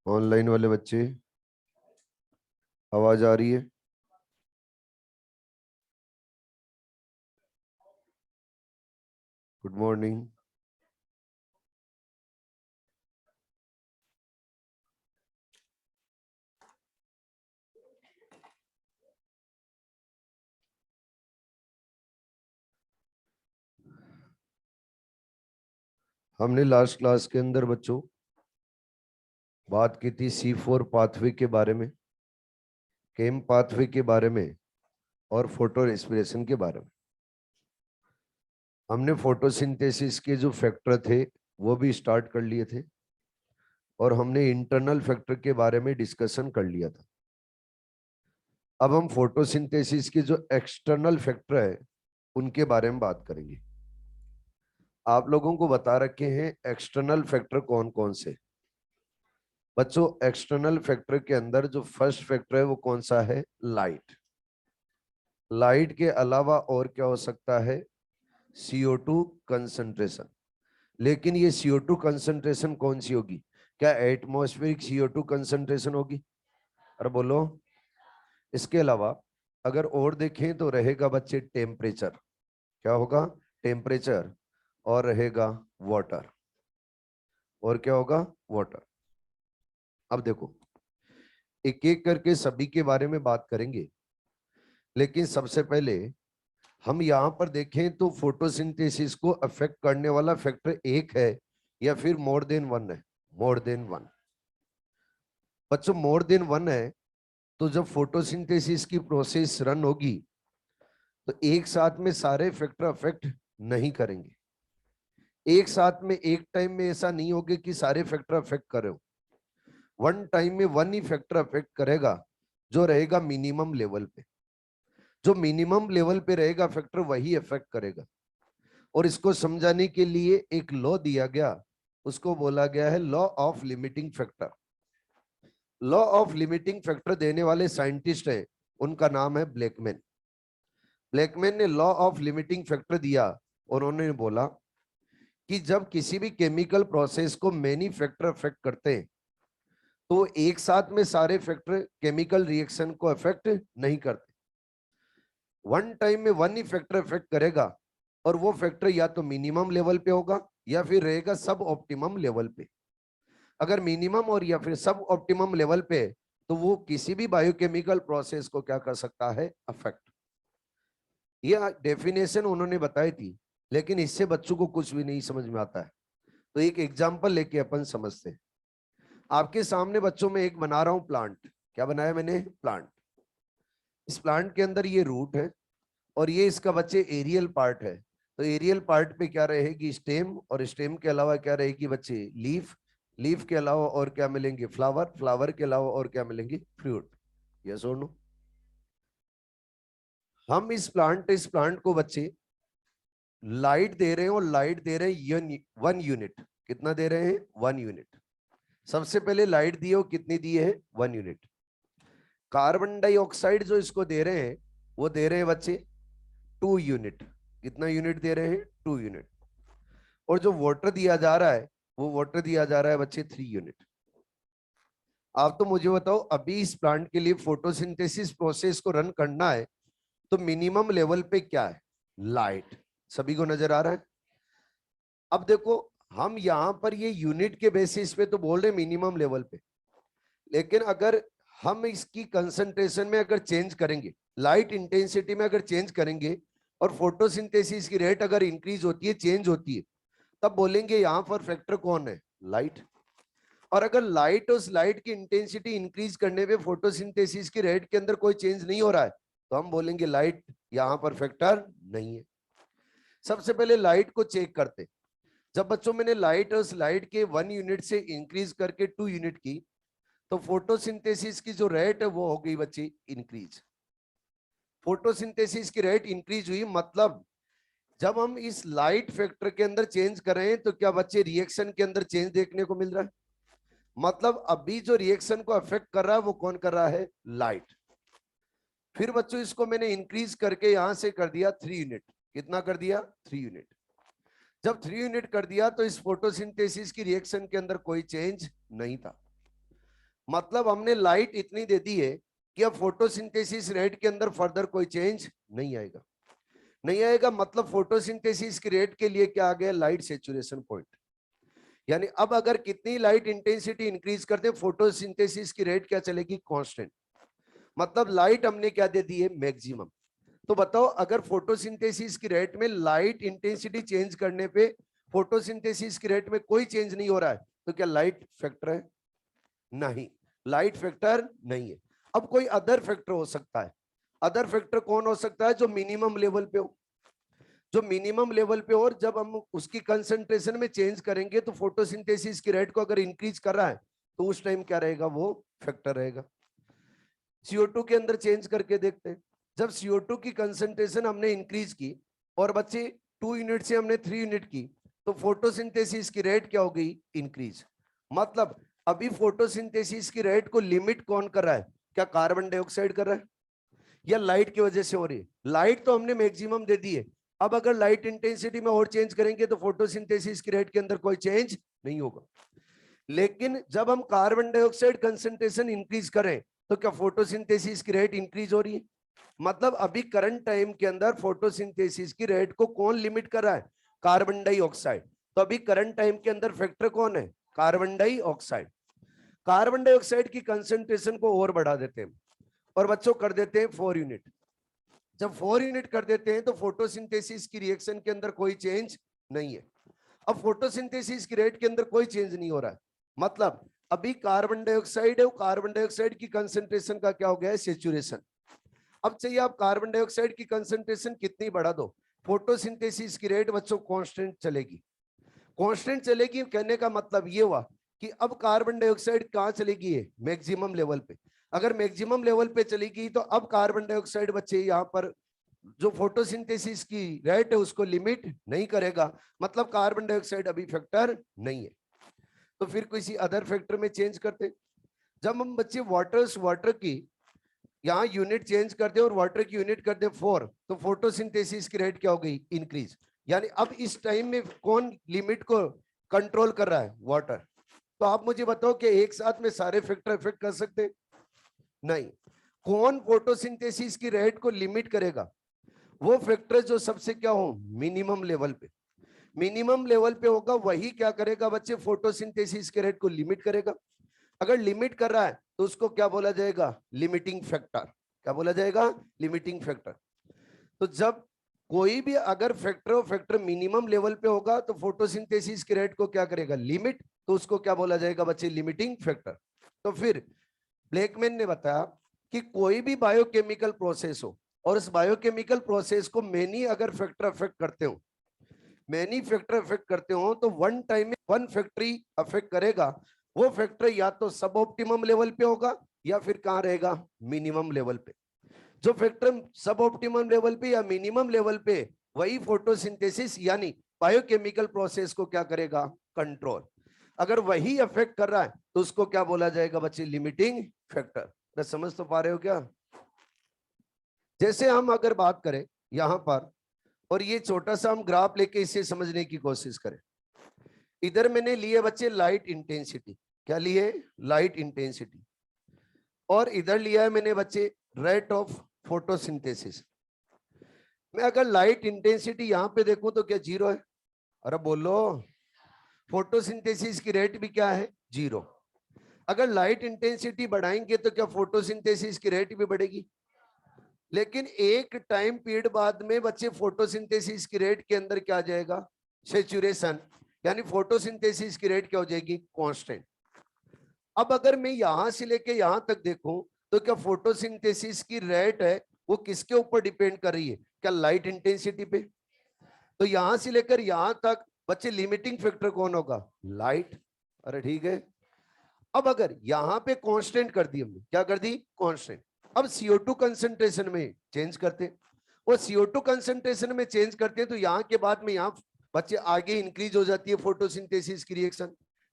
Online वाले बच्चे, आवाज आ रही है? Good morning. हमने लास्ट क्लास के अंदर बच्चों बात की थी C4 पाथवे के बारे में, केम पाथवे के बारे में और फोटो रेस्पिरेशन के बारे में। हमने फोटोसिंथेसिस के जो फैक्टर थे वो भी स्टार्ट कर लिए थे और हमने इंटरनल फैक्टर के बारे में डिस्कशन कर लिया था। अब हम फोटोसिंथेसिस के जो एक्सटर्नल फैक्टर है उनके बारे में बात करेंगे। आप लोगों को बता रखे हैं एक्सटर्नल फैक्टर कौन कौन से। बच्चों, एक्सटर्नल फैक्टर के अंदर जो फर्स्ट फैक्टर है वो कौन सा है? लाइट। लाइट के अलावा और क्या हो सकता है? CO2 concentration. लेकिन ये CO2 कंसंट्रेशन कौन सी होगी? क्या एटमॉस्फेरिक CO2 कंसंट्रेशन होगी? अरे बोलो। इसके अलावा अगर और देखें तो रहेगा बच्चे टेम्परेचर। क्या होगा? टेम्परेचर। और रहेगा वाटर। और क्या होगा? वाटर। अब देखो, एक एक करके सभी के बारे में बात करेंगे, लेकिन सबसे पहले हम यहां पर देखें तो फोटोसिंथेसिस को अफेक्ट करने वाला फैक्टर एक है या फिर मोर देन वन है? More than one. बच्चों, मोर देन वन है तो जब फोटोसिंथेसिस की प्रोसेस रन होगी तो एक साथ में सारे फैक्टर अफेक्ट नहीं करेंगे। एक साथ में एक टाइम में ऐसा नहीं होगा कि सारे फैक्टर अफेक्ट करे। वन टाइम में वन ही फैक्टर अफेक्ट करेगा जो रहेगा मिनिमम लेवल पे। जो मिनिमम लेवल पे रहेगा फैक्टर वही अफेक्ट करेगा। और इसको समझाने के लिए एक लॉ दिया गया, उसको बोला गया है law of limiting factor. Law of limiting factor देने वाले साइंटिस्ट है, उनका नाम है ब्लैकमैन। ब्लैकमैन ने लॉ ऑफ लिमिटिंग फैक्टर दिया और उन्होंने बोला कि जब किसी भी केमिकल प्रोसेस को मेनी फैक्टर अफेक्ट करते हैं तो एक साथ में सारे फैक्टर केमिकल रिएक्शन को अफेक्ट नहीं करते। वन टाइम में वन ही फैक्टर अफेक्ट करेगा और वो फैक्टर या तो मिनिमम लेवल पे होगा या फिर रहेगा सब ऑप्टिमम लेवल पे। अगर मिनिमम और या फिर सब ऑप्टिमम लेवल पे तो वो किसी भी बायोकेमिकल प्रोसेस को क्या कर सकता है? अफेक्ट। ये डेफिनेशन उन्होंने बताई थी, लेकिन इससे बच्चों को कुछ भी नहीं समझ में आता है। तो एक एग्जांपल लेके अपन समझते हैं। आपके सामने बच्चों में एक बना रहा हूं प्लांट। क्या बनाया मैंने? प्लांट। इस प्लांट के अंदर ये रूट है और ये इसका बच्चे एरियल पार्ट है। तो एरियल पार्ट पे क्या रहेगी? स्टेम। और स्टेम के अलावा क्या रहेगी बच्चे? लीफ। लीफ के अलावा और क्या मिलेंगे? फ्लावर। फ्लावर के अलावा और क्या मिलेंगे? फ्रूट। यस और नो? हम इस प्लांट को बच्चे लाइट दे रहे हैं और लाइट दे रहे हैं 1 यूनिट। कितना दे रहे हैं? 1 यूनिट। सबसे पहले लाइट दी है, वो कितनी दी है? 1 यूनिट। कार्बन डाइऑक्साइड जो इसको दे रहे हैं वो दे रहे हैं बच्चे 2 यूनिट। कितना यूनिट दे रहे हैं? 2 यूनिट। और जो वाटर दिया जा रहा है वो वाटर दिया जा रहा है बच्चे 3 यूनिट। आप तो मुझे बताओ, अभी इस प्लांट के लिए फोटोसिंथेसिस प्रोसेस को रन करना है तो मिनिमम लेवल पे क्या है? लाइट। सभी को नजर आ रहा है? अब देखो, हम यहां पर ये यूनिट के बेसिस पे तो बोल रहे मिनिमम लेवल पे, लेकिन अगर हम इसकी कंसंट्रेशन में अगर चेंज करेंगे, लाइट इंटेंसिटी में अगर चेंज करेंगे और फोटोसिंथेसिस की रेट अगर इंक्रीज होती है, चेंज होती है, तब बोलेंगे यहां पर फैक्टर कौन है? लाइट। और अगर लाइट और लाइट की इंटेंसिटी इंक्रीज करने पे फोटोसिंथेसिस की रेट के अंदर कोई चेंज नहीं हो रहा है तो हम बोलेंगे लाइट यहां पर फैक्टर नहीं है। सबसे पहले लाइट को चेक करते। जब बच्चों मैंने लाइट और लाइट के 1 यूनिट से इंक्रीज करके 2 यूनिट की तो फोटोसिंथेसिस की जो रेट है वो हो गई बच्ची इंक्रीज। फोटोसिंथेसिस की रेट इंक्रीज हुई, मतलब जब हम इस लाइट फैक्टर के अंदर चेंज कर रहे हैं तो क्या बच्चे रिएक्शन के अंदर चेंज देखने को मिल रहा है? मतलब अभी जो रिएक्शन को अफेक्ट कर रहा है वो कौन कर रहा है? लाइट। फिर बच्चों इसको मैंने इंक्रीज करके यहां से कर दिया 3 यूनिट। कितना कर दिया? 3 यूनिट। जब 3 यूनिट कर दिया तो इस फोटोसिंथेसिस की रिएक्शन के अंदर कोई चेंज नहीं था। मतलब हमने लाइट इतनी दे दी है कि अब फोटोसिंथेसिस रेट के अंदर फर्दर कोई चेंज नहीं आएगा, नहीं आएगा। मतलब फोटोसिंथेसिस की रेट के लिए क्या आ गया, लाइट सेचुरेशन पॉइंट। यानी अब अगर कितनी लाइट इंटेंसिटी इंक्रीज करते हैं, फोटोसिंथेसिस की रेट क्या चलेगी, कांस्टेंट। मतलब लाइट हमने क्या दे दी है, मैक्सिमम। तो बताओ अगर फोटोसिंथेसिस की रेट में लाइट इंटेंसिटी चेंज करने पे फोटोसिंथेसिस की रेट में कोई चेंज नहीं हो रहा है, तो क्या लाइट फैक्टर है, नहीं, लाइट फैक्टर नहीं है। अब कोई अदर फैक्टर हो सकता है। अदर फैक्टर कौन हो सकता है, जो मिनिमम लेवल पे हो, जो मिनिमम लेवल पे हो, और जब हम उसकी कंसंट्रेशन में चेंज करेंगे तो फोटोसिंथेसिस की रेट को अगर इंक्रीज कर रहा है तो उस टाइम क्या रहेगा, वो फैक्टर रहेगा। CO2 के अंदर चेंज करके देखते हैं। जब CO2 की कंसंट्रेशन हमने इंक्रीज की और बच्चे 2 यूनिट से हमने 3 यूनिट की, तो फोटोसिंथेसिस की रेट क्या हो गई, इंक्रीज। मतलब अभी फोटोसिंथेसिस की रेट को लिमिट कौन कर रहा है, क्या कार्बन डाइऑक्साइड कर रहा है या लाइट की वजह से हो रही है? लाइट तो हमने मैक्सिमम दे दी है। अब अगर लाइट इंटेंसिटी में और चेंज करेंगे तो फोटोसिंथेसिस की रेट के अंदर कोई चेंज नहीं होगा। लेकिन जब हम कार्बन डाइऑक्साइड कंसंट्रेशन इंक्रीज करें तो क्या फोटोसिंथेसिस की रेट इंक्रीज हो रही है? मतलब अभी करंट टाइम के अंदर फोटोसिंथेसिस की रेट को कौन लिमिट कर रहा है, कार्बन डाइऑक्साइड। तो अभी करंट टाइम के अंदर फैक्टर कौन है, कार्बन डाइऑक्साइड। कार्बन डाइऑक्साइड की कंसंट्रेशन को और बढ़ा देते हैं और बच्चों कर देते हैं 4 यूनिट। जब 4 यूनिट कर देते हैं तो फोटोसिंथेसिस की रिएक्शन के अंदर कोई चेंज नहीं है। अब फोटोसिंथेसिस की रेट के अंदर कोई चेंज नहीं हो रहा है। मतलब अभी कार्बन डाइऑक्साइड है, वो कार्बन डाइऑक्साइड की कंसंट्रेशन का क्या हो गया है, सेचुरेशन। अब चाहिए आप कार्बन डाइऑक्साइड की कंसंट्रेशन कितनी बढ़ा दो, फोटोसिंथेसिस की रेट बच्चों कांस्टेंट चलेगी। कांस्टेंट चलेगी कहने का मतलब ये हुआ कि अब कार्बन डाइऑक्साइड कहां चलेगी है, मैक्सिमम लेवल पे। अगर मैक्सिमम लेवल पे चलेगी तो अब कार्बन डाइऑक्साइड बच्चे यहाँ पर जो फोटोसिंथेसिस की रेट है उसको लिमिट नहीं करेगा। मतलब कार्बन डाइऑक्साइड अभी फैक्टर नहीं है। तो फिर किसी अदर फैक्टर में चेंज करते। जब हम बच्चे वाटर की यहाँ यूनिट चेंज कर दे और वाटर की यूनिट कर दे 4, तो फोटोसिंथेसिस की रेट क्या हो गई, इंक्रीज। यानी अब इस टाइम में कौन लिमिट को कंट्रोल कर रहा है, वाटर। तो आप मुझे बताओ कि एक साथ में सारे फैक्टर इफेक्ट कर सकते, नहीं। कौन फोटोसिंथेसिस की रेट को लिमिट करेगा, वो फैक्टर जो सबसे क्या हो, मिनिमम लेवल पे। मिनिमम लेवल पे होगा वही क्या करेगा बच्चे, फोटोसिंथेसिस के रेट को लिमिट करेगा। अगर लिमिट कर रहा है तो उसको क्या बोला जाएगा, लिमिटिंग फैक्टर। क्या बोला जाएगा, लिमिटिंग फैक्टर। तो जब कोई भी अगर फैक्टर मिनिमम लेवल पे होगा तो फोटोसिंथेसिस के रेट को क्या करेगा, लिमिट। तो उसको क्या बोला जाएगा बच्चे, लिमिटिंग फैक्टर। तो फिर ब्लैकमैन ने बताया कि कोई भी बायोकेमिकल प्रोसेस हो और उस बायोकेमिकल प्रोसेस को मेनी अगर फैक्टर अफेक्ट करते हो, मैनी फैक्टर अफेक्ट करते हो, तो वन टाइम में वन फैक्टरी अफेक्ट करेगा। वो फैक्टर या तो सब ऑप्टिमम लेवल पे होगा या फिर कहां रहेगा, मिनिमम लेवल पे। जो फैक्टर सब ऑप्टिमम लेवल पे या मिनिमम लेवल पे, वही फोटोसिंथेसिस यानी बायोकेमिकल प्रोसेस को क्या करेगा, कंट्रोल। अगर वही अफेक्ट कर रहा है तो उसको क्या बोला जाएगा बच्चे, लिमिटिंग फैक्टर। समझ तो पा रहे हो क्या? जैसे हम अगर बात करें यहां पर, और ये छोटा सा हम ग्राफ लेके इसे समझने की कोशिश करें। इधर मैंने लिए बच्चे लाइट इंटेंसिटी, क्या लिए, लाइट इंटेंसिटी। और इधर लिया है मैंने बच्चे रेट ऑफ फोटोसिंथेसिस। मैं अगर लाइट इंटेंसिटी यहां पे देखूं तो क्या जीरो है, अरे बोलो। फोटोसिंथेसिस की रेट भी क्या है, जीरो। अगर लाइट इंटेंसिटी बढ़ाएंगे तो क्या फोटोसिंथेसिस की रेट भी बढ़ेगी। लेकिन एक टाइम पीरियड बाद में बच्चे फोटोसिंथेसिस की रेट के अंदर क्या आ जाएगा, सेचुरेशन। यानी फोटोसिंथेसिस की रेट क्या हो जाएगी, कांस्टेंट। अब अगर मैं यहां से लेके यहां तक देखूं तो क्या फोटोसिंथेसिस की रेट है वो किसके ऊपर डिपेंड कर रही है, क्या लाइट इंटेंसिटी पे। तो यहां से लेकर यहां तक बच्चे लिमिटिंग फैक्टर कौन होगा, लाइट। अरे ठीक है। अब अगर यहां पे कांस्टेंट कर दी हमने, क्या कर दी, कांस्टेंट। अब CO2 कंसंट्रेशन में चेंज करते, वो CO2 कंसंट्रेशन में चेंज करते हैं तो यहाँ के बाद में यहाँ बच्चे आगे इंक्रीज हो जाती है फोटोसिंथेसिस की रिएक्शन।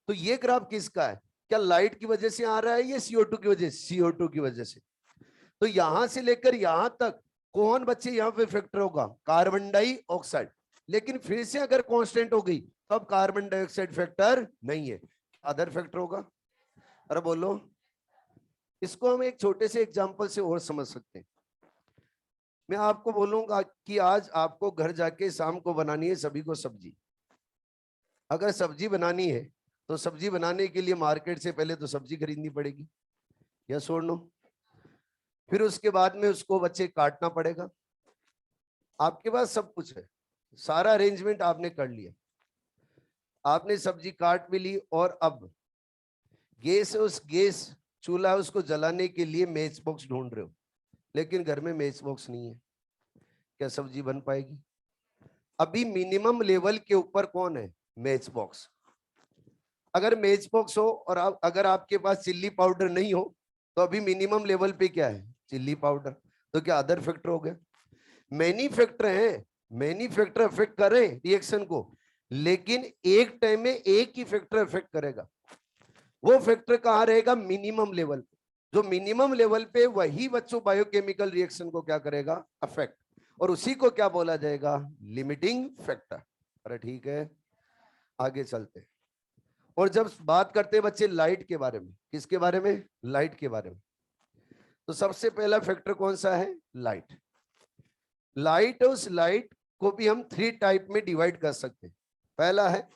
तो ये ग्राफ किसका है, क्या लाइट की वजह से आ रहा है या CO2 की वजह से, CO2 की वजह से। तो यहां से लेकर यहां तक कौन बच्चे यहाँ पे फैक्टर होगा, कार्बन डाइऑक्साइड। लेकिन फिर से अगर कांस्टेंट हो गई तो अब कार्बन डाइऑक्साइड फैक्टर नहीं है, अदर फैक्टर होगा। अरे बोलो, इसको हम एक छोटे से एग्जांपल से और समझ सकते हैं। मैं आपको बोलूंगा कि आज आपको घर जाके शाम को बनानी है सभी को सब्जी। अगर सब्जी बनानी है तो सब्जी बनाने के लिए मार्केट से पहले तो सब्जी खरीदनी पड़ेगी, यस और नो। फिर उसके बाद में उसको बच्चे काटना पड़ेगा। आपके पास सब कुछ है, सारा अरेंजमेंट आपने कर लिया, आपने सब्जी काट भी ली, और अब गैस चूल्हा उसको जलाने के लिए मैच बॉक्स ढूंढ रहे हो, लेकिन घर में मैच बॉक्स नहीं है, क्या सब्जी बन पाएगी? अभी मिनिमम लेवल के ऊपर कौन है? Match box. अगर मैच बॉक्स हो और अगर आपके पास चिल्ली पाउडर नहीं हो तो अभी मिनिमम लेवल पे क्या है? Chilli powder. तो क्या अदर फैक्टर हो गया? मैनी फैक्टर हैं, मैनी फैक्टर अफेक्ट कर रहे हैं रिएक्शन को, लेकिन एक टाइम में एक ही फैक्टर अफेक्ट करेगा। वो फैक्टर कहां रहेगा? मिनिमम लेवल पे। जो मिनिमम लेवल पे, वही बच्चों बायोकेमिकल रिएक्शन को क्या करेगा? अफेक्ट। और उसी को क्या बोला जाएगा? Limiting factor. अरे ठीक है, आगे चलते हैं। और जब बात करते हैं बच्चे लाइट के बारे में, किसके बारे में? लाइट के बारे में। तो सबसे पहला फैक्टर कौन सा है? लाइट। लाइट, उस लाइट को भी हम 3 टाइप में डिवाइड कर सकते हैं। पहला है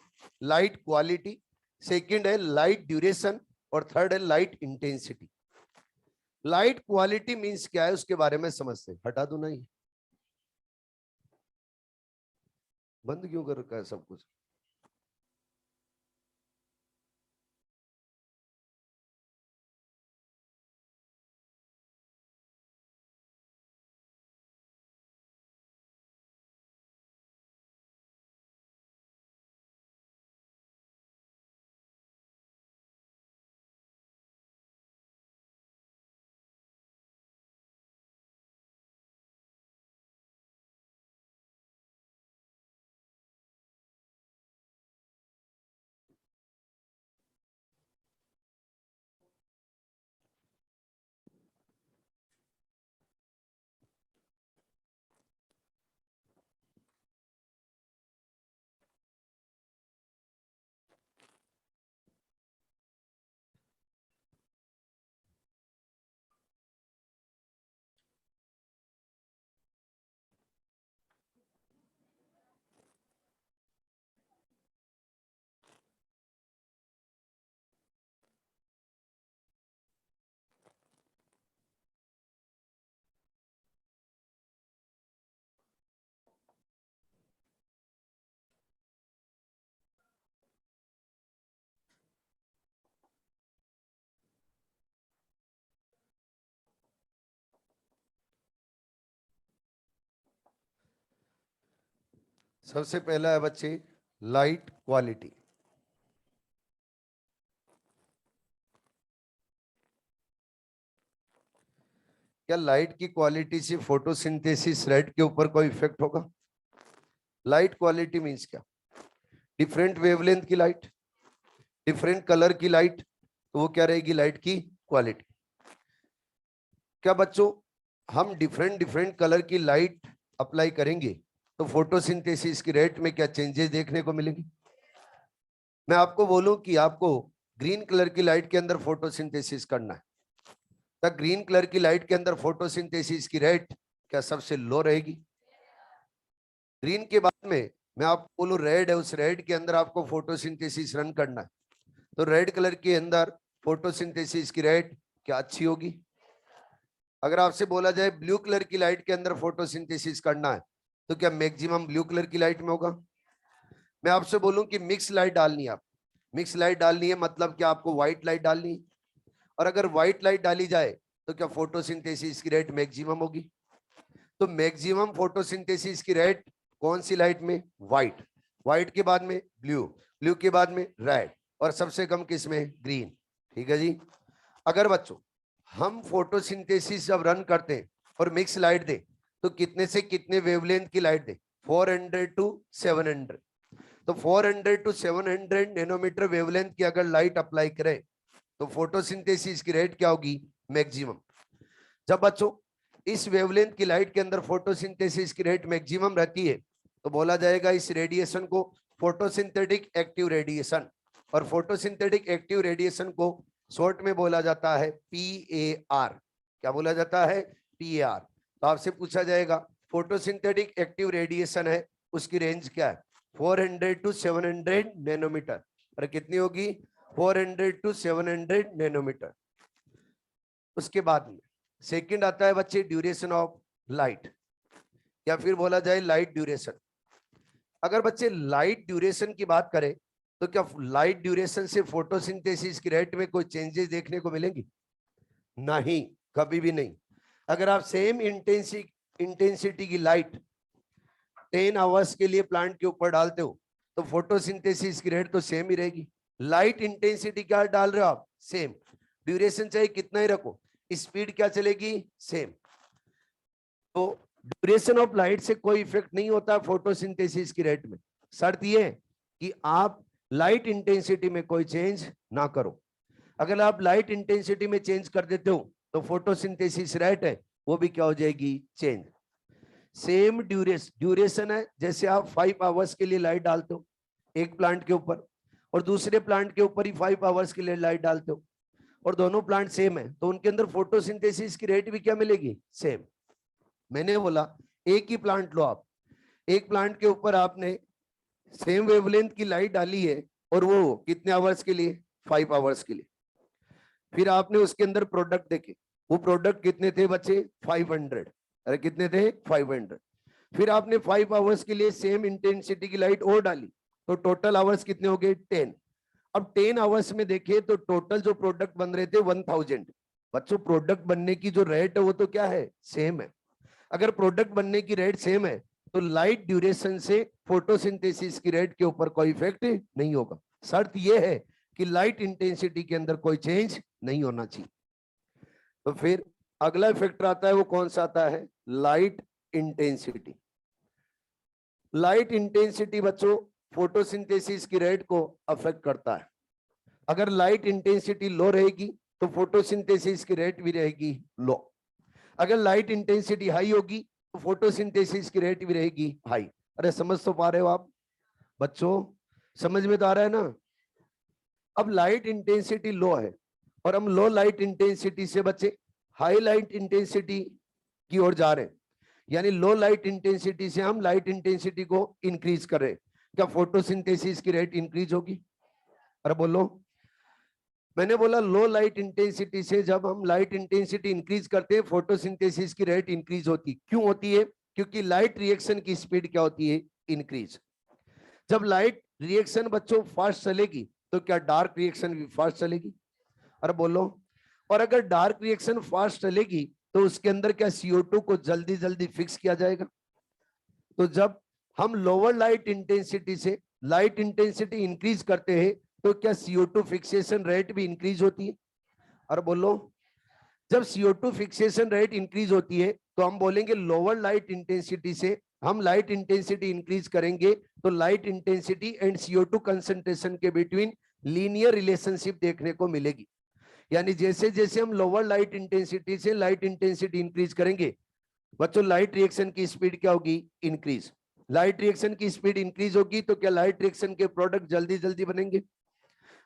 लाइट क्वालिटी, सेकंड है लाइट ड्यूरेशन, और थर्ड है light intensity. Light quality means क्या है उसके बारे में समझते हैं। हटा दो नहीं, बंद क्यों कर रखा है सब कुछ? सबसे पहला है बच्चे लाइट क्वालिटी। क्या लाइट की क्वालिटी से फोटोसिंथेसिस रेट के ऊपर कोई इफेक्ट होगा? लाइट क्वालिटी मींस क्या? डिफरेंट वेवलेंथ की लाइट, डिफरेंट कलर की लाइट, तो वो क्या रहेगी? लाइट की क्वालिटी। क्या बच्चों हम डिफरेंट डिफरेंट कलर की लाइट अप्लाई करेंगे तो फोटोसिंथेसिस की रेट में क्या चेंजेस देखने को मिलेंगे? मैं आपको बोलूं कि आपको ग्रीन कलर की लाइट के अंदर फोटोसिंथेसिस करना है, तो ग्रीन कलर की लाइट के अंदर फोटोसिंथेसिस की रेट क्या सबसे लो रहेगी? ग्रीन के बाद में मैं आपको बोलूं रेड है, उस रेड के अंदर आपको फोटोसिंथेसिस रन करना है, तो रेड कलर के अंदर फोटोसिंथेसिस की रेट क्या अच्छी होगी? अगर आपसे बोला जाए ब्लू कलर की लाइट के अंदर फोटोसिंथेसिस करना है तो क्या मैक्सिमम ब्लू कलर की लाइट में होगा? मैं आपसे बोलूं कि मिक्स लाइट डालनी है, आप मिक्स लाइट डालनी है मतलब क्या आपको व्हाइट लाइट डालनी है, और अगर व्हाइट लाइट डाली जाए तो क्या फोटोसिंथेसिस की रेट मैक्सिमम होगी? तो मैक्सिमम फोटोसिंथेसिस की रेट कौन सी लाइट में? व्हाइट। व्हाइट के बाद में ब्लू, ब्लू के बाद में रेड, और सबसे कम किस में? ग्रीन। ठीक है जी। अगर बच्चों हम फोटोसिंथेसिस जब रन करते हैं और मिक्स लाइट दे तो कितने से कितने वेवलेंथ की लाइट दे? 400 टू 700। तो 400 टू 700 नैनोमीटर वेवलेंथ की अगर लाइट अप्लाई करें तो फोटोसिंथेसिस की रेट क्या होगी? मैक्सिमम। जब बच्चों इस वेवलेंथ की लाइट के अंदर फोटोसिंथेसिस की रेट मैक्सिमम रहती है तो बोला जाएगा इस रेडिएशन को फोटोसिंथेटिक एक्टिव रेडिएशन, और फोटोसिंथेटिक एक्टिव रेडिएशन को शॉर्ट में बोला जाता है PAR। क्या बोला जाता है? PAR। तो आपसे पूछा जाएगा फोटोसिंथेटिक एक्टिव रेडिएशन है, उसकी रेंज क्या है? 400 to 700 नैनोमीटर। और कितनी होगी? 400 to 700 नैनोमीटर। उसके बाद में सेकंड आता है बच्चे ड्यूरेशन ऑफ लाइट, या फिर बोला जाए लाइट ड्यूरेशन। अगर बच्चे लाइट ड्यूरेशन की बात करें तो क्या लाइट ड्यूरेशन से फोटोसिंथेसिस की रेट में कोई चेंजेस देखने को मिलेंगी? नहीं, कभी भी नहीं। अगर आप सेम इंटेंसिटी की लाइट 10 आवर्स के लिए प्लांट के ऊपर डालते हो तो फोटोसिंथेसिस की रेट तो सेम ही रहेगी। लाइट इंटेंसिटी क्या डाल रहे हो आप? सेम। ड्यूरेशन चाहे कितना ही रखो, स्पीड क्या चलेगी? सेम। तो ड्यूरेशन ऑफ लाइट से कोई इफेक्ट नहीं होता फोटोसिंथेसिस की रेट में। शर्त ये है कि आप लाइट इंटेंसिटी में कोई चेंज ना करो। अगर आप लाइट इंटेंसिटी में चेंज कर देते हो तो फोटोसिंथेसिस रेट है वो भी क्या हो जाएगी? चेंज। सेम ड्यूरेशन है, जैसे आप 5 आवर्स के लिए लाइट डालते हो एक प्लांट के ऊपर और दूसरे प्लांट के ऊपर ही 5 आवर्स के लिए लाइट डालते हो और दोनों प्लांट सेम है तो उनके अंदर फोटोसिंथेसिस की रेट भी क्या मिलेगी? सेम। मैंने बोला एक ही प्लांट लो आप, एक प्लांट के ऊपर आपने सेम वेवलेंथ की लाइट डाली है और वो कितने आवर्स के लिए? 5 आवर्स के लिए। फिर आपने उसके अंदर प्रोडक्ट देखे, वो प्रोडक्ट कितने थे बच्चे? 500। अरे कितने थे? 500। फिर आपने 5 आवर्स के लिए सेम इंटेंसिटी की लाइट और डाली तो टोटल आवर्स कितने हो गए? 10। अब 10 आवर्स में देखे तो टोटल जो प्रोडक्ट बन रहे थे 1000। बच्चों प्रोडक्ट बनने की जो रेट है वो तो क्या है? सेम है। अगर प्रोडक्ट बनने की रेट सेम है तो लाइट ड्यूरेशन से फोटोसिंथेसिस की रेट के ऊपर कोई इफेक्ट नहीं होगा। शर्त यह है कि लाइट इंटेंसिटी के अंदर कोई चेंज नहीं होना चाहिए। तो फिर अगला फैक्टर आता है, वो कौन सा आता है? Light intensity. लाइट इंटेंसिटी बच्चों फोटोसिंथेसिस की रेट को अफेक्ट करता है। अगर लाइट इंटेंसिटी लो रहेगी तो फोटोसिंथेसिस की रेट भी रहेगी लो। अगर लाइट इंटेंसिटी हाई होगी तो फोटोसिंथेसिस की रेट भी रहेगी हाई। अरे समझ तो पा रहे हो आप बच्चों? समझ में तो आ रहा है ना? अब लाइट इंटेंसिटी लो है और हम लो लाइट इंटेंसिटी से बच्चे हाई लाइट इंटेंसिटी की ओर जा रहे हैं, यानी लो लाइट इंटेंसिटी से हम लाइट इंटेंसिटी को इंक्रीज कर रहे हैं। क्या फोटोसिंथेसिस की रेट इंक्रीज होगी? अरे बोलो। मैंने बोला लो लाइट इंटेंसिटी से जब हम लाइट इंटेंसिटी इंक्रीज करते हैं फोटोसिंथेसिस की रेट इंक्रीज होती। क्यों होती है? क्योंकि लाइट रिएक्शन की स्पीड क्या होती है? इंक्रीज। जब लाइट रिएक्शन बच्चों फास्ट चलेगी तो क्या डार्क रिएक्शन भी फास्ट चलेगी? अरे बोलो। और अगर डार्क रिएक्शन फास्ट चलेगी तो उसके अंदर क्या CO2 को जल्दी जल्दी फिक्स किया जाएगा? तो जब हम लोअर लाइट इंटेंसिटी से लाइट इंटेंसिटी इंक्रीज करते हैं तो क्या CO2 फिक्सेशन रेट भी इंक्रीज होती है? और बोलो। जब CO2 फिक्सेशन रेट इंक्रीज होती है तो हम बोलेंगे लोअर लाइट इंटेंसिटी से हम लाइट इंटेंसिटी इंक्रीज करेंगे तो light intensity and CO2 concentration के बिटवीन लीनियर रिलेशनशिप देखने को मिलेगी। यानी जैसे जैसे हम लोअर लाइट इंटेंसिटी से लाइट इंटेंसिटी इंक्रीज करेंगे बच्चों लाइट रिएक्शन की स्पीड क्या होगी? इंक्रीज। लाइट रिएक्शन की स्पीड इंक्रीज होगी तो क्या लाइट रिएक्शन के प्रोडक्ट जल्दी जल्दी बनेंगे?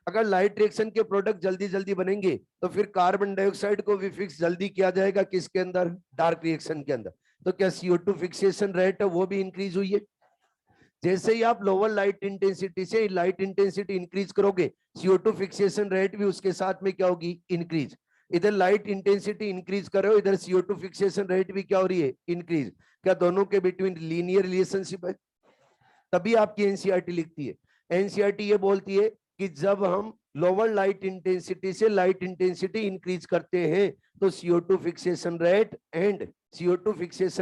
अगर लाइट रिएक्शन के प्रोडक्ट जल्दी जल्दी बनेंगे तो फिर कार्बन डाइऑक्साइड को भी फिक्स जल्दी किया जाएगा किसके अंदर? डार्क रिएक्शन के अंदर। तो क्या CO2 फिक्सेशन रेट है वो भी इंक्रीज हुई है। जैसे ही आप लोअर लाइट इंटेंसिटी से लाइट इंटेंसिटी इंक्रीज करोगे CO2 फिक्सेशन रेट भी उसके साथ में क्या होगी? इंक्रीज। इधर लाइट इंटेंसिटी इंक्रीज कर रहे हो, इधर CO2 फिक्सेशन रेट भी क्या हो रही है? इंक्रीज। क्या दोनों के बिटवीन लीनियर रिलेशनशिप है? तभी आपकी एनसीईआरटी लिखती है। एनसीईआरटी ये बोलती है कि जब हम लोअर लाइट इंटेंसिटी से लाइट इंटेंसिटी इंक्रीज करते हैं तो CO2 fixation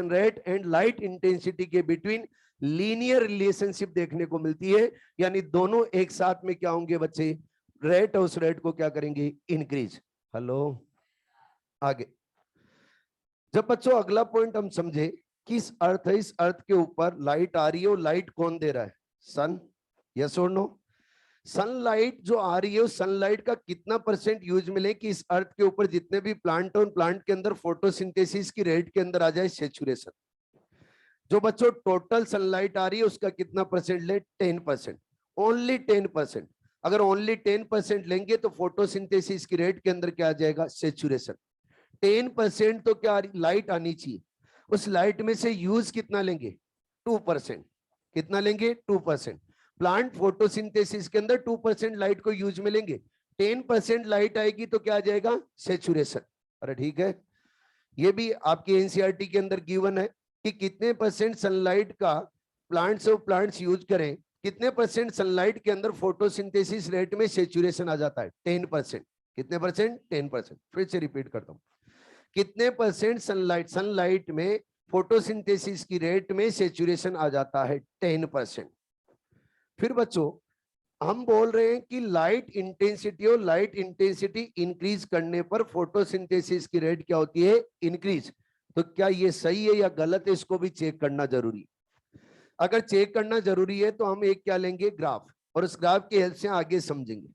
rate and light intensity के बिटवीन लीनियर रिलेशनशिप देखने को मिलती है। यानी दोनों एक साथ में क्या होंगे बच्चे? रेट और उस रेट को क्या करेंगे? इंक्रीज। हेलो आगे। जब बच्चों अगला पॉइंट हम समझे किस अर्थ है, इस अर्थ के ऊपर लाइट आ रही है और लाइट कौन दे रहा है? सन। यस और नो? सनलाइट जो आ रही है उस सनलाइट का कितना % यूज मिले कि इस अर्थ के ऊपर जितने भी प्लांट और प्लांट के अंदर फोटोसिंथेसिस की रेट के अंदर आ जाए सेचुरेशन। जो बच्चों टोटल सनलाइट आ रही है उसका कितना % ले? 10%। ओनली 10%। अगर ओनली 10% लेंगे तो फोटोसिंथेसिस की रेट के अंदर क्या आ जाएगा, सेचुरेशन। 10% तो क्या लाइट आनी चाहिए, उस लाइट में से यूज कितना लेंगे, 2%। कितना लेंगे, 2%। प्लांट फोटोसिंथेसिस के अंदर 2% लाइट को यूज में लेंगे, 10% लाइट आएगी तो क्या आ जाएगा, सेचुरेशन। अरे ठीक है, ये भी आपके एनसीईआरटी के अंदर गिवन है कि कितने परसेंट सनलाइट का प्लांट्स यूज करें, कितने परसेंट सनलाइट के अंदर फोटोसिंथेसिस रेट में सेचुरेशन आ जाता है, 10%। कितने परसेंट, 10%। फिर से रिपीट करता हूं, कितने परसेंट सनलाइट में फोटोसिंथेसिस की रेट में सेचुरेशन आ जाता है, 10%। फिर बच्चों हम बोल रहे हैं कि लाइट इंटेंसिटी और लाइट इंटेंसिटी इंक्रीज करने पर फोटोसिंथेसिस की रेट क्या होती है, इंक्रीज। तो क्या ये सही है या गलत है, इसको भी चेक करना जरूरी। अगर चेक करना जरूरी है तो हम एक क्या लेंगे, ग्राफ, और उस ग्राफ की हेल्प से आगे समझेंगे।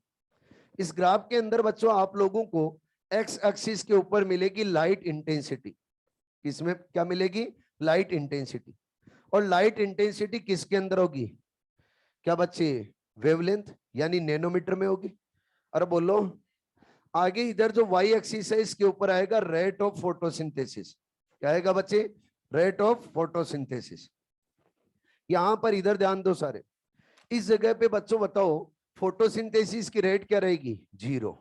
इस ग्राफ के अंदर बच्चों आप लोगों को एक्स एक्सिस के ऊपर मिलेगी लाइट इंटेंसिटी। किसमें क्या मिलेगी, लाइट इंटेंसिटी। और लाइट इंटेंसिटी किसके अंदर होगी, क्या बच्चे, वेवलेंथ यानी नैनोमीटर में होगी। अरे बोलो, आगे इधर जो वाई एक्सिस है इसके ऊपर आएगा रेट ऑफ फोटोसिंथेसिस। क्या आएगा बच्चे, रेट ऑफ फोटोसिंथेसिस। यहां पर इधर ध्यान दो सारे, इस जगह पे बच्चों बताओ फोटोसिंथेसिस की रेट क्या रहेगी, 0,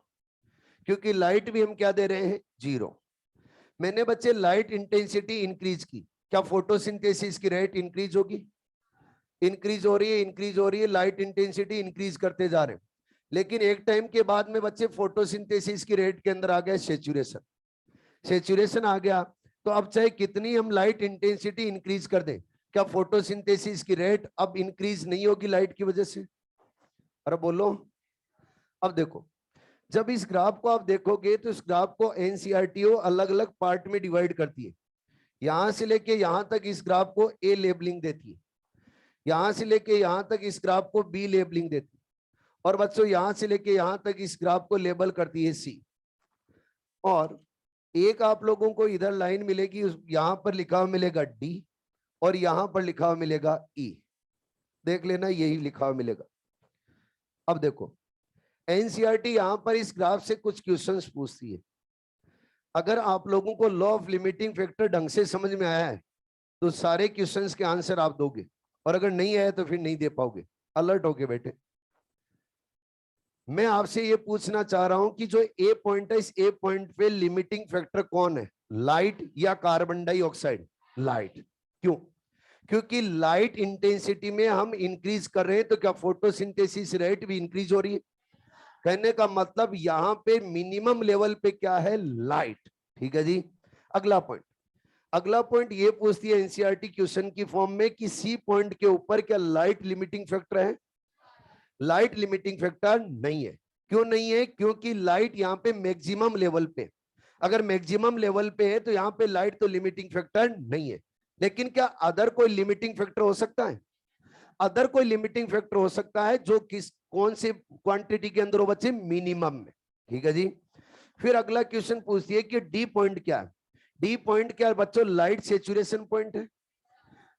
क्योंकि लाइट भी हम क्या दे रहे हैं, 0। मैंने बच्चे लाइट इंटेंसिटी इंक्रीज की, क्या फोटोसिंथेसिस की रेट इंक्रीज होगी, इंक्रीज हो रही है, इंक्रीज हो रही है, लाइट इंटेंसिटी इंक्रीज करते जा रहे हैं। लेकिन एक टाइम के बाद में बच्चे फोटोसिंथेसिस की रेट के अंदर आ गया सेचुरेशन। सेचुरेशन आ गया तो अब चाहे कितनी हम लाइट इंटेंसिटी इंक्रीज कर दें, क्या फोटोसिंथेसिस की रेट अब इंक्रीज नहीं होगी लाइट की वजह से। अरे बोलो, अब देखो, जब इस ग्राफ को आप देखोगे तो इस ग्राफ को एनसीईआरटी अलग अलग पार्ट में डिवाइड करती है। यहां से लेके यहां तक इस ग्राफ को ए लेबलिंग देती है, यहां से लेके यहां तक इस ग्राफ को बी लेबलिंग देती है, और बच्चों यहां से लेके यहां तक इस ग्राफ को लेबल करती है सी। और एक आप लोगों को इधर लाइन मिलेगी, यहां पर लिखा हुआ मिलेगा डी, और यहां पर लिखा हुआ मिलेगा ई। देख लेना, यही लिखा हुआ मिलेगा। अब देखो, एनसीईआरटी यहां पर इस ग्राफ से कुछ क्वेश्चंस पूछती है। अगर आप लोगों को लॉ ऑफ लिमिटिंग फैक्टर ढंग से समझ में आया है तो सारे क्वेश्चंस के आंसर आप दोगे, और अगर नहीं आया तो फिर नहीं दे पाओगे। अलर्ट होके बैठे। मैं आपसे ये पूछना चाह रहा हूं कि जो ए पॉइंट है, इस ए पॉइंट पे लिमिटिंग फैक्टर कौन है, लाइट या कार्बन डाइऑक्साइड, लाइट। क्यों, क्योंकि लाइट इंटेंसिटी में हम इंक्रीज कर रहे हैं तो क्या फोटोसिंथेसिस रेट भी इंक्रीज हो रही है। कहने का मतलब यहां पे मिनिमम लेवल पे क्या है, लाइट। ठीक है जी। अगला पॉइंट, अगला पॉइंट ये पूछती है एनसीईआरटी क्वेश्चन की फॉर्म में कि सी पॉइंट के ऊपर क्या लाइट लिमिटिंग फैक्टर है। लाइट लिमिटिंग फैक्टर नहीं है। क्यों नहीं है, क्योंकि लाइट यहाँ पे मैक्सिमम लेवल पे, अगर मैक्सिमम लेवल पे है तो यहाँ पे लाइट तो लिमिटिंग फैक्टर नहीं है। लेकिन क्या अदर कोई लिमिटिंग फैक्टर हो सकता है, अदर कोई लिमिटिंग फैक्टर हो सकता है जो किस कौन से क्वांटिटी के अंदर हो बच्चे, मिनिमम में। ठीक है जी। फिर अगला क्वेश्चन पूछती है कि डी पॉइंट क्या है। डी पॉइंट क्या है बच्चों, लाइट सेचुरेशन पॉइंट है।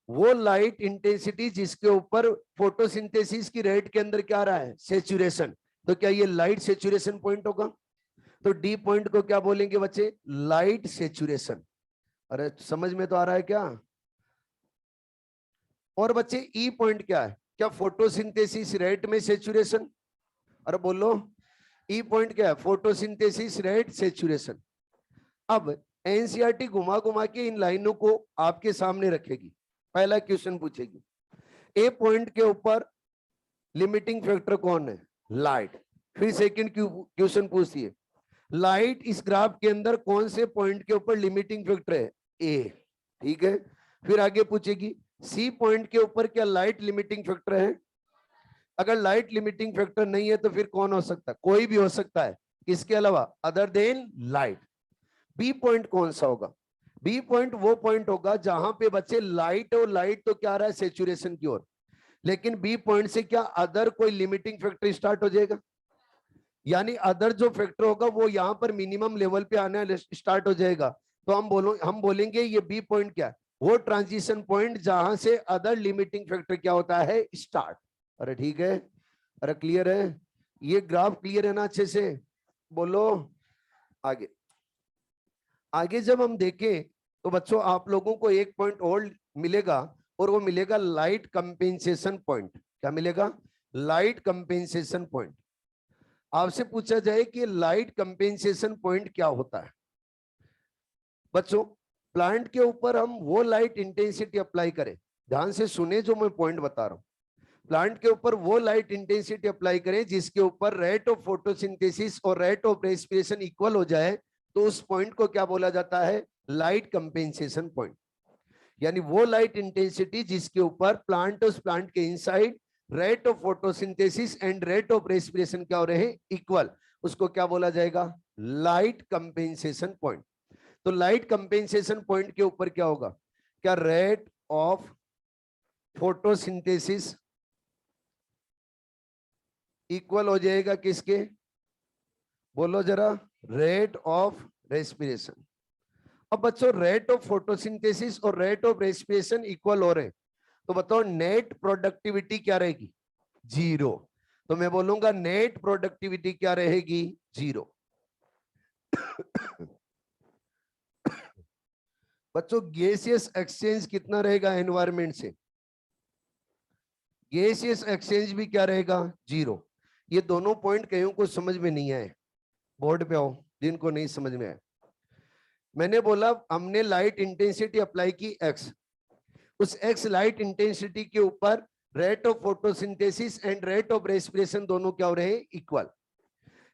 वो लाइट इंटेंसिटी जिसके ऊपर फोटोसिंथेसिस की रेट के अंदर क्या आ रहा है, सेचुरेशन। तो क्या ये लाइट सेचुरेशन पॉइंट होगा। तो डी पॉइंट को क्या बोलेंगे बच्चे, लाइट सेचुरेशन। अरे समझ में तो आ रहा है क्या। और बच्चे ई पॉइंट क्या है, क्या फोटोसिंथेसिस रेट में सेचुरेशन। अरे बोलो, ई पॉइंट क्या है, फोटोसिंथेसिस रेट सेचुरेशन। अब एनसीईआरटी घुमा घुमा के इन लाइनों को आपके सामने रखेगी। पहला क्वेश्चन पूछेगी, ए पॉइंट के ऊपर लिमिटिंग फैक्टर कौन है, लाइट। फिर सेकंड क्वेश्चन पूछती है, लाइट इस ग्राफ के अंदर कौन से पॉइंट के ऊपर लिमिटिंग फैक्टर है, ए। ठीक है। फिर आगे पूछेगी, सी पॉइंट के ऊपर क्या लाइट लिमिटिंग फैक्टर है। अगर लाइट लिमिटिंग फैक्टर नहीं है तो फिर कौन हो सकता है, कोई भी हो सकता है, इसके अलावा other than light. B point कौन सा होगा, बी पॉइंट वो पॉइंट होगा जहां पे बच्चे लाइट, और लाइट तो क्या रहा है, सेचुरेशन की ओर। लेकिन बी पॉइंट से क्या अदर कोई लिमिटिंग फैक्टर स्टार्ट हो जाएगा, यानी अदर जो फैक्टर होगा वो यहां पर मिनिमम लेवल पे आना स्टार्ट हो जाएगा। तो हम बोलेंगे ये बी पॉइंट क्या है, वो ट्रांजिशन पॉइंट जहां से अदर लिमिटिंग फैक्टर क्या होता है, स्टार्ट। अरे ठीक है, अरे क्लियर है। ये ग्राफ क्लियर है ना अच्छे से? बोलो। आगे आगे जब हम देखें तो बच्चों आप लोगों को एक पॉइंट और मिलेगा, और वो मिलेगा लाइट कंपेंसेशन पॉइंट। क्या मिलेगा? Light compensation point. आपसे पूछा जाए कि लाइट कंपेंसेशन पॉइंट क्या होता है? बच्चों प्लांट के ऊपर हम वो लाइट इंटेंसिटी अप्लाई करें, ध्यान से सुने जो मैं पॉइंट बता रहा हूं। प्लांट के ऊपर वो लाइट इंटेंसिटी अप्लाई करें जिसके ऊपर रेट ऑफ फोटोसिंथेसिस और रेट ऑफ रेस्पिरेशन इक्वल हो जाए, तो उस पॉइंट को क्या बोला जाता है? Light compensation point. यानी वो लाइट इंटेंसिटी जिसके ऊपर प्लांट उस प्लांट के inside rate of photosynthesis and rate of respiration क्या हो रहे हैं? इक्वल। उसको क्या बोला जाएगा? Light compensation point. तो लाइट कंपेंसेशन पॉइंट के ऊपर क्या होगा? क्या रेट ऑफ फोटोसिंथेसिस इक्वल हो जाएगा किसके? बोलो जरा। Rate of respiration. अब बच्चों रेट ऑफ फोटोसिंथेसिस और रेट ऑफ रेस्पिरेशन इक्वल हो रहे, तो बताओ नेट प्रोडक्टिविटी क्या रहेगी? जीरो। तो मैं बोलूंगा नेट प्रोडक्टिविटी क्या रहेगी? जीरो। बच्चों गैसियस एक्सचेंज कितना रहेगा एनवायरमेंट से? गैसियस एक्सचेंज भी क्या रहेगा? जीरो। ये दोनों पॉइंट कईयों को समझ में नहीं आए, बोर्ड पे आओ जिनको नहीं समझ में आए। मैंने बोला हमने लाइट इंटेंसिटी अप्लाई की एक्स, उस एक्स लाइट इंटेंसिटी के ऊपर rate of photosynthesis and rate of respiration दोनों क्या हो रहे हैं? इक्वल।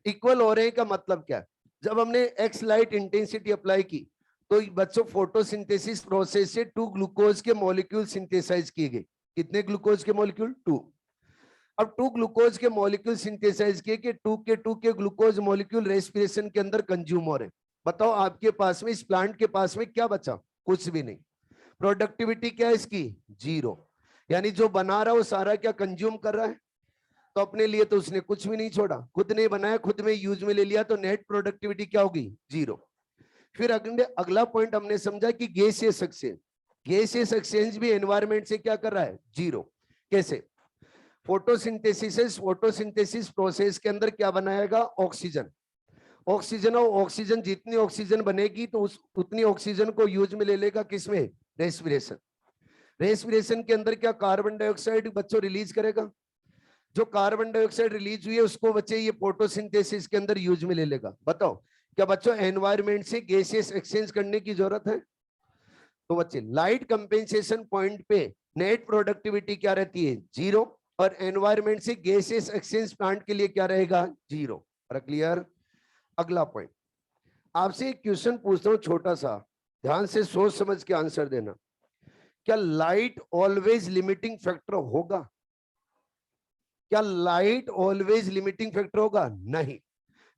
इक्वल हो रहे हैं का मतलब क्या? जब हमने एक्स लाइट इंटेंसिटी अप्लाई की तो बच्चों फोटोसिंथेसिस प्रोसेस से 2 ग्लूकोज के मॉलिक्यूल सिंथेसाइज किए गए। कितने ग्लूकोज के मॉलिक्यूल? 2। अब 2 ग्लूकोज के मॉलिक्यूल सिंथेसाइज किए कि 2 के ग्लूकोज मॉलिक्यूल रेस्पिरेशन के अंदर कंज्यूम हो रहे। बताओ आपके पास में, इस प्लांट के पास में क्या बचा? कुछ भी नहीं। प्रोडक्टिविटी क्या है इसकी? जीरो। यानी जो बना रहा है वो सारा क्या कंज्यूम कर रहा है? तो अपने लिए तो उसने कुछ भी नहीं छोड़ा, खुद ने बनाया, खुद में यूज में ले लिया, तो नेट प्रोडक्टिविटी क्या होगी? जीरो। फिर अगला पॉइंट हमने समझा कि गैसियस एक्सचेंज। गैसियस एक्सचेंज भी एनवायरमेंट से क्या कर रहा है? जीरो। कैसे? फोटोसिंथेसिस प्रोसेस के अंदर क्या बनाएगा? ऑक्सीजन। ऑक्सीजन और ऑक्सीजन, जितनी ऑक्सीजन बनेगी तो उस उतनी ऑक्सीजन को यूज में ले लेगा किसमें? रेस्पिरेशन। रेस्पिरेशन के अंदर क्या कार्बन डाइऑक्साइड बच्चों रिलीज करेगा? जो कार्बन डाइऑक्साइड रिलीज हुई है उसको बच्चे ये फोटोसिंथेसिस के अंदर यूज में ले लेगा। बताओ क्या बच्चों एनवायरमेंट से गैसियस एक्सचेंज करने की जरूरत है? तो बच्चे लाइट कंपेंसेशन पॉइंट पे नेट प्रोडक्टिविटी क्या रहती है? जीरो। और एनवायरमेंट से गैसियस एक्सचेंज प्लांट के लिए क्या रहेगा? जीरो। और क्लियर? अगला पॉइंट आपसे एक क्वेश्चन पूछता हूं छोटा सा, ध्यान से सोच समझ के आंसर देना। क्या लाइट ऑलवेज लिमिटिंग फैक्टर होगा? क्या लाइट ऑलवेज लिमिटिंग फैक्टर होगा? नहीं।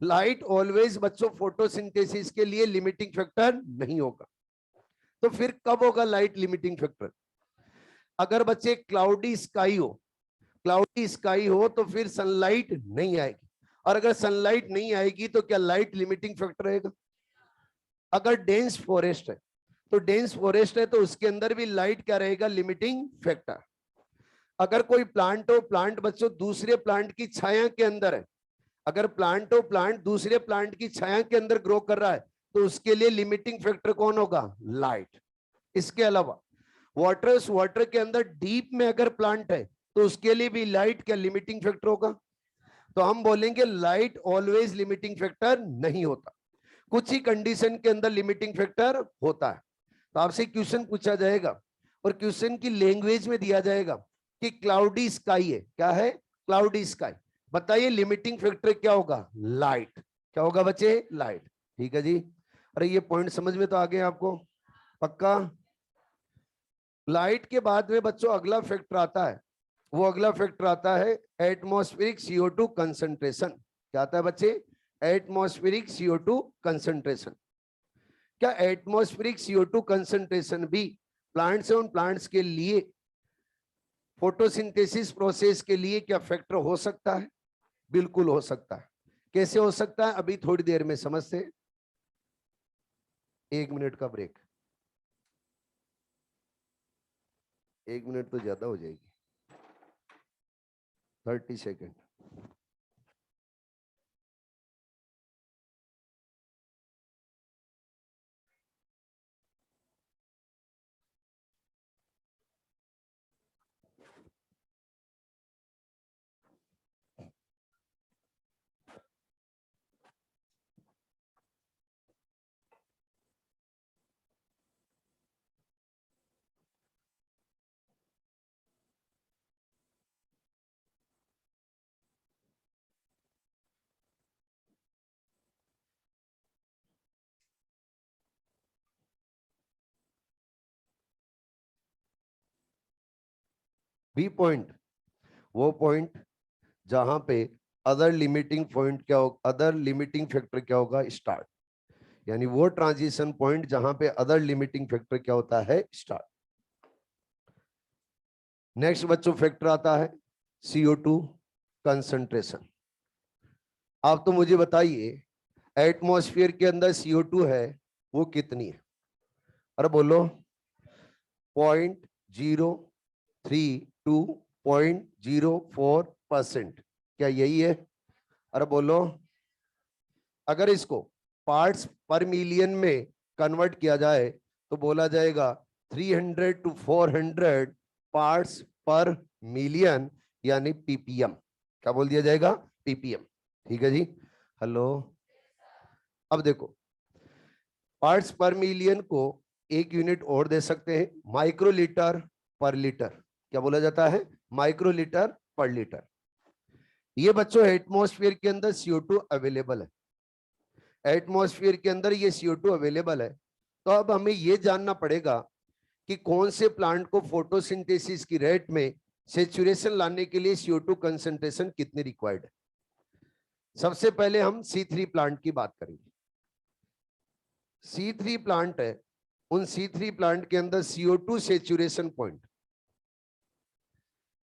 लाइट ऑलवेज बच्चों फोटोसिंथेसिस के लिए लिमिटिंग फैक्टर नहीं होगा। तो फिर कब होगा लाइट लिमिटिंग फैक्टर? अगर बच्चे क्लाउडी स्काई हो, क्लाउडी स्काई हो तो फिर सनलाइट नहीं आएगी, और अगर सनलाइट नहीं आएगी तो क्या लाइट लिमिटिंग फैक्टर रहेगा? अगर डेंस फॉरेस्ट है, तो डेंस फॉरेस्ट है तो उसके अंदर भी लाइट क्या रहेगा? Limiting factor. अगर कोई प्लांट हो, प्लांट बच्चों दूसरे प्लांट की छाया के अंदर है, अगर प्लांट हो, प्लांट दूसरे प्लांट की छाया के अंदर ग्रो कर रहा है, तो उसके लिए लिमिटिंग फैक्टर कौन होगा? लाइट। इसके अलावा वाटर के अंदर डीप में अगर प्लांट है तो उसके लिए भी लाइट क्या लिमिटिंग फैक्टर होगा? तो हम बोलेंगे लाइट ऑलवेज लिमिटिंग फैक्टर नहीं होता, कुछ ही कंडीशन के अंदर लिमिटिंग फैक्टर होता है। तो आपसे क्वेश्चन पूछा जाएगा और क्वेश्चन की लैंग्वेज में दिया जाएगा कि क्लाउडी स्काई है, क्या है? Cloudy sky. बताइए लिमिटिंग फैक्टर क्या होगा? लाइट। क्या होगा बच्चे? लाइट। ठीक है जी। अरे ये पॉइंट समझ में तो आ गए आपको? पक्का? लाइट के बाद में बच्चों अगला फैक्टर आता है, वो अगला फैक्टर आता है एटमॉस्फेरिक CO2 कंसंट्रेशन। क्या आता है बच्चे? Atmospheric CO2 concentration. क्या एटमॉस्फेरिक CO2 कंसंट्रेशन भी प्लांट्स और प्लांट्स के लिए फोटोसिंथेसिस प्रोसेस के लिए क्या फैक्टर हो सकता है? बिल्कुल हो सकता है। कैसे हो सकता है अभी थोड़ी देर में समझते हैं। 1 मिनट का ब्रेक। 1 मिनट तो ज्यादा हो जाएगी, 30 सेकेंड। बी पॉइंट वो पॉइंट जहां पे अदर लिमिटिंग पॉइंट क्या होगा, अदर लिमिटिंग फैक्टर क्या होगा, स्टार्ट। यानी वो ट्रांजिशन पॉइंट जहां पे अदर लिमिटिंग फैक्टर क्या होता है, स्टार्ट। नेक्स्ट बच्चों फैक्टर आता है CO2 कंसंट्रेशन। आप तो मुझे बताइए एटमॉस्फेयर के अंदर CO2 है वो कितनी है? अरे बोलो 0.032 0.04%। क्या यही है? अरे बोलो अगर इसको पार्ट्स पर मिलियन में कन्वर्ट किया जाए तो बोला जाएगा 300 to 400 पार्ट्स पर मिलियन, यानी PPM। क्या बोल दिया जाएगा? PPM। ठीक है जी। हेलो, अब देखो पार्ट्स पर मिलियन को एक यूनिट और दे सकते हैं, माइक्रोलीटर पर लीटर। क्या बोला जाता है? माइक्रोलीटर पर लीटर। ये बच्चों एटमॉस्फेयर के अंदर CO2 अवेलेबल है, एटमॉस्फेयर के अंदर ये CO2 अवेलेबल है। तो अब हमें ये जानना पड़ेगा कि कौन से प्लांट को फोटोसिंथेसिस की रेट में सेचुरेशन लाने के लिए CO2 कंसंट्रेशन कितनी रिक्वायर्ड है। सबसे पहले हम C3 प्लांट की बात करेंगे। C3 प्लांट है, उन C3 प्लांट के अंदर CO2 saturation point,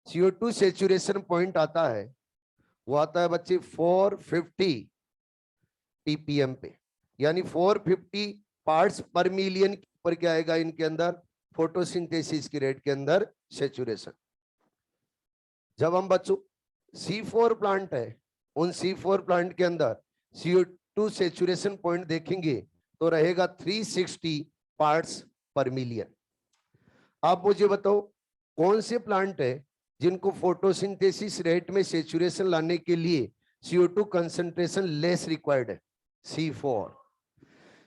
CO2 saturation point आता है, वो आता है बच्चे 450 ppm पे, यानी 450 पार्ट्स पर मिलियन पर क्या आएगा इनके अंदर, फोटोसिंथेसिस की रेट के अंदर सेचुरेशन। जब हम बच्चों C4 प्लांट है, उन C4 प्लांट के अंदर CO2 सेचुरेशन पॉइंट देखेंगे तो रहेगा 360 पार्ट्स पर मिलियन। आप मुझे बताओ कौन से प्लांट है जिनको फोटोसिंथेसिस रेट में सेचुरेशन लाने के लिए CO2 कंसंट्रेशन लेस रिक्वायर्ड है? C4।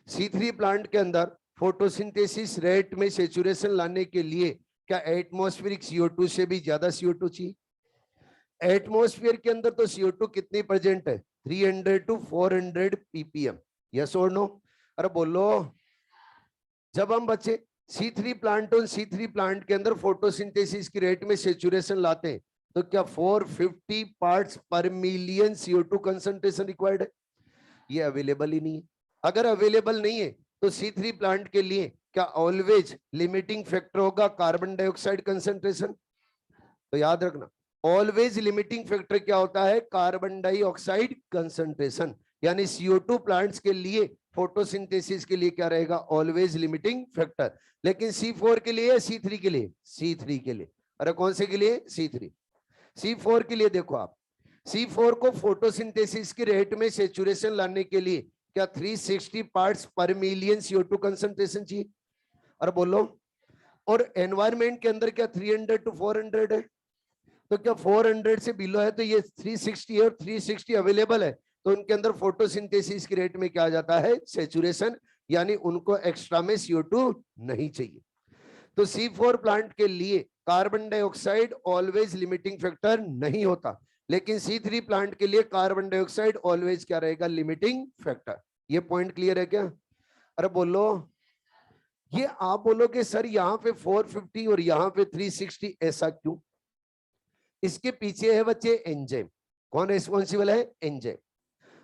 C3 प्लांट के अंदर फोटोसिंथेसिस रेट में सेचुरेशन लाने के लिए क्या एटमॉस्फेरिक CO2 से भी ज्यादा CO2 चाहिए? एटमॉस्फेयर के अंदर तो CO2 कितनी प्रेजेंट है? 300 to 400 ppm। यस और नो? अरे बोलो। जब हम बच्चे C3 प्लांट और C3 प्लांट के अंदर फोटोसिंथेसिस की रेट में सेचुरेशन लाते हैं तो क्या 450 पार्ट्स पर मिलियन CO2 कंसंट्रेशन रिक्वायर्ड है? ये अवेलेबल ही नहीं है। अगर अवेलेबल नहीं है तो C3 प्लांट के लिए क्या ऑलवेज लिमिटिंग फैक्टर होगा कार्बन डाइऑक्साइड कंसंट्रेशन? तो याद रखना ऑलवेज लिमिटिंग फैक्टर क्या होता है? Carbon dioxide concentration. यानी CO2 प्लांट्स के लिए फोटोसिंथेसिस के लिए क्या रहेगा? Always limiting factor. लेकिन C4 के लिए या C3 के लिए? C3 के लिए। अरे कौन से के लिए? C3। C4 के लिए देखो आप, C4 को फोटोसिंथेसिस की रेट में सेचुरेशन लाने के लिए क्या 360 पार्ट्स पर मिलियन CO2 कंसंट्रेशन चाहिए? अरे बोलो। और एनवायरमेंट के अंदर क्या 300 to 400 है? तो क्या 400 से बिलो है तो ये 360 है, और 360 अवेलेबल है तो उनके अंदर फोटोसिंथेसिस की रेट में क्या आ जाता है? सेचुरेशन। यानी उनको एक्स्ट्रा में CO2 नहीं चाहिए। तो C4 प्लांट के लिए carbon dioxide always limiting factor नहीं होता, लेकिन C3 प्लांट के लिए कार्बन डाइऑक्साइड ऑलवेज क्या रहेगा? Limiting factor. ये पॉइंट क्लियर है क्या? अरे बोलो। ये आप बोलोगे सर यहाँ पे 450 और यहाँ पे 360 ऐसा क्यों? इसके पीछे है बच्चे एंजाइम। कौन रिस्पॉन्सिबल है? एंजाइम।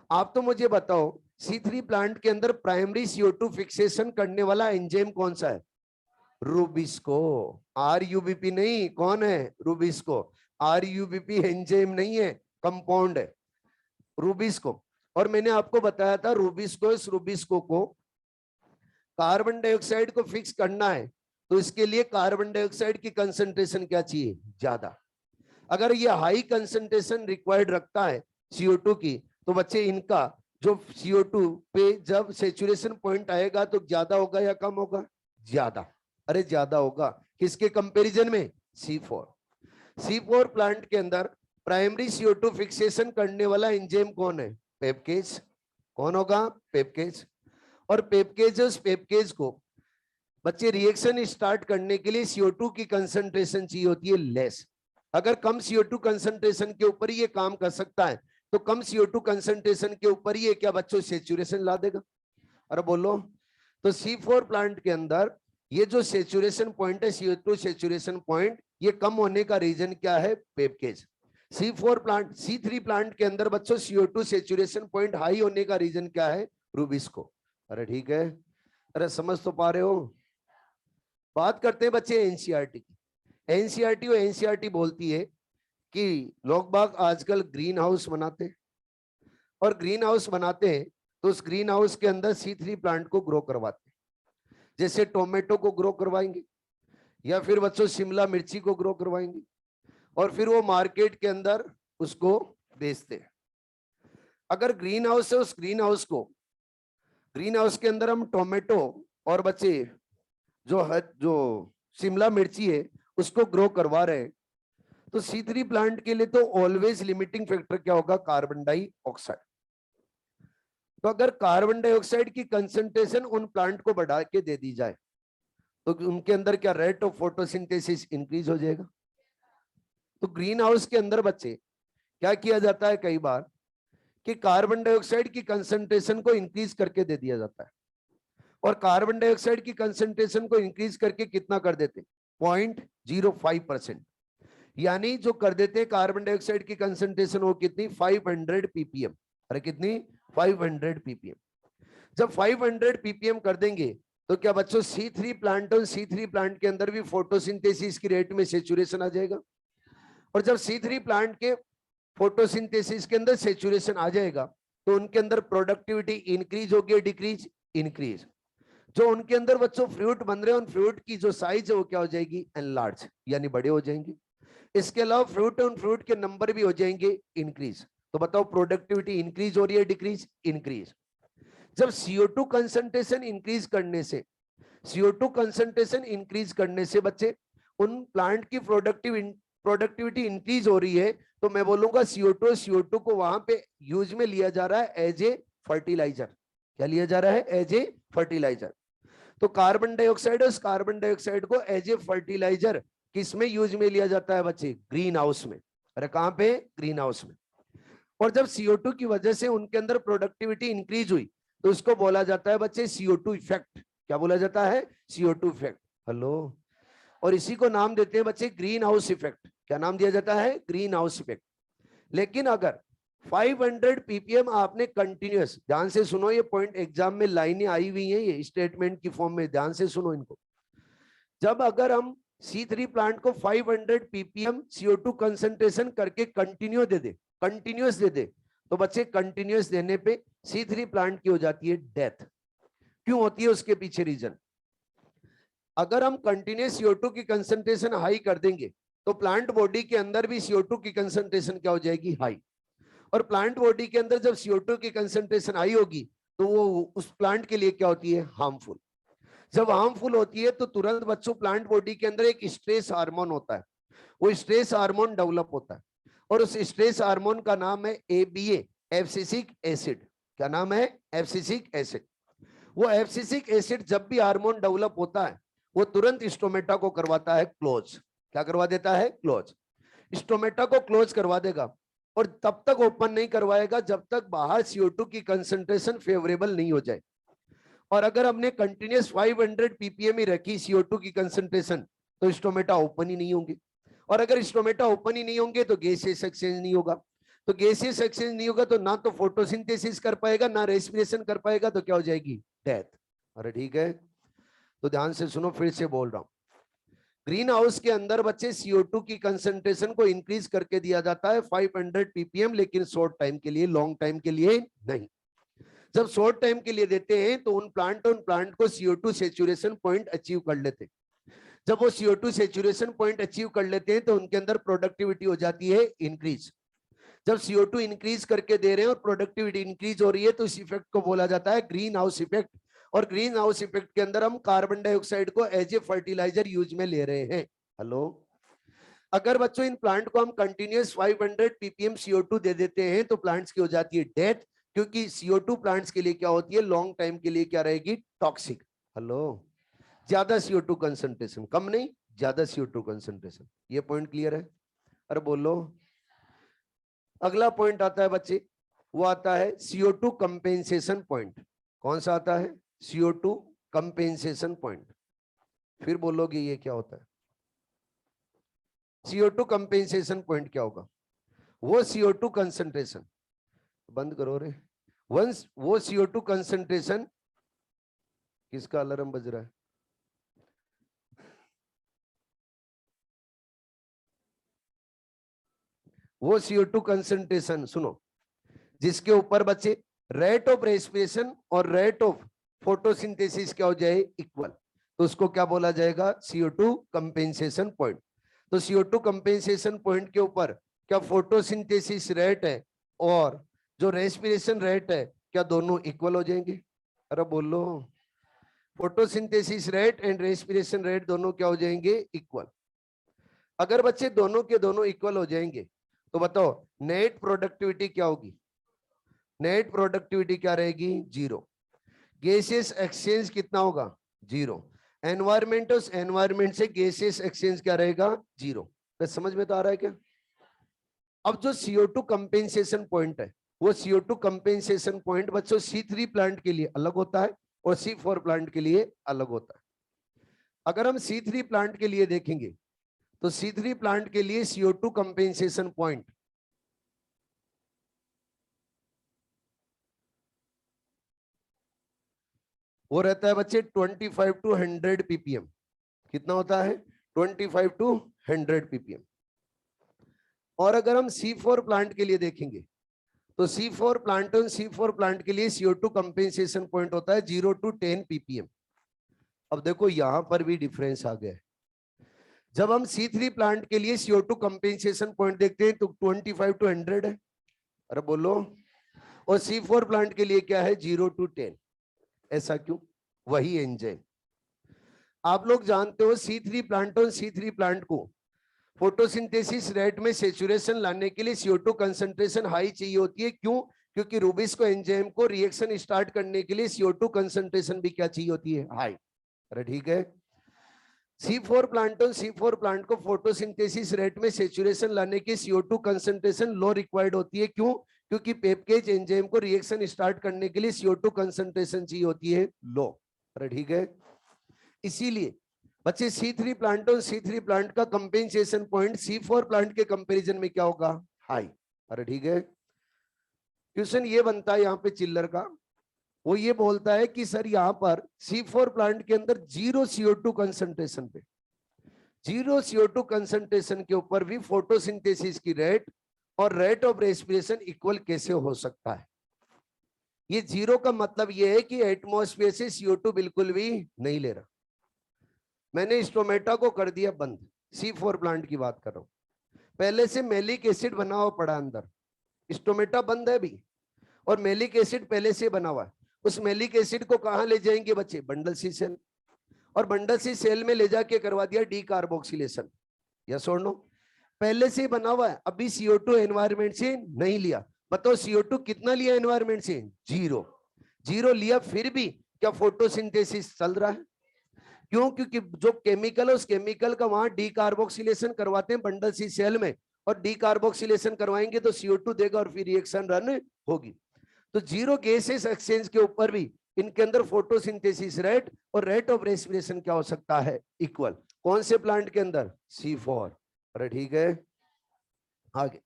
आप तो मुझे बताओ C3 प्लांट के अंदर प्राइमरी CO2 फिक्सेशन करने वाला एंजाइम कौन सा है? रूबिस्को। RUBP नहीं, कौन है? रूबिस्को। RUBP एंजाइम नहीं है, कंपाउंड है, रूबिस्को। और मैंने आपको बताया था रूबिस्को, इस रूबिस्को को कार्बन डाइऑक्साइड को फिक्स करना है तो इसके लिए कार्बन डाइऑक्साइड की कंसंट्रेशन क्या चाहिए? ज्यादा। अगर ये हाई कंसंट्रेशन रिक्वायर्ड रखता है CO2 की तो बच्चे इनका जो CO2 पे जब सेचुरेशन पॉइंट आएगा तो ज्यादा होगा या कम होगा? ज्यादा। अरे ज्यादा होगा। किसके कंपैरिजन में? C4। C4 प्लांट के अंदर प्राइमरी CO2 फिक्सेशन करने वाला एंजाइम कौन है? पेपकेज। कौन होगा? पेपकेज। और पेपकेज को बच्चे रिएक्शन स्टार्ट करने के लिए CO2 की कंसंट्रेशन चाहिए होती है लेस। अगर कम CO2 कंसंट्रेशन के ऊपर ये काम कर सकता है तो कम CO2 कंसंट्रेशन के ऊपर ये क्या बच्चों सेचुरेशन ला देगा? अरे बोलो। तो C4 प्लांट के अंदर ये जो सेचुरेशन पॉइंट है, CO2 सेचुरेशन पॉइंट, ये कम होने का रीजन क्या है? पेपकेज। C4 प्लांट, C3 प्लांट के अंदर बच्चों CO2 सेचुरेशन पॉइंट हाई होने का रीजन क्या है? रूबिस्को। अरे ठीक है, अरे समझ तो पा रहे हो? बात करते हैं बच्चे एनसीईआरटी की। एनसीईआरटी बोलती है कि लोग बाग आजकल ग्रीन हाउस बनाते हैं, और ग्रीन हाउस बनाते हैं तो उस ग्रीन हाउस के अंदर C3 प्लांट को ग्रो करवाते हैं। जैसे टोमेटो को ग्रो करवाएंगे, या फिर बच्चों शिमला मिर्ची को ग्रो करवाएंगे, और फिर वो मार्केट के अंदर उसको बेचते हैं। अगर ग्रीन हाउस है, उस ग्रीन हाउस के अंदर हम टोमेटो और बच्चे जो शिमला मिर्ची है उसको ग्रो करवा रहे हैं, तो C3 प्लांट के लिए तो ऑलवेज लिमिटिंग फैक्टर क्या होगा? Carbon dioxide. तो अगर कार्बन डाइऑक्साइड की कंसंट्रेशन उन प्लांट को बढ़ा के दे दी जाए तो उनके अंदर क्या रेट ऑफ फोटोसिंथेसिस इंक्रीज हो जाएगा। तो ग्रीन हाउस के अंदर बच्चे क्या किया जाता है कई बार कि कार्बन डाइऑक्साइड की कंसंट्रेशन को इंक्रीज करके दे दिया जाता है, और कार्बन डाइऑक्साइड की कंसंट्रेशन को इंक्रीज करके कितना कर देते? 0.05%। यानी जो कर देते कार्बन डाइऑक्साइड की कंसंट्रेशन वो कितनी? 500 ppm। अरे कितनी? 500 ppm। जब 500 ppm कर देंगे तो क्या बच्चों C3 प्लांट और C3 प्लांट के अंदर भी फोटोसिंथेसिस की रेट में सेचुरेशन आ जाएगा। और जब C3 प्लांट के फोटोसिंथेसिस के अंदर सेचुरेशन आ जाएगा तो उनके अंदर प्रोडक्टिविटी इंक्रीज होगी, डिक्रीज? इंक्रीज। जो उनके अंदर बच्चों फ्रूट बन रहे हैं, उन फ्रूट की जो साइज है वो क्या हो जाएगी? एनलार्ज, यानी बड़े हो जाएंगे। इसके अलावा फ्रूट और फ्रूट के नंबर भी हो जाएंगे इंक्रीज। तो बताओ प्रोडक्टिविटी इंक्रीज हो रही है, डिक्रीज? इंक्रीज। जब CO2 कंसंट्रेशन इंक्रीज करने से, CO2 कंसंट्रेशन इंक्रीज करने से बच्चे उन प्लांट की प्रोडक्टिविटी इंक्रीज हो रही है, तो मैं बोलूंगा CO2 को वहां पे यूज में लिया जा रहा है एज ए फर्टिलाइजर। क्या लिया जा रहा है? As a fertiliser. तो कार्बन डाइऑक्साइड, उस कार्बन डाइऑक्साइड को एज ए फर्टिलाइजर किस में यूज में लिया जाता है बच्चे? ग्रीन हाउस में। अरे कहां पे? ग्रीन हाउस में। और जब CO2 की वजह से उनके अंदर प्रोडक्टिविटी इंक्रीज हुई तो उसको बोला जाता है बच्चे CO2 इफेक्ट। क्या बोला जाता है? CO2 effect. हेलो। और इसी को नाम देते हैं बच्चे ग्रीन हाउस इफेक्ट। क्या नाम दिया जाता है? Green house effect. लेकिन अगर 500 ppm आपने कंटिन्यूअस, ध्यान से सुनो, ये पॉइंट एग्जाम में लाइनें आई हुई हैं, ये स्टेटमेंट की फॉर्म में, ध्यान से सुनो इनको। जब अगर हम C3 प्लांट को 500 ppm CO2 कंसंट्रेशन करके कंटिन्यू दे दे, कंटिन्यूअस दे दे, तो बच्चे कंटिन्यूअस देने पे C3 प्लांट की हो जाती है डेथ। क्यों होती है? उसके पीछे रीजन, अगर हम कंटिन्यूअस CO2 की कंसंट्रेशन हाई कर देंगे तो प्लांट बॉडी के अंदर भी CO2 की कंसंट्रेशन क्या हो जाएगी? हाई। और प्लांट बॉडी के अंदर जब CO2 की कंसंट्रेशन हाई होगी तो वो उस प्लांट के लिए क्या होती है? हार्मफुल। जब हार्मफुल होती है तो तुरंत बच्चों प्लांट बॉडी के अंदर एक स्ट्रेस हार्मोन होता है, वो स्ट्रेस हार्मोन डेवलप होता है, और उस स्ट्रेस हार्मोन का नाम है ABA, एब्सिसिक एसिड। क्या नाम है? Abscisic acid. वो एब्सिसिक एसिड जब भी हार्मोन डेवलप होता है वो तुरंत स्टोमेटा को करवाता है क्लोज। क्या करवा देता है? क्लोज। स्टोमेटा को क्लोज करवा देगा, और तब तक ओपन नहीं करवाएगा जब तक बाहर CO2 की कंसंट्रेशन फेवरेबल नहीं हो जाए। और अगर हमने कंटिन्यूअस 500 ppm ही रखी CO2 की कंसंट्रेशन तो स्टोमेटा ओपन ही नहीं होंगे, और अगर स्टोमेटा ओपन ही नहीं होंगे तो गैसियस एक्सचेंज नहीं होगा। तो गैसियस एक्सचेंज नहीं होगा तो ना तो फोटोसिंथेसिस कर पाएगा, ना रेस्पिरेशन कर पाएगा, तो क्या हो जाएगी? डेथ। अरे ठीक है, तो ध्यान से सुनो, फिर से बोल रहा हूं। ग्रीन हाउस के अंदर बच्चे CO2 की कंसंट्रेशन को इंक्रीज करके दिया जाता है 500 ppm, लेकिन शॉर्ट टाइम के लिए, लॉन्ग टाइम के लिए नहीं। जब शॉर्ट टाइम के लिए देते हैं तो उन प्लांट को CO2 सेचुरेशन पॉइंट अचीव कर लेते हैं। जब वो CO2 सेचुरेशन पॉइंट अचीव कर लेते हैं तो उनके अंदर प्रोडक्टिविटी हो जाती है इंक्रीज। जब CO2 इंक्रीज करके दे रहे हैं और प्रोडक्टिविटी इंक्रीज हो रही है तो इस इफेक्ट को बोला जाता है ग्रीन हाउस इफेक्ट। और ग्रीन हाउस इफेक्ट के अंदर हम कार्बन डाइऑक्साइड को एज ए फर्टिलाइजर यूज में ले रहे हैं। हेलो। अगर बच्चों इन प्लांट को हम कंटिन्यूअस 500 ppm CO2 दे देते हैं तो प्लांट्स की हो जाती है डेथ, क्योंकि CO2 प्लांट्स के लिए क्या होती है? लॉन्ग टाइम के लिए क्या रहेगी? टॉक्सिक। हेलो। ज्यादा CO2 कंसंट्रेशन, कम नहीं, ज्यादा CO2 कंसंट्रेशन। ये पॉइंट क्लियर है? अरे बोलो। अगला पॉइंट आता है बच्चे, वो आता है CO2 कंपेंसेशन पॉइंट। कौन सा आता है? CO2 compensation point. फिर बोलोगे ये क्या होता है? CO2 कंपेंसेशन पॉइंट क्या होगा? वो CO2 कंसंट्रेशन, बंद करो रे, वंस वो CO2 कंसंट्रेशन, किसका अलार्म बज रहा है? वो CO2 कंसंट्रेशन सुनो, जिसके ऊपर बच्चे रेट ऑफ रेस्पिरेशन और रेट ऑफ फोटोसिंथेसिस क्या हो जाए? इक्वल, तो उसको क्या बोला जाएगा? CO2 compensation point. तो CO2 कंपेंसेशन पॉइंट के ऊपर क्या फोटोसिंथेसिस रेट है और जो रेस्पिरेशन रेट है क्या दोनों इक्वल हो जाएंगे? अरे बोलो, photosynthesis rate and respiration rate दोनों क्या हो जाएंगे? इक्वल। अगर बच्चे दोनों के दोनों इक्वल हो जाएंगे तो बताओ नेट प्रोडक्टिविटी क्या होगी? नेट प्रोडक्टिविटी क्या रहेगी? जीरो। गैसेस एक्सचेंज कितना होगा? जीरो। एनवायरमेंट उस एनवायरमेंट से गैसेस एक्सचेंज क्या रहेगा? जीरो। तो समझ में तो आ रहा है क्या? अब जो CO2 कंपेंसेशन पॉइंट है, वो CO2 कंपेंसेशन पॉइंट बच्चों C3 प्लांट के लिए अलग होता है और C4 प्लांट के लिए अलग होता है। अगर हम C3 प्लांट के लिए देखेंगे तो C3 प्लांट के लिए CO2 कंपेंसेशन पॉइंट वो रहता है बच्चे 25 टू 100 ppm। कितना होता है? 25 टू 100 ppm। और अगर हम C4 प्लांट के लिए देखेंगे तो C4 प्लांट और C4 प्लांट के लिए CO2 कंपेंसेशन पॉइंट होता है 0 टू 10 ppm। अब देखो यहां पर भी डिफरेंस आ गया है। जब हम C3 प्लांट के लिए CO2 कंपेंसेशन पॉइंट देखते हैं तो 25 टू 100 है। अरे बोलो, और C4 प्लांट के लिए क्या है? 0 टू 10। ऐसा क्यों? वही एंजाइम। आप लोग जानते हो C3 प्लांट और C3 प्लांट को फोटोसिंथेसिस रेट में सेचुरेशन लाने के लिए CO2 कंसंट्रेशन हाई चाहिए होती है। क्यों? क्योंकि रूबिस्को एंजाइम को रिएक्शन स्टार्ट करने के लिए CO2 कंसंट्रेशन भी क्या चाहिए होती है? हाई। अरे ठीक है, C4 प्लांट और C4 प्लांट को फोटोसिंथेसिस रेट में सेचुरेशन लाने की CO2 कंसंट्रेशन लो रिक्वायर्ड होती है। क्यों? क्योंकि पेप्टेज एंजाइम को रिएक्शन स्टार्ट करने के लिए CO2 कंसंट्रेशन चाहिए होती है लो। अरे ठीक है, इसीलिए बच्चे C3 प्लांट और C3 प्लांट का कंपेंसेशन पॉइंट C4 प्लांट के कंपैरिजन में क्या होगा? हाई। अरे ठीक है, क्वेश्चन ये बनता है यहाँ पे चिल्लर का, वो ये बोलता है कि सर यहाँ पर C4 प्लांट के अंदर 0 CO2 कंसंट्रेशन पे, 0 CO2 कंसंट्रेशन के ऊपर भी फोटोसिंथेसिस की रेट और रेट ऑफ रेस्पिरेशन इक्वल कैसे हो सकता है? ये 0 का मतलब ये है कि एटमॉस्फेयर से CO2 बिल्कुल भी नहीं ले रहा। मैंने स्टोमेटा को कर दिया बंद, C4 प्लांट की बात कर रहा हूं। पहले से मेलिक एसिड बना हुआ पड़ा अंदर, स्टोमेटा बंद है अभी और मेलिक एसिड पहले से बना हुआ है। उस मेलिक एसिड को कहां ले जाएंगे बच्चे? बंडल सी सेल, और बंडल सी सेल में ले जाके करवा दिया डीकार्बोक्सिलेशन। यस और नो? पहले से बना हुआ है, अभी CO2 एनवायरमेंट से नहीं लिया। बताओ CO2 कितना लिया एनवायरमेंट से? 0। 0 लिया, फिर भी क्या फोटोसिंथेसिस चल रहा है? क्यों? क्योंकि जो केमिकल है उस केमिकल का वहां डीकार्बोक्सिलेशन करवाते हैं बंडल सी सेल में, और डीकार्बोक्सिलेशन करवाएंगे तो CO2 देगा और फिर रिएक्शन रन होगी। तो 0 गैसेस एक्सचेंज के ऊपर भी इनके अंदर फोटोसिंथेसिस रेट और रेट ऑफ रेस्पिरेशन क्या हो सकता है? इक्वल। कौन से प्लांट के अंदर? C4। अरे ठीक है, आगे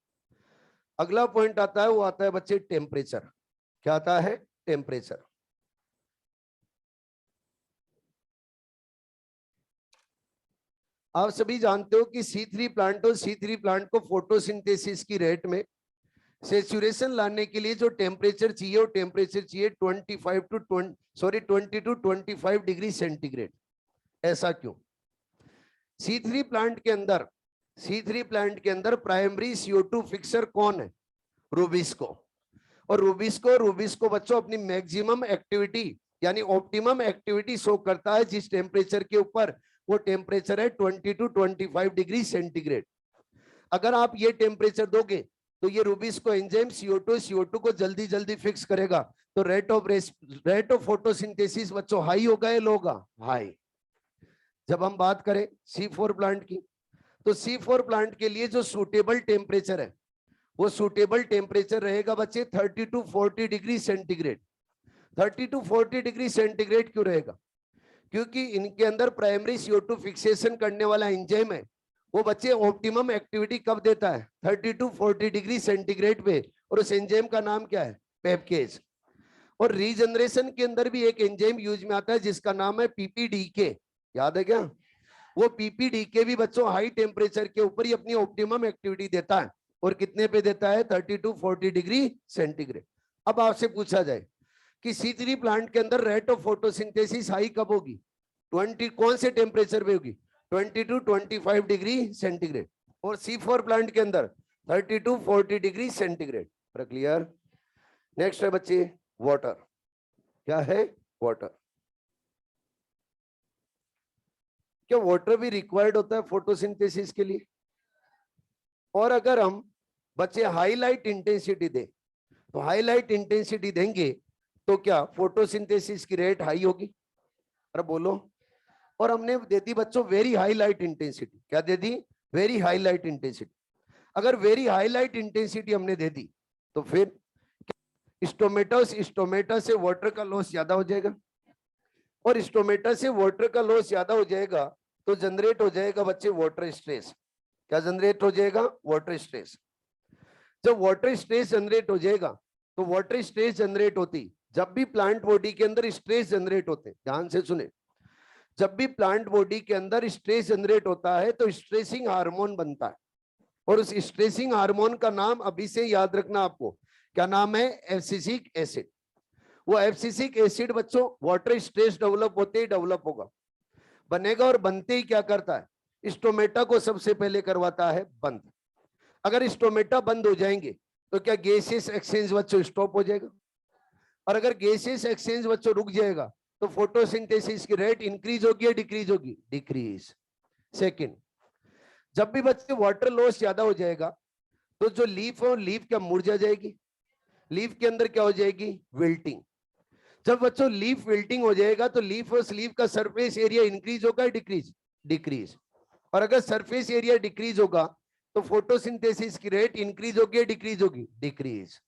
अगला पॉइंट आता है, वो आता है बच्चे टेम्परेचर। क्या आता है? टेम्परेचर। आप सभी जानते हो कि C3 प्लांट और C3 प्लांट को फोटोसिंथेसिस की रेट में सेचुरेशन लाने के लिए जो टेम्परेचर चाहिए वो टेम्परेचर चाहिए 20 टू 25 डिग्री सेंटीग्रेड। ऐसा क्यों? C3 प्लांट के अंदर, C3 प्लांट के अंदर प्राइमरी CO2 फिक्सर कौन है? रूबिस्को। और रूबिस्को बच्चों अपनी मैक्सिमम एक्टिविटी यानी ऑप्टिमम एक्टिविटी शो करता है जिस टेम्परेचर के ऊपर, वो टेम्परेचर है 20 टू 25 डिग्री सेंटीग्रेड। अगर आप ये टेम्परेचर दोगे तो ये रूबिस्को एंजाइम CO2 को जल्दी जल्दी फिक्स करेगा, तो रेट ऑफ फोटोसिंथेसिस बच्चों हाई होगा या लो होगा? हाई। जब हम बात करें C4 प्लांट की, तो C4 प्लांट के लिए जो सूटेबल टेम्परेचर है वो सूटेबल टेम्परेचर रहेगा बच्चे 30 to 40 degree centigrade. 30 to 40 degree centigrade क्यों रहेगा? क्योंकि इनके अंदर प्राइमरी CO2 फिक्सेशन करने वाला एंजाइम है, वो बच्चे ऑप्टिमम एक्टिविटी कब देता है, 30 to 40 डिग्री सेंटीग्रेड पे, और उस एंजाइम का नाम क्या है, पेपकेज। और रीजनरेशन के अंदर भी एक एंजाइम यूज में आता है जिसका नाम है PPDK, याद है क्या? वो PPDK भी बच्चों हाई टेम्परेचर के ऊपर ही अपनी ऑप्टिमम एक्टिविटी देता है, और कितने पे देता है, 30 to 40 डिग्री सेंटीग्रेड। अब आपसे पूछा जाए कि C3 प्लांट के अंदर रेट ऑफ फोटोसिंथेसिस हाई कब होगी, 20 कौन से टेम्परेचर पे होगी, 20 to 25 डिग्री सेंटीग्रेड, और C4 प्लांट के अंदर 30 to 40 डिग्री सेंटीग्रेड। पर क्लियर? नेक्स्ट है बच्चे वाटर। क्या है? वाटर। क्या वाटर भी रिक्वायर्ड होता है फोटोसिंथेसिस के लिए? और अगर हम बच्चे हाईलाइट इंटेंसिटी दें, तो हाईलाइट इंटेंसिटी देंगे तो क्या फोटोसिंथेसिस की रेट हाई होगी? अरे बोलो। और हमने दे दी बच्चों वेरी हाईलाइट इंटेंसिटी। क्या दे दी? Very high light intensity. अगर वेरी हाईलाइट इंटेंसिटी हमने दे दी तो फिर स्टोमेटा से वाटर का लॉस ज्यादा हो जाएगा, और स्टोमेटा से वाटर का लॉस ज्यादा हो जाएगा तो जनरेट हो जाएगा बच्चे वाटर स्ट्रेस। क्या जनरेट हो जाएगा? Water stress. जब वाटर स्ट्रेस जनरेट हो जाएगा तो वाटर स्ट्रेस जनरेट होती, जब भी प्लांट बॉडी के अंदर स्ट्रेस जनरेट होते, ध्यान से सुने, जब भी प्लांट बॉडी के अंदर स्ट्रेस जनरेट होता है तो स्ट्रेसिंग हार्मोन बनता है, और उस स्ट्रेसिंग हार्मोन का नाम अभी से याद रखना आपको, क्या नाम है? Abscisic acid. वो एब्सिसिक एसिड बच्चों वाटर स्ट्रेस डेवलप होते ही डेवलप होगा, बनेगा, और बनते ही क्या करता है, स्टोमेटा को सबसे पहले करवाता है बंद। अगर स्टोमेटा बंद हो जाएंगे तो क्या गैसियस एक्सचेंज बच्चों स्टॉप हो जाएगा, और अगर गैसियस एक्सचेंज बच्चों रुक जाएगा तो फोटोसिंथेसिस की रेट इंक्रीज होगी या डिक्रीज होगी? डिक्रीज। सेकंड, जब भी बच्चे वाटर लॉस ज्यादा हो जाएगा तो जो लीफ है, लीफ क्या मुरझा जाएगी, लीफ के अंदर क्या हो जाएगी? विल्टिंग। जब बच्चों लीफ विल्टिंग हो जाएगा तो लीफ और लीफ का सरफेस एरिया इंक्रीज होगा, डिक्रीज? डिक्रीज। और अगर सरफेस एरिया डिक्रीज होगा तो फोटोसिंथेसिस की रेट इंक्रीज होगी या डिक्रीज होगी? डिक्रीज।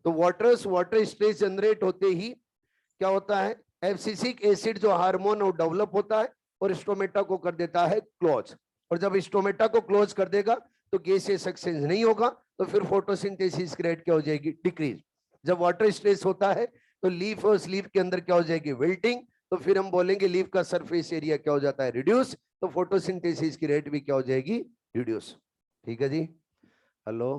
तो वाटर स्ट्रेस जनरेट होते ही क्या होता है, एब्सिसिक एसिड जो हार्मोन वो डेवलप होता है और स्टोमेटा को कर देता है क्लोज, और जब स्टोमेटा को क्लोज कर देगा तो गैसियस एक्सचेंज नहीं होगा, तो फिर फोटोसिंथेसिस की रेट क्या हो जाएगी? डिक्रीज। जब वाटर स्ट्रेस होता है तो लीफ और स्लीव के अंदर क्या हो जाएगी? विल्टिंग। तो फिर हम बोलेंगे लीफ का सरफेस एरिया क्या हो जाता है? रिड्यूस। तो फोटोसिंथेसिस की रेट भी क्या हो जाएगी? रिड्यूस। ठीक है जी? हेलो।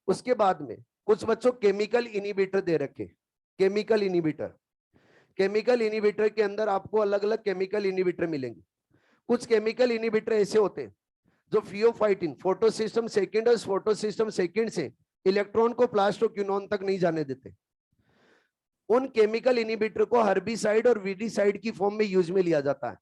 उसके बाद में कुछ बच्चों केमिकल इनिबिटर दे रखे। केमिकल इनिबिटर, केमिकल इनिबिटर के अंदर आपको अलग अलग केमिकल इनिबिटर मिलेंगे। कुछ केमिकल इनिबिटर ऐसे होते हैं जो फियोफाइटिन, फोटोसिस्टम सेकेंड और फोटोसिस्टम सेकेंड से इलेक्ट्रॉन को प्लास्टोक्विनोन तक नहीं जाने देते। उन केमिकल इनिबिटर को हर्बिसाइड और वीडिसाइड की फॉर्म में यूज में लिया जाता है।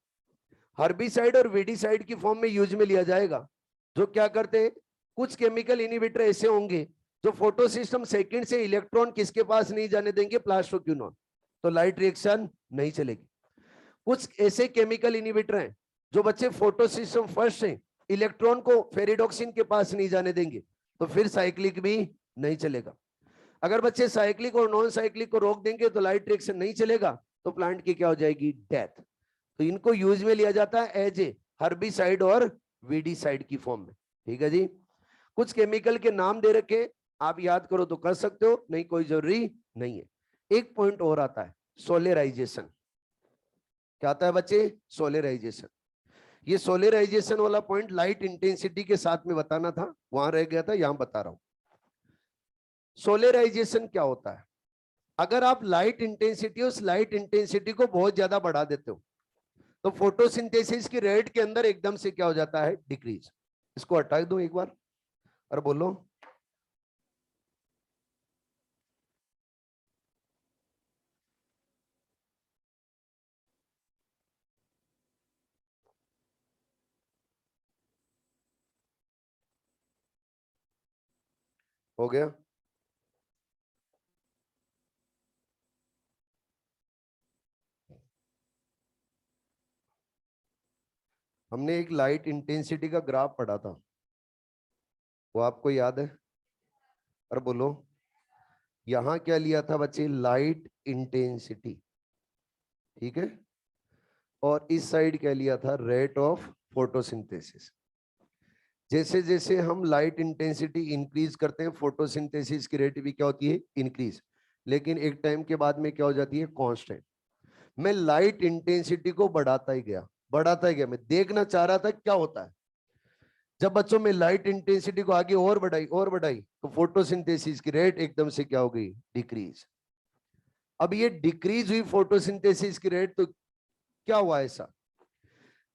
हर्बिसाइड और वीडिसाइड की फॉर्म में यूज में लिया जाएगा। जो क्या करते हैं, कुछ केमिकल इनिबिटर ऐसे होंगे जो फोटोसिस्टम सेकेंड से इलेक्ट्रॉन किसके पास नहीं जाने देंगे? प्लास्टोक्विनोन। तो लाइट रिएक्शन नहीं चलेगी। कुछ ऐसे केमिकल इनिबिटर हैं जो बच्चे फोटोसिस्टम फर्स्ट से इलेक्ट्रॉन को फेरिडोक्सिन के पास नहीं जाने देंगे, तो फिर साइक्लिक भी नहीं चलेगा। अगर बच्चे साइक्लिक और नॉन साइक्लिक को रोक देंगे तो लाइट रिएक्शन नहीं चलेगा, तो प्लांट की क्या हो जाएगी? डेथ। तो इनको यूज में लिया जाता है एज ए हर्बिसाइड और वीडिसाइड की फॉर्म में। ठीक है जी? कुछ केमिकल के नाम दे रखे, आप याद करो तो कर सकते हो, नहीं कोई जरूरी नहीं है। एक पॉइंट और आता है, सोलेराइजेशन। क्या आता है बच्चे? सोलेराइजेशन। ये सोलेराइजेशन वाला पॉइंट लाइट इंटेंसिटी के साथ में बताना था, वहां रह गया था, यहां बता रहा हूं। सोलेराइजेशन क्या होता है? अगर आप लाइट इंटेंसिटी, उस लाइट इंटेंसिटी को बहुत ज्यादा बढ़ा देते हो तो फोटोसिंथेसिस की रेट के अंदर एकदम से क्या हो जाता है? डिक्रीज। इसको हटा दो एक बार, और बोलो। हो गया? हमने एक लाइट इंटेंसिटी का ग्राफ पढ़ा था, वो आपको याद है? और बोलो। यहां क्या लिया था बच्चे? Light intensity. ठीक है? और इस साइड क्या लिया था, रेट ऑफ फोटोसिंथेसिस। जैसे जैसे हम लाइट इंटेंसिटी इंक्रीज करते हैं, फोटोसिंथेसिस की रेट भी क्या होती है, इंक्रीज। लेकिन एक टाइम के बाद में क्या हो जाती है, कांस्टेंट। मैं लाइट इंटेंसिटी को बढ़ाता ही गया, बढ़ाता ही गया। मैं देखना चाह रहा था क्या होता है। जब बच्चों में लाइट इंटेंसिटी को आगे और बढ़ाई तो फोटोसिंथेसिस की रेट एकदम से क्या हो गई, डिक्रीज। अब ये डिक्रीज हुई फोटोसिंथेसिस की रेट, तो क्या हुआ ऐसा,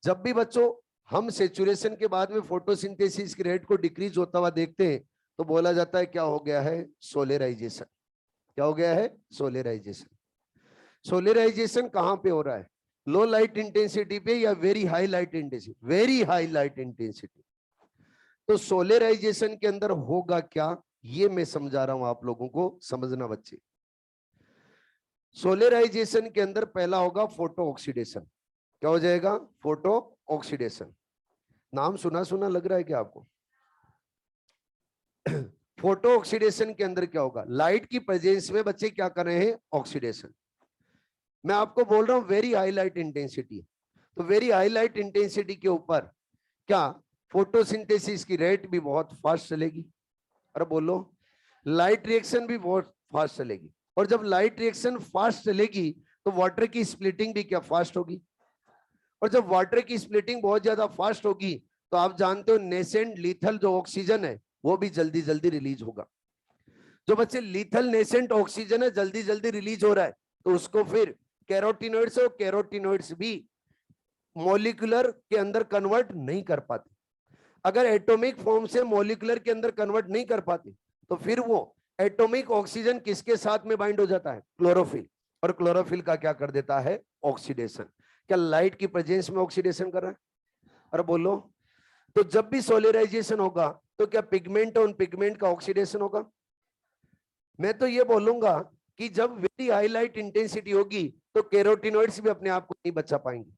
जब भी बच्चों हम सेचुरेशन के बाद में फोटोसिंथेसिस की रेट को डिक्रीज होता हुआ देखते हैं तो बोला जाता है क्या हो गया है, सोलराइजेशन। क्या हो गया है, सोलराइजेशन। सोलराइजेशन कहां पे हो रहा है, लो लाइट इंटेंसिटी पे या very high light intensity, very high light intensity. तो सोलराइजेशन के अंदर होगा क्या, ये मैं समझा रहा हूं आप लोगों को, समझना बच्चे। सोलराइजेशन के अंदर पहला होगा फोटो ऑक्सीडेशन। क्या हो जाएगा, फोटो ऑक्सीडेशन। नाम सुना सुना लग रहा है क्या आपको? फोटो ऑक्सीडेशन के अंदर क्या होगा, लाइट की प्रेजेंस में बच्चे क्या कर रहे हैं, ऑक्सीडेशन। मैं आपको बोल रहा हूं वेरी हाई लाइट इंटेंसिटी, तो वेरी हाई लाइट इंटेंसिटी के ऊपर क्या, फोटोसिंथेसिस की रेट भी बहुत फास्ट चलेगी। अरे बोलो, लाइट रिएक्शन भी बहुत फास्ट चलेगी। और जब लाइट रिएक्शन फास्ट चलेगी तो वाटर की स्प्लिटिंग भी क्या फास्ट होगी। और जब वाटर की स्प्लिटिंग बहुत ज्यादा फास्ट होगी तो आप जानते हो नेसेंट लीथल जो ऑक्सीजन है वो भी जल्दी जल्दी रिलीज होगा। जो बच्चे लीथल नेसेंट ऑक्सीजन है जल्दी जल्दी रिलीज हो रहा है, तो उसको फिर कैरोटिनॉइड्स और कैरोटिनॉइड्स भी मॉलिक्यूलर के अंदर कन्वर्ट नहीं कर पाते। अगर एटॉमिक फॉर्म से मॉलिक्यूलर के अंदर कन्वर्ट नहीं कर पाते तो फिर वो एटॉमिक ऑक्सीजन किसके साथ में बाइंड हो जाता है, क्लोरोफिल। और क्लोरोफिल का क्या कर देता है, ऑक्सीडेशन। क्या लाइट की प्रेजेंस में ऑक्सीडेशन कर रहा है? अरे बोलो, तो जब भी सोलराइजेशन होगा तो क्या पिगमेंट ऑन पिगमेंट का ऑक्सीडेशन होगा? मैं तो ये बोलूंगा कि जब वेरी हाईलाइट इंटेंसिटी होगी तो कैरोटिनॉइड्स भी अपने आप को नहीं बचा पाएंगे,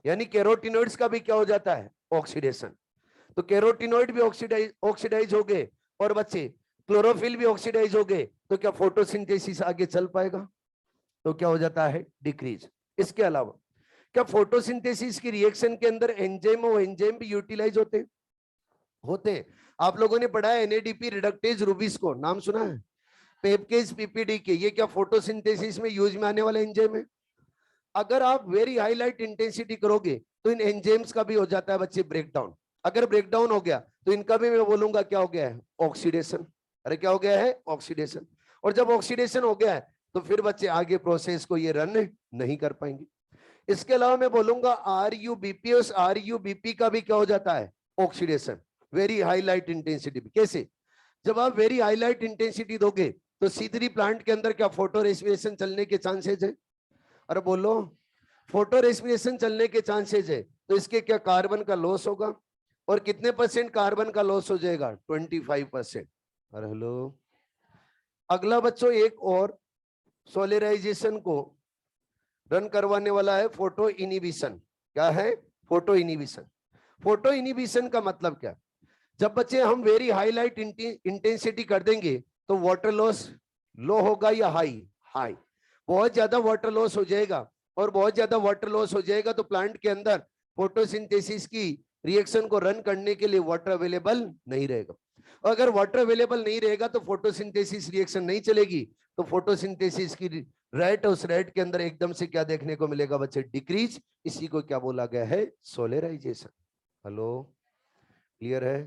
यानी कैरोटिनॉइड्स का भी क्या हो जाता है, ऑक्सीडेशन। तो कैरोटिनॉइड भी ऑक्सीडाइज हो गए और बच्चे क्लोरोफिल भी ऑक्सीडाइज हो गए, तो क्या फोटोसिंथेसिस आगे चल पाएगा? तो क्या हो जाता है, डिक्रीज। इसके अलावा क्या फोटोसिंथेसिस की रिएक्शन के अंदर एंजाइम और एंजाइम भी यूटिलाइज होते हैं। आप लोगों ने पढ़ा है एनएडीपी रिडक्टेज रूबिस को, नाम सुना है? पेपकेज पीपीडी के, ये क्या फोटोसिंथेसिस में यूज में आने वाला एंजाइम है। अगर आप वेरी हाईलाइट इंटेंसिटी करोगे तो इन एंजाइम्स का भी हो जाता है बच्चे ब्रेकडाउन। अगर ब्रेकडाउन हो गया तो इनका भी मैं बोलूंगा क्या हो गया है, ऑक्सीडेशन। अरे क्या हो गया है, ऑक्सीडेशन। और जब ऑक्सीडेशन हो गया है तो फिर बच्चे आगे प्रोसेस को ये रन नहीं कर पाएंगे। इसके अलावा मैं बोलूंगा आरयूबीपी, उस आरयूबीपी का भी क्या हो जाता है, ऑक्सीडेशन, वेरी हाईलाइट इंटेंसिटी। कैसे, जब आप वेरी हाईलाइट इंटेंसिटी दोगे तो सीधरी प्लांट के अंदर क्या फोटो रेस्पिरेशन चलने के चांसेस है? अरे बोलो, फोटो रेस्पिरेशन चलने के चांसेस है, तो इसके क्या कार्बन का लॉस होगा। और कितने परसेंट कार्बन का लॉस हो जाएगा, 25%। अरे हेलो, अगला बच्चों एक और सोलराइजेशन को रन करवाने वाला है फोटो इनिबिशन। क्या है, फोटो इनिबिशन। फोटो इनिबिशन का मतलब क्या, जब बच्चे हम वेरी हाईलाइट इंटेंसिटी कर देंगे तो वाटर लॉस लो होगा या हाई, हाई। बहुत ज्यादा वाटर लॉस हो जाएगा, और बहुत ज्यादा वाटर लॉस हो जाएगा तो प्लांट के अंदर फोटोसिंथेसिस की रिएक्शन को रन करने के लिए वाटर अवेलेबल नहीं रहेगा। और अगर वाटर अवेलेबल नहीं रहेगा तो फोटोसिंथेसिस रिएक्शन नहीं चलेगी, तो फोटोसिंथेसिस की रेट, उस रेट के अंदर एकदम से क्या देखने को मिलेगा बच्चे, डिक्रीज। इसी को क्या बोला गया है, सोलराइजेशन। हेलो, क्लियर है?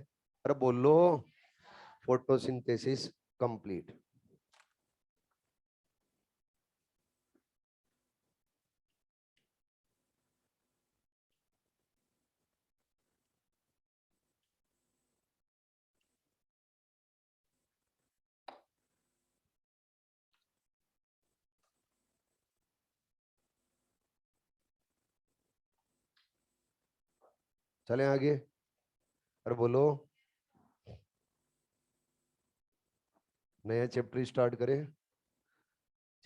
अरे बोलो, फोटोसिंथेसिस कंप्लीट। चलें आगे, अरे बोलो, नया चैप्टर स्टार्ट करें।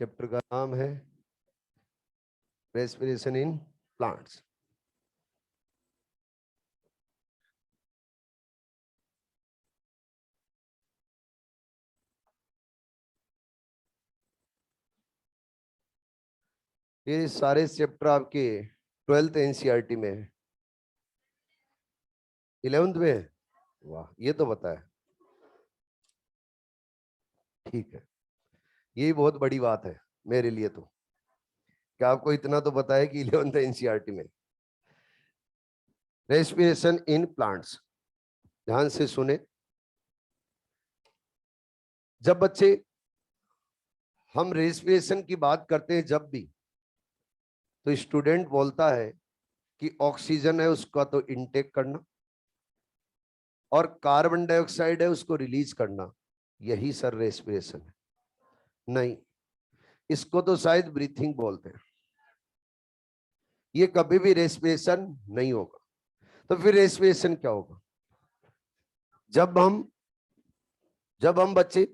चैप्टर का नाम है रेस्पिरेशन इन प्लांट्स। ये सारे चैप्टर आपके 12th एनसीईआरटी में है, 11th में है। वाह, ये तो बताया, ठीक है, यही बहुत बड़ी बात है मेरे लिए तो, कि आपको इतना तो पता है कि 11th एनसीईआरटी में। रेस्पिरेशन इन प्लांट्स, ध्यान से सुने। जब बच्चे हम रेस्पिरेशन की बात करते हैं जब भी, तो स्टूडेंट बोलता है कि ऑक्सीजन है उसका तो इनटेक करना, और कार्बन डाइऑक्साइड है उसको रिलीज करना, यही सर रेस्पिरेशन है। नहीं, इसको तो शायद ब्रीथिंग बोलते हैं, ये कभी भी रेस्पिरेशन नहीं होगा। तो फिर रेस्पिरेशन क्या होगा? जब हम बच्चे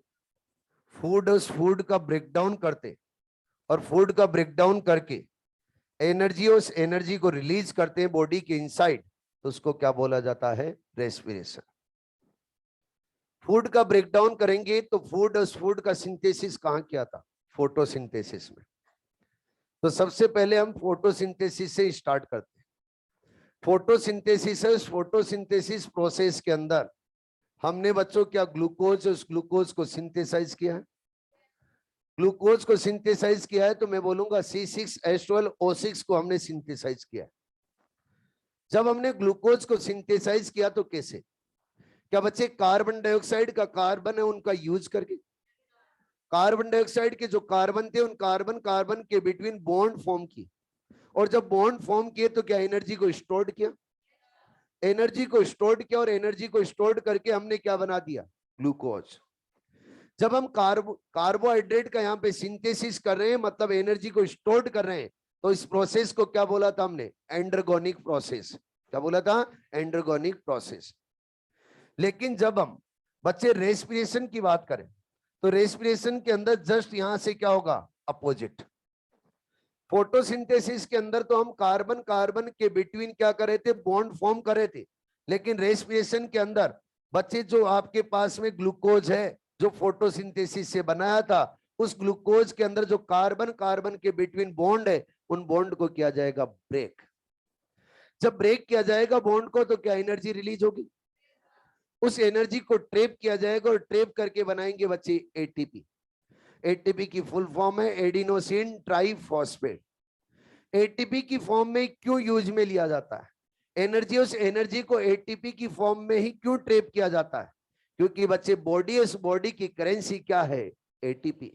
फूड का ब्रेकडाउन करते, और फूड का ब्रेकडाउन करके एनर्जी, उस एनर्जी को रिलीज करते हैं बॉडी के इनसाइड, तो उसको क्या बोला जाता है? रेस्पिरेशन। फूड का ब्रेकडाउन करेंगे तो फूड का सिंथेसिस कहां किया था? फोटोसिंथेसिस में। तो सबसे पहले हम फोटोसिंथेसिस से स्टार्ट करते हैं। फोटोसिंथेसिस प्रोसेस के अंदर हमने बच्चों क्या ग्लूकोज, उस ग्लूकोज को सिंथेसाइज किया है। ग्लूकोज को सिंथेसाइज किया है तो मैं बोलूंगा C6H12O6 को हमने सिंथेसाइज किया है। जब हमने ग्लूकोज को सिंथेसाइज किया तो कैसे? क्या बच्चे कार्बन डाइऑक्साइड का कार्बन है उनका यूज करके, कार्बन डाइऑक्साइड के जो कार्बन थे उन कार्बन के बिटवीन बॉन्ड फॉर्म की, और जब बॉन्ड फॉर्म किए तो क्या एनर्जी को स्टोर किया, एनर्जी को स्टोर किया, और एनर्जी को स्टोर करके हमने क्या बना दिया? ग्लूकोज। जब हम कार्बोहाइड्रेट का यहाँ पे सिंथेसिस कर रहे हैं, मतलब एनर्जी को स्टोर कर रहे हैं, तो इस प्रोसेस को क्या बोला था हमने? Endergonic process. क्या बोला था? Endergonic process. लेकिन जब हम बच्चे रेस्पिरेशन की बात करें, तो रेस्पिरेशन के अंदर जस्ट यहां से क्या होगा? अपोजिट। फोटोसिंथेसिस के अंदर तो हम कार्बन के बिटवीन क्या कर रहे थे? बॉन्ड फॉर्म कर रहे थे। लेकिन रेस्पिरेशन के अंदर बच्चे जो आपके पास में ग्लूकोज है जो फोटोसिंथेसिस से बनाया था, उस ग्लूकोज के अंदर जो कार्बन के बिटवीन बॉन्ड है, उन बॉन्ड को किया जाएगा ब्रेक। जब ब्रेक किया जाएगा बॉन्ड को, तो क्या एनर्जी रिलीज होगी? उस एनर्जी को ट्रेप किया जाएगा, और ट्रेप करके बनाएंगे बच्चे एटीपी। एटीपी की फुल फॉर्म है एडिनोसिन ट्राइफॉस्फेट। एटीपी की फॉर्म में क्यों यूज में लिया जाता है? एनर्जी, उस एनर्जी को एटीपी की फॉर्म में ही क्यों ट्रेप किया जाता है? क्योंकि बच्चे बॉडी, उस बॉडी की करेंसी क्या है? एटीपी।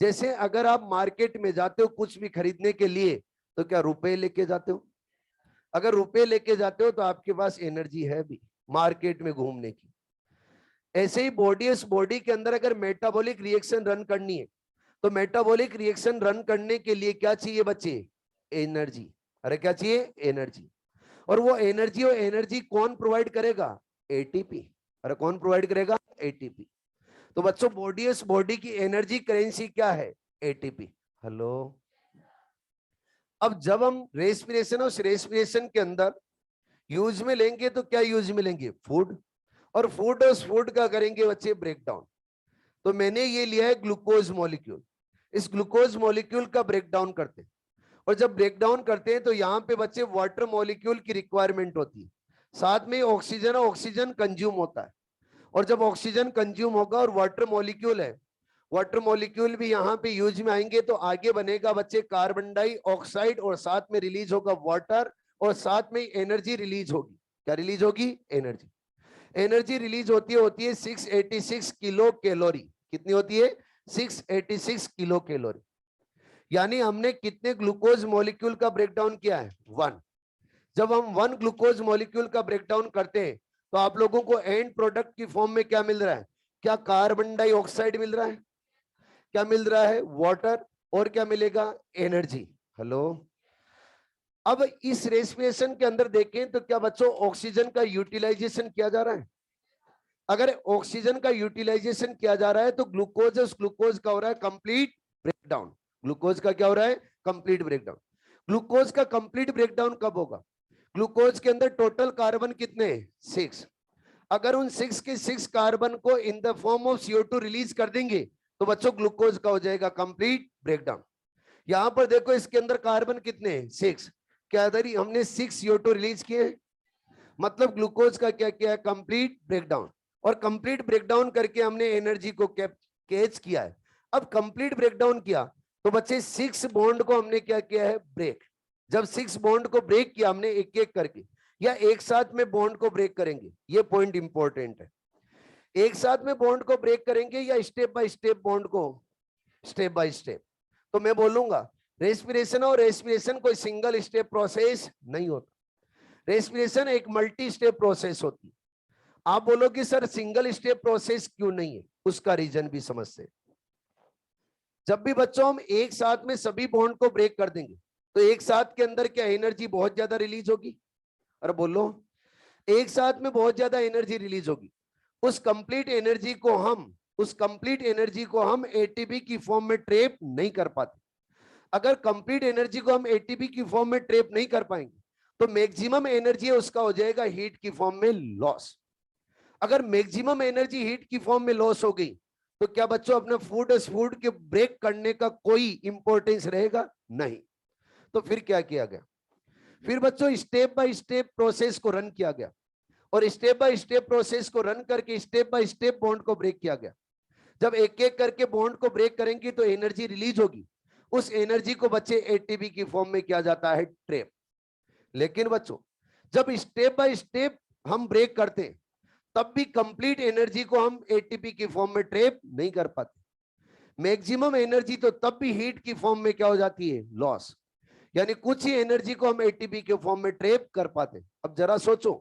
जैसे अगर आप मार्केट में जाते हो कुछ भी खरीदने के लिए, तो क्या रुपए लेके जाते हो? अगर रुपए लेके जाते हो तो आपके पास एनर्जी है भी मार्केट में घूमने की। ऐसे ही बॉडी, उस बॉडी के अंदर अगर मेटाबॉलिक रिएक्शन रन करनी है, तो मेटाबॉलिक रिएक्शन रन करने के लिए क्या चाहिए बच्चे? एनर्जी। अरे क्या चाहिए? एनर्जी। और वो एनर्जी कौन प्रोवाइड करेगा? एटीपी। अरे कौन प्रोवाइड करेगा? एटीपी। तो बच्चों बॉडी, उस बॉडी की एनर्जी करेंसी क्या है? एटीपी। हेलो। अब जब हम रेस्पिरेशन, उस रेस्पिरेशन के अंदर यूज में लेंगे, तो क्या यूज में लेंगे? फूड। और उस फूड का करेंगे बच्चे ब्रेकडाउन। तो मैंने ये लिया है ग्लूकोज मॉलिक्यूल। इस ग्लूकोज मॉलिक्यूल का ब्रेकडाउन करते हैं, और जब ब्रेकडाउन करते हैं तो यहाँ पे बच्चे वाटर मॉलिक्यूल की रिक्वायरमेंट होती है, साथ में ऑक्सीजन कंज्यूम होता है। और जब ऑक्सीजन कंज्यूम होगा और वाटर मॉलिक्यूल है, वाटर मॉलिक्यूल भी यहाँ पे यूज में आएंगे, तो आगे बनेगा बच्चे कार्बन डाइऑक्साइड, और साथ में रिलीज होगा वाटर, और साथ में एनर्जी रिलीज होगी। क्या रिलीज होगी? एनर्जी। एनर्जी रिलीज होती है 686 किलो कैलोरी। कितनी होती है? 686 किलो कैलोरी। यानी हमने कितने ग्लूकोज मॉलिक्यूल का ब्रेकडाउन किया है? 1। जब हम 1 ग्लूकोज मॉलिक्यूल का ब्रेकडाउन करते हैं, तो आप लोगों को एंड प्रोडक्ट की फॉर्म में क्या मिल रहा है? क्या कार्बन डाइऑक्साइड मिल रहा है? क्या मिल रहा है? वाटर। और क्या मिलेगा? एनर्जी। हेलो। अब इस रेस्पिरेशन के अंदर देखें तो क्या बच्चों ऑक्सीजन का यूटिलाइजेशन किया जा रहा है? अगर ऑक्सीजन का यूटिलाइजेशन किया जा रहा है, तो ग्लूकोज, उस ग्लूकोज का हो रहा है कंप्लीट ब्रेकडाउन। ग्लूकोज का क्या हो रहा है? Complete breakdown. ग्लूकोज का कंप्लीट ब्रेकडाउन कब होगा? ग्लूकोज के अंदर टोटल कार्बन कितने? 6। अगर उन 6 के 6 कार्बन को in the form of CO2 release कर देंगे, तो बच्चों ग्लूकोज का हो जाएगा कंप्लीट ब्रेकडाउन। यहां पर देखो इसके अंदर कार्बन कितने? 6। क्या इधर ही हमने 6 CO2 रिलीज किए, मतलब ग्लूकोज का क्या किया है, कंप्लीट ब्रेकडाउन। और कंप्लीट ब्रेकडाउन करके हमने एनर्जी को कैच किया है। अब कंप्लीट ब्रेकडाउन किया तो बच्चे 6 बॉन्ड को हमने क्या किया है, ब्रेक। जब 6 बॉन्ड को ब्रेक किया हमने एक एक करके, या एक साथ में बॉन्ड को ब्रेक करेंगे, ये पॉइंट इंपॉर्टेंट है। एक साथ में बॉन्ड को ब्रेक करेंगे या स्टेप बाय स्टेप बॉन्ड को, स्टेप बाय स्टेप। तो मैं बोलूंगा रेस्पिरेशन और रेस्पिरेशन कोई सिंगल स्टेप प्रोसेस नहीं होता, रेस्पिरेशन एक मल्टी स्टेप प्रोसेस होती है। आप बोलोगे सर सिंगल स्टेप प्रोसेस क्यों नहीं है, उसका रीजन भी समझते। जब भी बच्चों हम एक साथ में सभी बॉन्ड को ब्रेक कर देंगे तो एक साथ के अंदर क्या एनर्जी बहुत ज्यादा रिलीज होगी, अरे बोलो, एक साथ में बहुत ज्यादा एनर्जी रिलीज होगी। उस कंप्लीट एनर्जी को हम एटीपी की फॉर्म में ट्रेप नहीं कर पाते। अगर कंप्लीट एनर्जी को हम एटीपी की फॉर्म में ट्रेप नहीं कर पाएंगे तो मैक्सिमम एनर्जी उसका हो जाएगा हीट की फॉर्म में लॉस। अगर मैक्सिमम एनर्जी हीट की फॉर्म में लॉस हो गई तो क्या बच्चों अपने फूड के ब्रेक करने का कोई इंपॉर्टेंस रहेगा, नहीं। तो फिर क्या किया गया, फिर बच्चों स्टेप बाय स्टेप प्रोसेस को रन किया गया, और स्टेप बाय स्टेप प्रोसेस को रन करके स्टेप बाय स्टेप बॉन्ड को ब्रेक किया गया। जब एक एक करके बॉन्ड को ब्रेक करेंगे तो एनर्जी रिलीज होगी, उस एनर्जी को बच्चे एटीपी की फॉर्म में किया जाता है ट्रेप। लेकिन बच्चों जब स्टेप बाय स्टेप हम ब्रेक करते हैं तब भी कंप्लीट एनर्जी को हम एटीपी की फॉर्म में ट्रेप नहीं कर पाते। मैक्सिमम एनर्जी तो तब भी हीट की फॉर्म में क्या हो जाती है, लॉस। यानी कुछ ही एनर्जी को हम एटीपी के फॉर्म में ट्रेप कर पाते। अब जरा सोचो,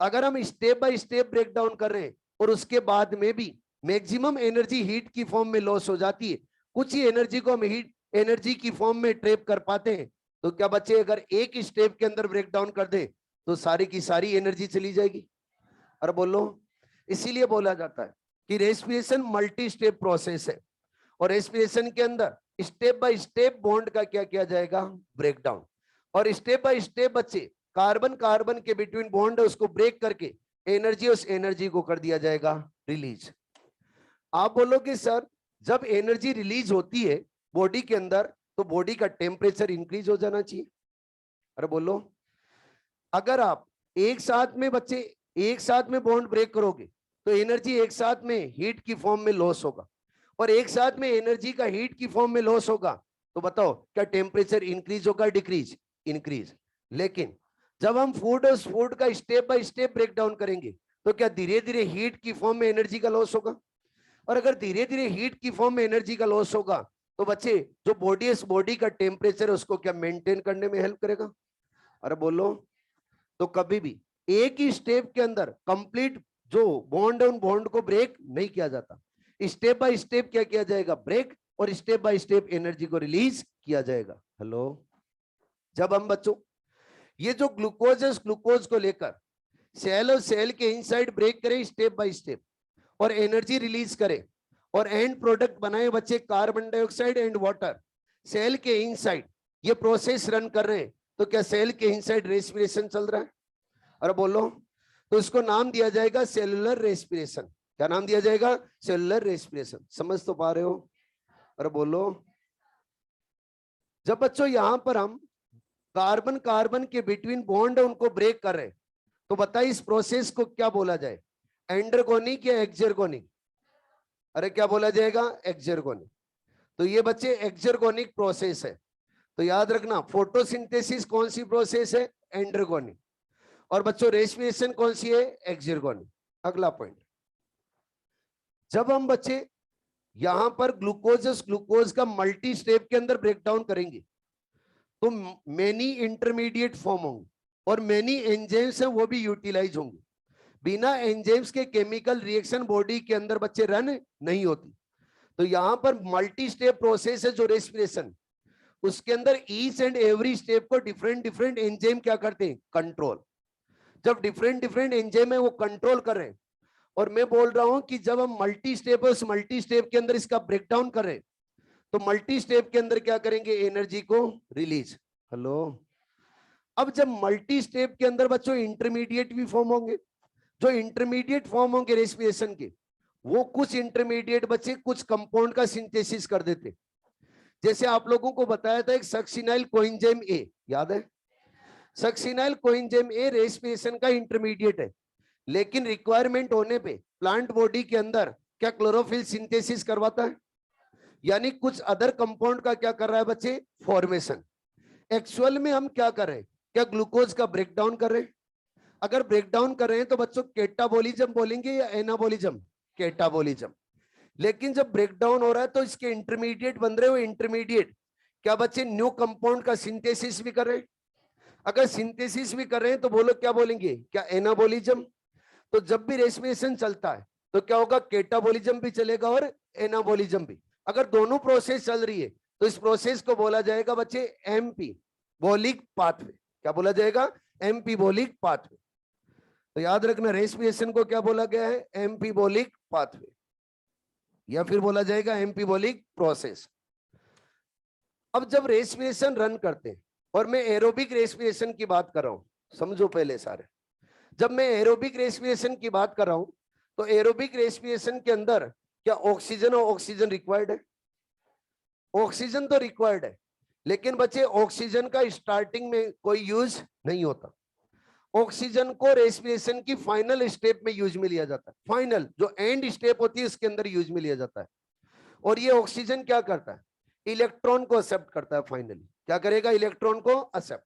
अगर हम step by step break down कर रहे हैं और उसके बाद में भी मैक्सिमम एनर्जी हीट की फॉर्म में लॉस हो जाती है, कुछ ही एनर्जी को हम हीट एनर्जी की फॉर्म में ट्रेप कर पाते हैं, तो क्या बच्चे अगर एक स्टेप के अंदर ब्रेक डाउन कर दे तो सारी की सारी एनर्जी चली जाएगी, अरे बोलो। इसीलिए बोला जाता है कि रेस्पिरेशन मल्टी स्टेप प्रोसेस है, और रेस्पिरेशन के अंदर स्टेप बाय स्टेप बॉन्ड का क्या किया जाएगा, ब्रेकडाउन। और स्टेप बाय स्टेप बच्चे कार्बन कार्बन के बिटवीन बॉन्ड है उसको ब्रेक करके एनर्जी, उस एनर्जी को कर दिया जाएगा रिलीज। आप बोलोगे सर जब एनर्जी रिलीज होती है बॉडी के अंदर तो बॉडी का टेम्परेचर इंक्रीज हो जाना चाहिए, अरे बोलो। अगर आप एक साथ में बच्चे एक साथ में बॉन्ड ब्रेक करोगे तो एनर्जी एक साथ में हीट की फॉर्म में लॉस होगा, और एक साथ में एनर्जी का हीट की फॉर्म में लॉस होगा, तो बताओ क्या टेम्परेचर इंक्रीज होगा, डिक्रीज, इंक्रीज। लेकिन जब हम फूड का step by step break down करेंगे तो क्या धीरे धीरे हीट की फॉर्म में एनर्जी का लॉस होगा, और अगर धीरे धीरे हीट की फॉर्म में एनर्जी का लॉस होगा तो बच्चे जो बॉडी का टेम्परेचर है उसको क्या मेंटेन करने में हेल्प करेगा, अरे बोलो। तो कभी भी एक ही स्टेप के अंदर कंप्लीट जो बॉन्ड है उन बॉन्ड को ब्रेक नहीं किया जाता, स्टेप बाय स्टेप क्या किया जाएगा, ब्रेक, और स्टेप बाय स्टेप एनर्जी को रिलीज किया जाएगा। हेलो, जब हम बच्चों ये जो ग्लूकोज है, ग्लूकोज को लेकर सेल और सेल के इनसाइड ब्रेक करें स्टेप बाय स्टेप और एनर्जी रिलीज करें और एंड प्रोडक्ट बनाए बच्चे carbon dioxide and water, cell के इनसाइड ये प्रोसेस रन कर रहे हैं, तो क्या सेल के इनसाइड रेस्पिरेशन चल रहा है, अरे बोलो। तो इसको नाम दिया जाएगा सेलुलर रेस्पिरेशन। क्या नाम दिया जाएगा, सेलुलर रेस्पिरेशन। समझ तो पा रहे हो, अरे बोलो। जब बच्चों यहां पर हम कार्बन कार्बन के बिटवीन बॉन्ड है उनको ब्रेक कर रहे हैं तो बताइए इस प्रोसेस को क्या बोला जाए, एंडरगोनिक या एक्सर्गोनिक, अरे क्या बोला जाएगा, एक्सर्गोनिक। तो ये बच्चे एक्सर्गोनिक प्रोसेस है। तो याद रखना फोटोसिंथेसिस कौन सी प्रोसेस है, एंडरगोनिक, और बच्चों रेस्पिरेशन कौन सी है, एक्सर्गोनिक। अगला पॉइंट, जब हम बच्चे यहां पर ग्लूकोज का मल्टी स्टेप के अंदर ब्रेकडाउन करेंगे तो मेनी इंटरमीडिएट फॉर्म होंगे और मेनी एंजाइम्स हैं वो भी यूटिलाइज होंगे। बिना एंजाइम्स के केमिकल रिएक्शन बॉडी के अंदर बच्चे रन नहीं होती। तो यहां पर मल्टी स्टेप प्रोसेस है जो रेस्पिरेशन, उसके अंदर ईच एंड एवरी स्टेप को डिफरेंट डिफरेंट एंजाइम क्या करते हैं, कंट्रोल। जब डिफरेंट डिफरेंट एंजाइम है वो कंट्रोल कर रहे हैं, और मैं बोल रहा हूं कि जब हम मल्टी स्टेप है उस मल्टी स्टेप के अंदर इसका ब्रेकडाउन कर रहे हैं तो मल्टी स्टेप के अंदर क्या करेंगे, एनर्जी को रिलीज। हेलो, अब जब मल्टी स्टेप के अंदर बच्चों इंटरमीडिएट भी फॉर्म होंगे, जो इंटरमीडिएट फॉर्म होंगे रेस्पिरेशन के, वो कुछ इंटरमीडिएट बच्चे कुछ कंपाउंड का सिंथेसिस कर देते। जैसे आप लोगों को बताया था एक सक्सिनाइल कोएंजाइम ए, याद है, सक्सिनाइल कोएंजाइम ए रेस्पिरेशन का इंटरमीडिएट है, लेकिन रिक्वायरमेंट होने पे प्लांट बॉडी के अंदर क्या क्लोरोफिल सिंथेसिस करवाता है, यानी कुछ अदर कंपाउंड का क्या कर रहा है बच्चे, फॉर्मेशन। एक्चुअल में हम क्या कर रहे हैं, क्या ग्लूकोज का ब्रेकडाउन कर रहे हैं? अगर ब्रेकडाउन कर रहे हैं तो बच्चों कैटाबोलिज्म बोलेंगे या एनाबोलिज्म? कैटाबोलिज्म। लेकिन जब ब्रेकडाउन हो रहा है तो इसके इंटरमीडिएट बन रहे हो, इंटरमीडिएट क्या बच्चे न्यू कंपाउंड का सिंथेसिस भी कर रहे हैं? अगर सिंथेसिस भी कर रहे हैं तो बोलो क्या बोलेंगे, क्या एनाबोलिज्म? तो जब भी रेस्पिरेशन चलता है तो क्या होगा, कैटाबोलिज्म भी चलेगा और एनाबोलिज्म भी। अगर दोनों प्रोसेस चल रही है तो इस प्रोसेस को बोला जाएगा बच्चे एमपी बोलिक पाथवे। क्या बोला जाएगा, एमपी बोलिक पाथवे। तो याद रखना रेस्पिरेशन को क्या बोला गया है, एमपी बोलिक पाथवे, या फिर बोला जाएगा एमपी बोलिक प्रोसेस। अब जब रेस्पिरेशन रन करते हैं, और मैं एरोबिक रेस्पिरेशन की बात कर रहा हूं, समझो पहले सारे। जब मैं एरोबिक रेस्पिरेशन की बात कर रहा हूं तो एरोबिक रेस्पिरेशन के अंदर क्या ऑक्सीजन और ऑक्सीजन रिक्वायर्ड है? ऑक्सीजन तो रिक्वायर्ड है, लेकिन बच्चे ऑक्सीजन का स्टार्टिंग में कोई यूज नहीं होता। ऑक्सीजन को रेस्पिरेशन की फाइनल स्टेप में यूज में लिया जाता है, फाइनल जो एंड स्टेप होती है उसके अंदर यूज में लिया जाता है। और ये ऑक्सीजन क्या करता है, इलेक्ट्रॉन को एक्सेप्ट करता है फाइनली। क्या करेगा, इलेक्ट्रॉन को एक्सेप्ट।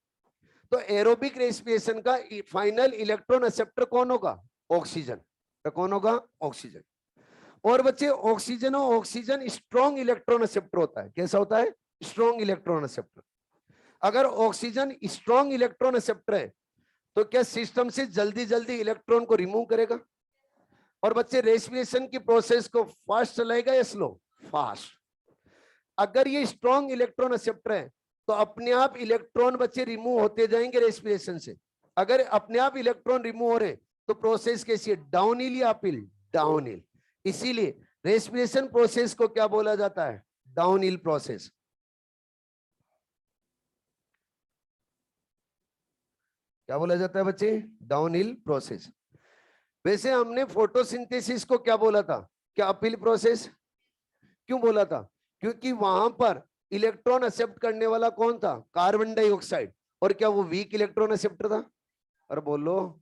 तो एरोबिक रेस्पिरेशन का फाइनल इलेक्ट्रॉन एक्सेप्टर कौन होगा, ऑक्सीजन। तो कौन होगा, ऑक्सीजन। और बच्चे ऑक्सीजन और ऑक्सीजन स्ट्रॉन्ग इलेक्ट्रॉन एक्सेप्टर होता है। कैसा होता है, स्ट्रॉन्ग इलेक्ट्रॉन एक्सेप्टर। अगर ऑक्सीजन स्ट्रॉन्ग इलेक्ट्रॉन एक्सेप्टर है तो क्या सिस्टम से जल्दी जल्दी इलेक्ट्रॉन को रिमूव करेगा? और बच्चे रेस्पिरेशन की प्रोसेस को फास्ट चलाएगा या स्लो, फास्ट। अगर ये स्ट्रॉन्ग इलेक्ट्रॉन एक्सेप्टर है तो अपने आप इलेक्ट्रॉन बच्चे रिमूव होते जाएंगे रेस्पिरेशन से। अगर अपने आप इलेक्ट्रॉन रिमूव हो रहे तो प्रोसेस कैसी है, डाउन हिल या अप हिल, डाउन हिल। इसीलिए रेस्पिरेशन प्रोसेस को क्या बोला जाता है, डाउन हिल प्रोसेस। क्या बोला जाता है बच्चे, डाउन हिल प्रोसेस। वैसे हमने फोटोसिंथेसिस को क्या बोला था, क्या अपहिल प्रोसेस? क्यों बोला था, क्योंकि वहां पर इलेक्ट्रॉन एक्सेप्ट करने वाला कौन था, कार्बन डाइऑक्साइड। और क्या वो वीक इलेक्ट्रॉन एक्सेप्टर था? और बोलो,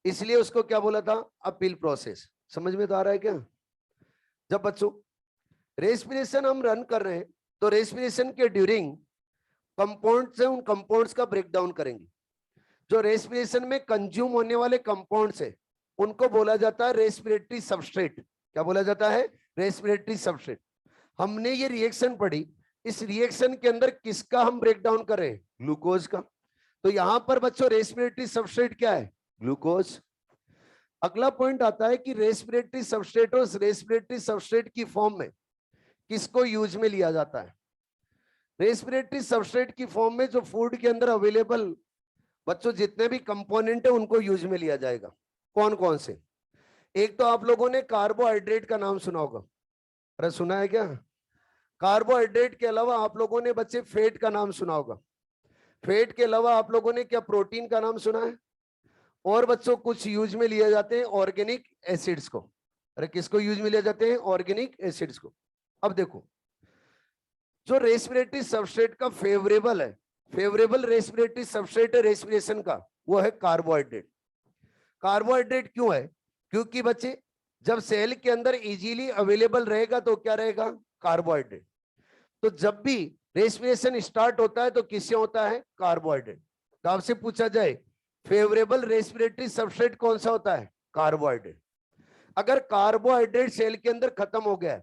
इसलिए उसको क्या बोला था, अपहिल प्रोसेस। समझ में तो आ रहा है क्या? जब बच्चों रेस्पिरेशन हम रन कर रहे हैं तो रेस्पिरेशन के ड्यूरिंग कंपाउंड से उन कंपाउंड्स का ब्रेकडाउन करेंगे। जो रेस्पिरेशन में कंज्यूम होने वाले कंपाउंड्स है उनको बोला जाता है रेस्पिरेटरी सबस्ट्रेट। क्या बोला जाता है, रेस्पिरेटरी सबस्ट्रेट। हमने ये रिएक्शन पढ़ी, इस रिएक्शन के अंदर किसका हम ब्रेकडाउन कर रहे हैं, ग्लूकोज का। तो यहां पर बच्चों रेस्पिरेटरी सबस्ट्रेट क्या है, ग्लूकोज। अगला पॉइंट आता है कि रेस्पिरेटरी सबस्ट्रेट और रेस्पिरेटरी सबस्ट्रेट की फॉर्म में किसको यूज में लिया जाता है? रेस्पिरेटरी सबस्ट्रेट की फॉर्म में जो फूड के अंदर अवेलेबल बच्चों जितने भी कंपोनेंट है उनको यूज में लिया जाएगा। कौन कौन से? एक तो आप लोगों ने कार्बोहाइड्रेट का नाम सुना होगा। अरे सुना है क्या? कार्बोहाइड्रेट के अलावा आप लोगों ने बच्चे फैट का नाम सुना होगा। फैट के अलावा आप लोगों ने क्या प्रोटीन का नाम सुना है? और बच्चों कुछ यूज में लिए जाते हैं ऑर्गेनिक एसिड्स को। अरे किसको यूज में लिए जाते हैं, ऑर्गेनिक एसिड्स को। अब देखो, जो रेस्पिरेटरी सबस्ट्रेट का फेवरेबल है, फेवरेबल रेस्पिरेटरी सबस्ट्रेट है रेस्पिरेशन का, वो है कार्बोहाइड्रेट। कार्बोहाइड्रेट क्यों है? क्योंकि बच्चे जब सेल के अंदर इजीली अवेलेबल रहेगा तो क्या रहेगा, कार्बोहाइड्रेट। तो जब भी रेस्पिरेशन स्टार्ट होता है तो किससे होता है, कार्बोहाइड्रेट। तो आपसे पूछा जाए फेवरेबल रेस्पिरेटरी सबस्ट्रेट कौन सा होता है, कार्बोहाइड्रेट। अगर कार्बोहाइड्रेट सेल के अंदर खत्म हो गया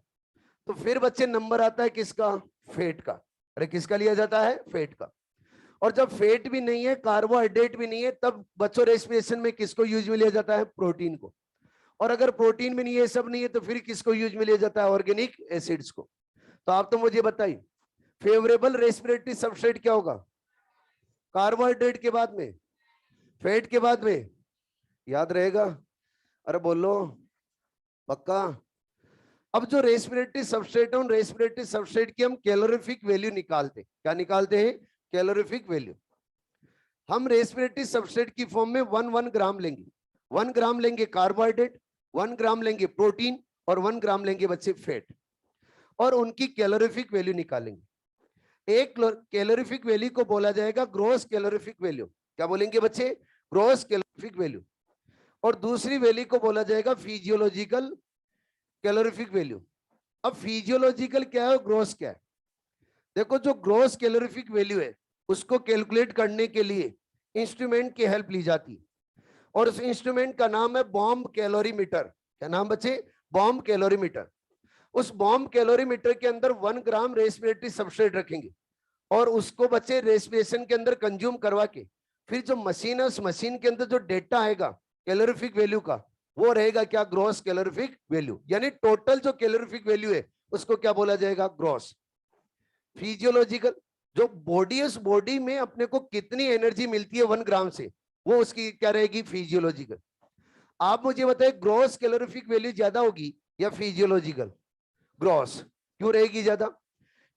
तो फिर बच्चे नंबर आता है किसका, फैट का। अरे किसका लिया जाता है, फैट का। और जब फैट भी नहीं है, कार्बोहाइड्रेट भी नहीं है, तब बच्चों रेस्पिरेशन में किसको यूज में लिया जाता है, प्रोटीन को। और अगर प्रोटीन भी नहीं है, सब नहीं है, तो फिर किसको यूज में लिया जाता है, ऑर्गेनिक एसिड्स को। तो आप तो मुझे बताइए फेवरेबल रेस्पिरेटरी सबस्ट्रेट क्या होगा, कार्बोहाइड्रेट के बाद में, फैट के बाद में, याद रहेगा? अरे बोलो पक्का। अब जो रेस्पिरेटरी सबस्ट्रेट है उन रेस्पिरेटरी सबस्ट्रेट की हम कैलोरीफिक वैल्यू निकालते। क्या निकालते हैं, कैलोरीफिक वैल्यू। हम रेस्पिरेटरी सबस्ट्रेट की फॉर्म में 1 ग्राम लेंगे। 1 ग्राम लेंगे कार्बोहाइड्रेट, 1 ग्राम लेंगे प्रोटीन और 1 ग्राम लेंगे बच्चे फैट, और उनकी कैलोरीफिक वैल्यू निकालेंगे। एक कैलोरीफिक वैल्यू को बोला जाएगा ग्रोस कैलोरीफिक वैल्यू। क्या बोलेंगे बच्चे? Gross calorific value. और दूसरी वैल्यू को बोला जाएगा फिजियोलॉजिकल कैलोरीफिक वैल्यू। अब फिजियोलॉजिकल क्या है और ग्रॉस क्या है? देखो, जो ग्रॉस कैलोरीफिक वैल्यू है उसको कैलकुलेट करने के लिए इंस्ट्रूमेंट की हेल्प ली जाती है, और उस इंस्ट्रूमेंट का नाम है बॉम्ब कैलोरीमीटर। क्या नाम बच्चे? Bomb calorimeter. उस बॉम्ब कैलोरीमीटर के अंदर 1 ग्राम रेस्पिरेटरी सबस्ट्रेट रखेंगे और उसको बच्चे रेस्पिरेशन के अंदर कंज्यूम करवा के फिर जो मशीन है उस मशीन के अंदर जो डेटा आएगा कैलोरीफिक वैल्यू का, वो रहेगा क्या? Gross calorific value. यानी टोटल जो कैलोरीफिक वैल्यू है उसको क्या बोला जाएगा? ग्रॉस। फिजियोलॉजिकल, जो बॉडी है उस बॉडी में अपने को कितनी एनर्जी मिलती है 1 ग्राम से, वो उसकी क्या रहेगी? फिजियोलॉजिकल। आप मुझे बताएं, ग्रॉस कैलोरीफिक वैल्यू ज्यादा होगी या फिजियोलॉजिकल? ग्रॉस। क्यों रहेगी ज्यादा?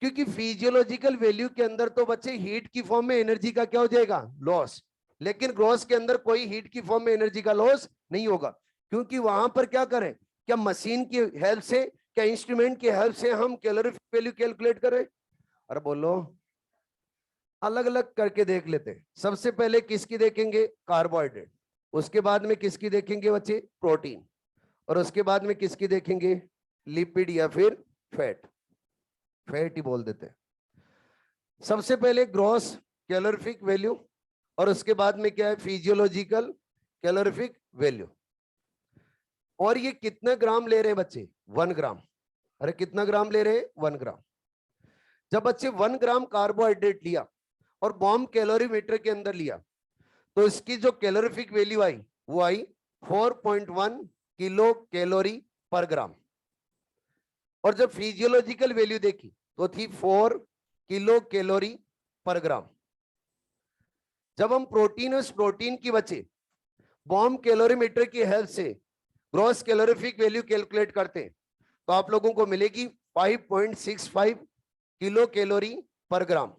क्योंकि फिजियोलॉजिकल वैल्यू के अंदर तो बच्चे हीट की फॉर्म में एनर्जी का क्या हो जाएगा? लॉस। लेकिन ग्रॉस के अंदर कोई हीट की फॉर्म में एनर्जी का लॉस नहीं होगा, क्योंकि वहां पर क्या करें? क्या मशीन की हेल्प से, क्या इंस्ट्रूमेंट की हेल्प से हम कैलोरीफिक वैल्यू कैलकुलेट करें? अरे बोलो, अलग अलग करके देख लेते हैं। सबसे पहले किसकी देखेंगे? कार्बोहाइड्रेट। उसके बाद में किसकी देखेंगे बच्चे? प्रोटीन। और उसके बाद में किसकी देखेंगे? लिपिड या फिर फैट। फैट ही बोल देते हैं। सबसे पहले ग्रॉस कैलोरीफिक वैल्यू, और उसके बाद में क्या है? Physiological calorific value. और ये कितने ग्राम ले रहे हैं बच्चे? 1 ग्राम। अरे कितना ग्राम ले रहे हैं? 1 ग्राम। जब बच्चे 1 ग्राम कार्बोहाइड्रेट लिया और बॉम्ब कैलोरीमीटर के अंदर लिया, तो इसकी जो कैलोरीफिक वैल्यू आई वो आई 4.1 किलो कैलोरी पर ग्राम। और जब फिजियोलॉजिकल वैल्यू देखी तो थी 4 किलो कैलोरी पर ग्राम। जब हम प्रोटीन और प्रोटीन की बचे बॉम्ब कैलोरीमीटर की हेल्प से ग्रॉस कैलोरीफिक वैल्यू कैलकुलेट करते हैं, तो आप लोगों को मिलेगी 5.65 किलो कैलोरी पर ग्राम।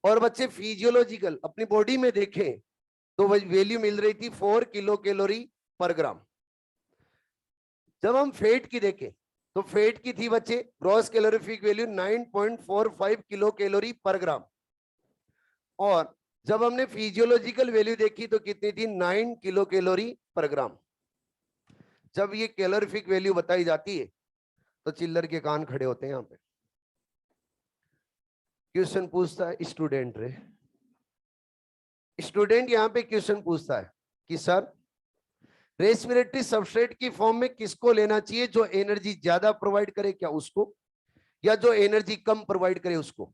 और बच्चे फिजियोलॉजिकल अपनी बॉडी में देखें तो वैल्यू मिल रही थी 4 किलो कैलोरी पर ग्राम। जब हम फैट की देखें तो फैट की थी बच्चे gross calorific value 9.45 kilo calorie पर ग्राम। और जब हमने फिजियोलॉजिकल वैल्यू देखी तो कितनी थी? 9 किलो कैलोरी पर ग्राम। जब ये कैलोरीफिक वैल्यू बताई जाती है तो चिल्लर के कान खड़े होते हैं। यहां पे क्वेश्चन पूछता है स्टूडेंट रे, स्टूडेंट यहां पे क्वेश्चन पूछता है कि सर, रेस्पिरेटरी सबस्ट्रेट की फॉर्म में किसको लेना चाहिए? जो एनर्जी ज्यादा प्रोवाइड करे क्या उसको, या जो एनर्जी कम प्रोवाइड करे उसको?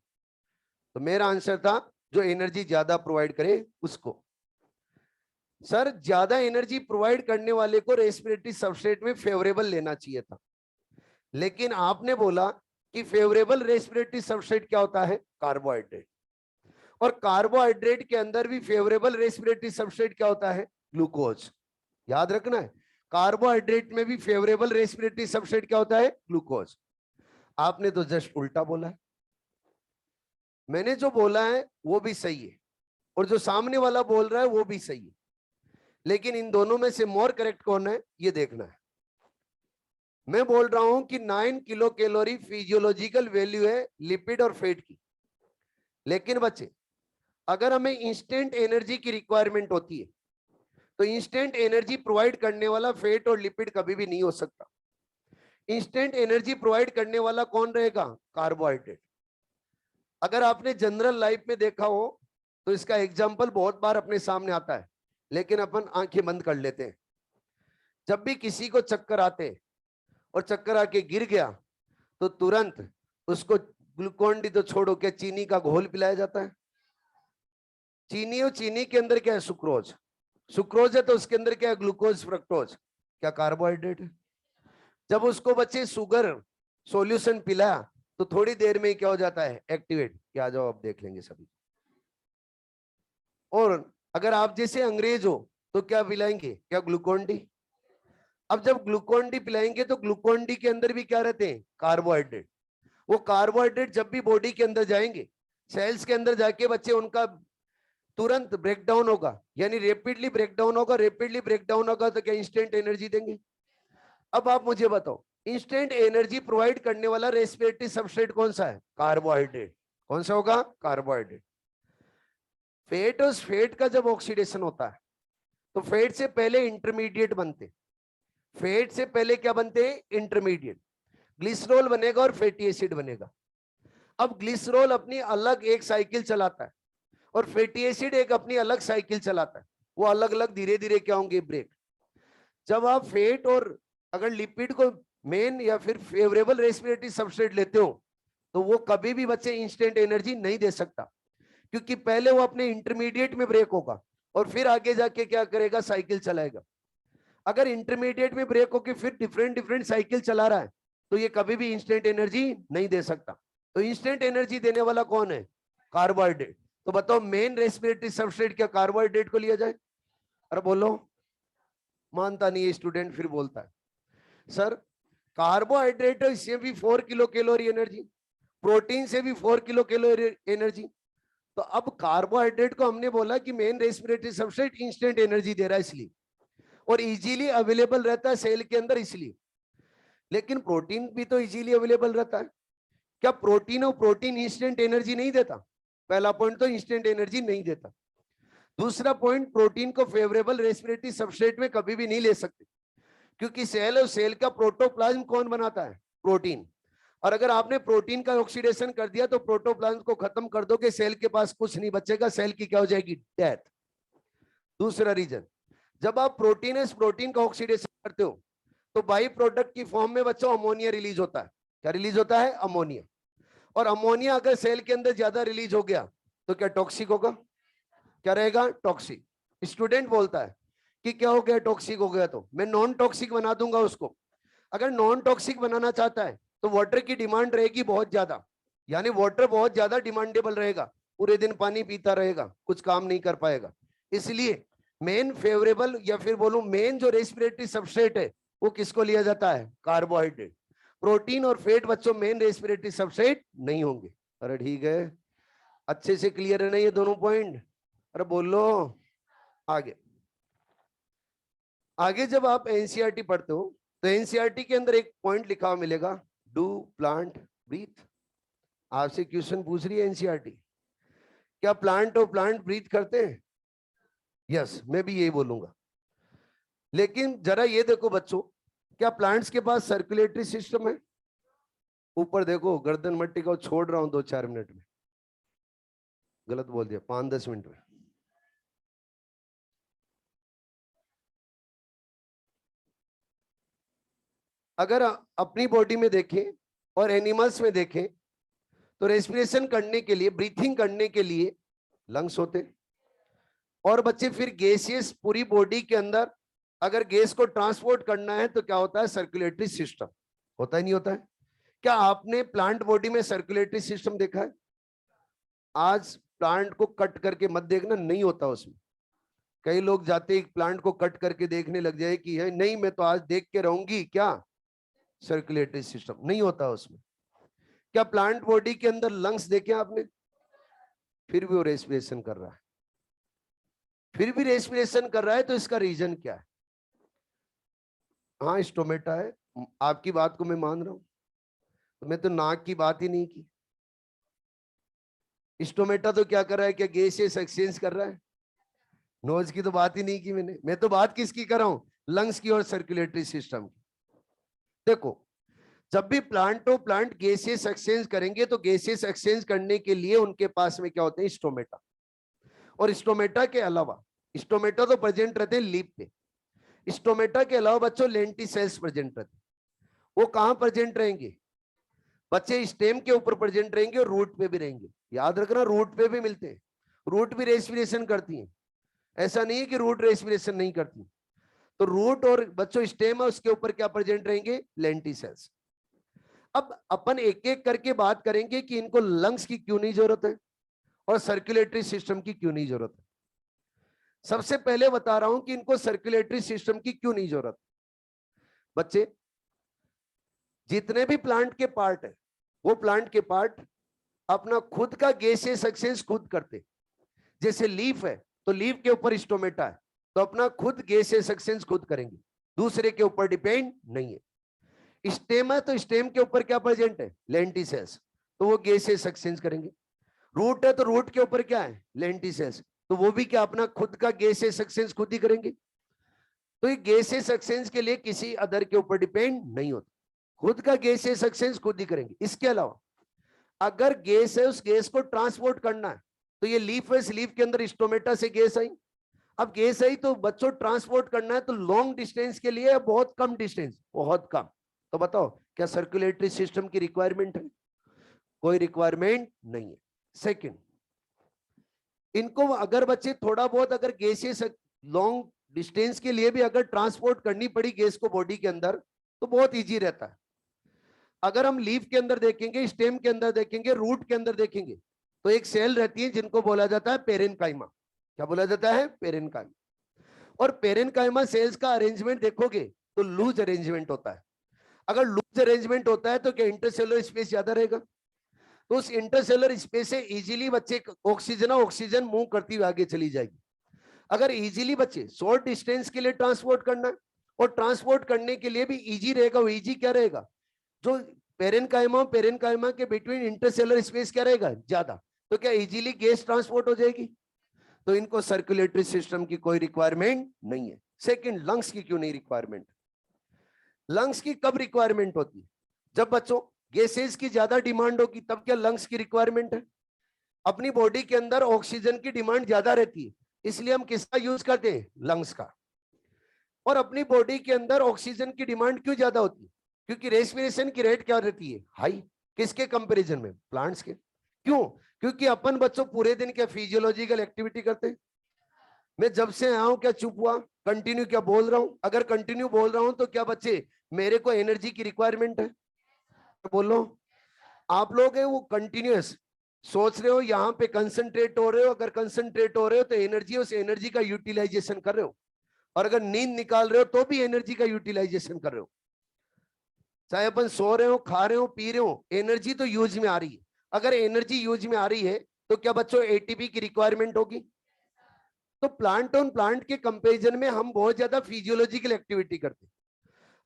तो मेरा आंसर था जो एनर्जी ज्यादा प्रोवाइड करे उसको। सर, ज्यादा एनर्जी प्रोवाइड करने वाले को रेस्पिरेटरी सबस्ट्रेट में फेवरेबल लेना चाहिए था, लेकिन आपने बोला कि फेवरेबल रेस्पिरेटरी सबस्ट्रेट क्या होता है? कार्बोहाइड्रेट। और कार्बोहाइड्रेट के अंदर भी फेवरेबल रेस्पिरेटरी सबस्ट्रेट क्या होता है? ग्लूकोज। याद रखना है, कार्बोहाइड्रेट में भी फेवरेबल रेस्पिरेटरी सबस्ट्रेट क्या होता है? ग्लूकोज। आपने तो जस्ट उल्टा बोला है। मैंने जो बोला है वो भी सही है, और जो सामने वाला बोल रहा है वो भी सही है, लेकिन इन दोनों में से मोर करेक्ट कौन है ये देखना है। मैं बोल रहा हूं कि 9 किलो कैलोरी फिजियोलॉजिकल वैल्यू है लिपिड और फैट की, लेकिन बच्चे अगर हमें इंस्टेंट एनर्जी की रिक्वायरमेंट होती है तो इंस्टेंट एनर्जी प्रोवाइड करने वाला फैट और लिपिड कभी भी नहीं हो सकता। इंस्टेंट एनर्जी प्रोवाइड करने वाला कौन रहेगा? कार्बोहाइड्रेट। अगर आपने जनरल लाइफ में देखा हो तो इसका एग्जाम्पल बहुत बार अपने सामने आता है, लेकिन अपन आंखें बंद कर लेते हैं। जब भी किसी को चक्कर आते और चक्कर आके गिर गया तो तुरंत उसको ग्लूकोन डी तो छोड़ो, क्या चीनी का घोल पिलाया जाता है? चीनी, और चीनी के अंदर क्या है? सुक्रोज। सुक्रोज है तो उसके अंदर क्या है? Glucose fructose. क्या कार्बोहाइड्रेट है? जब उसको बच्चे शुगर सॉल्यूशन पिलाया तो थोड़ी देर में क्या हो जाता है? एक्टिवेट। क्या जाओ अब देख लेंगे सभी। और अगर आप जैसे अंग्रेज हो तो क्या पिलाएंगे? क्या ग्लूकोन डी। अब जब ग्लूकोन डी पिलाएंगे तो ग्लूकोन डी के अंदर भी क्या रहते हैं? कार्बोहाइड्रेट। वो कार्बोहाइड्रेट जब भी बॉडी के अंदर जाएंगे, सेल्स के अंदर जाके बच्चे उनका तुरंत ब्रेकडाउन होगा, यानी रेपिडली ब्रेकडाउन होगा। रेपिडली ब्रेकडाउन होगा तो क्या इंस्टेंट एनर्जी देंगे? अब आप मुझे बताओ, इंस्टेंट एनर्जी प्रोवाइड करने वाला रेस्पिरेटरी सबस्ट्रेट कौन सा है? कार्बोहाइड्रेट। कौन सा होगा? कार्बोहाइड्रेट। फेट और फेट का जब ऑक्सीडेशन होता है तो फेट से पहले इंटरमीडिएट बनते, फेट से पहले क्या बनते हैं? इंटरमीडिएट। ग्लिसरॉल बनेगा और फैटी एसिड बनेगा। अब ग्लिसरॉल अपनी अलग एक साइकिल चलाता है और फैटी एसिड एक अपनी अलग साइकिल चलाता है, वो अलग अलग धीरे धीरे क्या होंगे? ब्रेक। जब आप फैट और अगर लिपिड को मेन या फिर फेवरेबल रेस्पिरेटरी सबस्ट्रेट लेते हो तो वो कभी भी बच्चे इंस्टेंट एनर्जी नहीं दे सकता, क्योंकि पहले वो अपने इंटरमीडिएट में ब्रेक होगा और फिर आगे जाके क्या करेगा? साइकिल चलाएगा। अगर इंटरमीडिएट में ब्रेक होकर फिर डिफरेंट डिफरेंट साइकिल चला रहा है तो ये कभी भी इंस्टेंट एनर्जी नहीं दे सकता। तो इंस्टेंट एनर्जी देने वाला कौन है? कार्बोहाइड्रेट। तो बताओ मेन रेस्पिरेटरी सबस्ट्रेट क्या कार्बोहाइड्रेट को लिया जाए? अरे बोलो। मानता नहीं है स्टूडेंट, फिर बोलता है सर कार्बोहाइड्रेट इससे भी 4 किलो कैलोरी एनर्जी, प्रोटीन से भी 4 किलो कैलोरी एनर्जी। तो अब कार्बोहाइड्रेट को हमने बोला कि main respiratory substrate instant energy दे रहा है इसलिए, और इजीली अवेलेबल रहता है सेल के अंदर इसलिए। लेकिन प्रोटीन भी तो इजीली अवेलेबल रहता है, क्या प्रोटीन और प्रोटीन इंस्टेंट एनर्जी नहीं देता? पहला पॉइंट तो इंस्टेंट एनर्जी नहीं देता। दूसरा पॉइंट, प्रोटीन को फेवरेबल रेस्पिरेटरी सबस्ट्रेट में कभी भी नहीं ले सकते, क्योंकि सेल और सेल का प्रोटोप्लाज्म कौन बनाता है? प्रोटीन। और अगर आपने प्रोटीन का ऑक्सीडेशन कर दिया तो प्रोटोप्लाज्म को खत्म कर दोगे, सेल के पास कुछ नहीं बचेगा, सेल की क्या हो जाएगी? डेथ। दूसरा रीजन, जब आप प्रोटीन का ऑक्सीडेशन करते हो तो बाई प्रोडक्ट की फॉर्म में बच्चों अमोनिया रिलीज होता है। क्या रिलीज होता है? अमोनिया। और अमोनिया अगर सेल के अंदर ज्यादा रिलीज हो गया तो क्या टॉक्सिक होगा? क्या रहेगा? टॉक्सिक। स्टूडेंट बोलता है कि क्या हो गया? टॉक्सिक हो गया तो मैं नॉन टॉक्सिक बना दूंगा उसको। अगर नॉन टॉक्सिक बनाना चाहता है तो वाटर की डिमांड रहेगी बहुत ज्यादा, यानी वाटर बहुत ज्यादा डिमांडेबल रहेगा, पूरे दिन पानी पीता रहेगा, कुछ काम नहीं कर पाएगा। इसलिए मेन फेवरेबल या फिर बोलूं मेन जो रेस्पिरेटरी सबस्ट्रेट है वो किसको लिया जाता है? कार्बोहाइड्रेट। प्रोटीन और फैट बच्चों मेन रेस्पिरेटरी सबस्ट्रेट नहीं होंगे। अरे ठीक है, अच्छे से क्लियर है ना ये दोनों पॉइंट? अरे बोलो। आगे आगे जब आप एनसीईआरटी पढ़ते हो तो एनसीईआरटी के अंदर एक पॉइंट लिखा हुआ मिलेगा, डू प्लांट ब्रीथ। आपसे क्वेश्चन पूछ रही है एनसीईआरटी, क्या प्लांट और प्लांट ब्रीथ करते हैं? यस, मैं भी यही बोलूंगा। लेकिन जरा ये देखो बच्चों, क्या प्लांट्स के पास सर्कुलेटरी सिस्टम है? ऊपर देखो, गर्दन मट्टी का छोड़ रहा हूं 2-4 मिनट में। गलत बोल दिया, 5-10 मिनट में। अगर अपनी बॉडी में देखें और एनिमल्स में देखें तो रेस्पिरेशन करने के लिए, ब्रीथिंग करने के लिए लंग्स होते, और बच्चे फिर गैसेस पूरी बॉडी के अंदर अगर गैस को ट्रांसपोर्ट करना है तो क्या होता है? सर्कुलेटरी सिस्टम होता ही नहीं होता है। क्या आपने प्लांट बॉडी में सर्कुलेटरी सिस्टम देखा है? आज प्लांट को कट करके मत देखना, नहीं होता उसमें। कई लोग जाते एक प्लांट को कट करके देखने लग जाए कि है नहीं मैं तो आज देख के रहूंगी, क्या सर्कुलेटरी सिस्टम नहीं होता उसमें। क्या प्लांट बॉडी के अंदर लंग्स देखे आपने? फिर भी वो रेस्पिरेशन कर रहा है, फिर भी रेस्पिरेशन कर रहा है, तो इसका रीजन क्या है? हाँ स्टोमेटा है, आपकी बात को मैं मान रहा हूं, तो मैं तो नाक की बात ही नहीं की। स्टोमेटा तो क्या कर रहा है? क्या गैसेस एक्सचेंज कर रहा है? नोज की तो बात ही नहीं की मैंने, मैं तो बात किसकी कर रहा हूं? लंग्स की और सर्कुलेटरी सिस्टम की। देखो, जब भी प्लांट तो प्लांट गैसेस एक्सचेंज करेंगे तो गैसेस एक्सचेंज करने के लिए उनके पास में क्या होते हैं? स्टोमेटा। और स्टोमेटा के अलावा, स्टोमेटा तो प्रेजेंट रहते हैं लीफ पे, स्टोमेटा के अलावा बच्चों लेंटिसेल्स प्रेजेंट रहते हैं। वो कहां प्रेजेंट रहेंगे बच्चे? स्टेम के ऊपर प्रेजेंट रहेंगे और रूट पे भी रहेंगे। याद रखना, रूट पे भी मिलते हैं, रूट भी रेस्पिरेशन करती है, ऐसा नहीं है कि रूट रेस्पिरेशन नहीं करती। तो रूट और बच्चों स्टेम है उसके ऊपर क्या प्रेजेंट रहेंगे? लेंटिसेल्स। अब अपन एक एक करके बात करेंगे कि इनको लंग्स की क्यों नहीं जरूरत है और सर्कुलेटरी सिस्टम की क्यों नहीं जरूरत है। सबसे पहले बता रहा हूं कि इनको सर्कुलेटरी सिस्टम की क्यों नहीं जरूरत। बच्चे, जितने भी प्लांट के पार्ट है वो प्लांट के पार्ट अपना खुद का गैसेस एक्सचेंज खुद करते। जैसे लीफ है तो लीफ के ऊपर स्टोमेटा है तो अपना खुद गैसेस एक्सचेंज खुद करेंगे, दूसरे के ऊपर डिपेंड नहीं है। स्टेम है तो स्टेम के ऊपर क्या प्रेजेंट है? लेंटिसेल्स, तो वो गैसेस एक्सचेंज करेंगे। रूट है तो रूट के ऊपर क्या है? लेंटिसेल्स, तो वो भी क्या अपना खुद का गैसेस एक्सचेंज खुद ही करेंगे। तो ये गैसेस एक्सचेंज के लिए किसी अदर के ऊपर डिपेंड नहीं होता, खुद का गैसेस एक्सचेंज खुद ही करेंगे। इसके अलावा अगर गैस है, उस गैस को ट्रांसपोर्ट करना है, तो ये लीफ है, इस लीफ के अंदर स्टोमेटा से गैस आई। अब गैस आई तो बच्चों ट्रांसपोर्ट करना है, तो लॉन्ग डिस्टेंस के लिए बहुत कम डिस्टेंस, बहुत कम। तो बताओ क्या सर्कुलेटरी सिस्टम की रिक्वायरमेंट है? कोई रिक्वायरमेंट नहीं है। सेकंड, इनको अगर बच्चे थोड़ा बहुत अगर गैसेस लॉन्ग डिस्टेंस के लिए भी अगर ट्रांसपोर्ट करनी पड़ी गैस को बॉडी के अंदर, तो बहुत इजी रहता है। अगर हम लीफ के अंदर देखेंगे, स्टेम के अंदर देखेंगे, रूट के अंदर देखेंगे, तो एक सेल रहती है जिनको बोला जाता है पेरेनकाइमा। क्या बोला जाता है? पेरेनकाइमा। और पेरेनकाइमा सेल्स का अरेंजमेंट देखोगे तो लूज अरेंजमेंट होता है। अगर लूज अरेंजमेंट होता है तो क्या इंटरसेलुलर स्पेस ज्यादा रहेगा, तो उस इंटरसेलुलर स्पेस से इजीली बच्चे ऑक्सीजन मूव करती हुई आगे चली जाएगी। अगर इजीली बच्चे शॉर्ट डिस्टेंस के लिए ट्रांसपोर्ट करना है, और ट्रांसपोर्ट करने के लिए भी इजी रहेगा, वो इजी क्या रहेगा, जो पेरेनकाइमा के बिटवीन इंटरसेलुलर स्पेस क्या रहेगा, ज्यादा, तो क्या इजीली गैस ट्रांसपोर्ट हो जाएगी। तो इनको सर्कुलेटरी सिस्टम की कोई रिक्वायरमेंट नहीं है। सेकंड, लंग्स की क्यों नहीं रिक्वायरमेंट? लंग्स की कब रिक्वायरमेंट होती है? जब बच्चों गैसेस की ज्यादा डिमांड होगी, तब क्या लंग्स की रिक्वायरमेंट है। अपनी बॉडी के अंदर ऑक्सीजन की डिमांड ज्यादा रहती है, इसलिए हम किसका यूज करते हैं? लंग्स का। और अपनी बॉडी के अंदर ऑक्सीजन की डिमांड क्यों ज्यादा होती है? क्योंकि रेस्पिरेशन की रेट क्या रहती है? हाई। किसके कंपैरिजन में? प्लांट्स के। क्यों? क्योंकि अपन बच्चों पूरे दिन क्या फिजियोलॉजिकल एक्टिविटी करते हैं। मैं जब से आया हूं क्या चुप हुआ? कंटिन्यू क्या बोल रहा हूं? अगर कंटिन्यू बोल रहा हूं तो क्या बच्चे मेरे को एनर्जी की रिक्वायरमेंट है? बोलो। आप लोग है वो कंटिन्यूअस सोच रहे हो, यहां पे कंसंट्रेट हो रहे हो, अगर कंसंट्रेट हो रहे हो तो एनर्जी, उस एनर्जी का यूटिलाइजेशन कर रहे हो। और अगर नींद निकाल रहे हो तो भी एनर्जी का यूटिलाइजेशन कर रहे हो। चाहे अपन सो रहे हो, खा रहे हो, पी रहे हो, एनर्जी तो यूज में आ रही है। अगर एनर्जी यूज में आ रही है तो क्या बच्चों एटीपी की रिक्वायरमेंट होगी? तो प्लांट ऑन प्लांट के कंपैरिजन में हम बहुत ज्यादा फिजियोलॉजिकल एक्टिविटी करते हैं।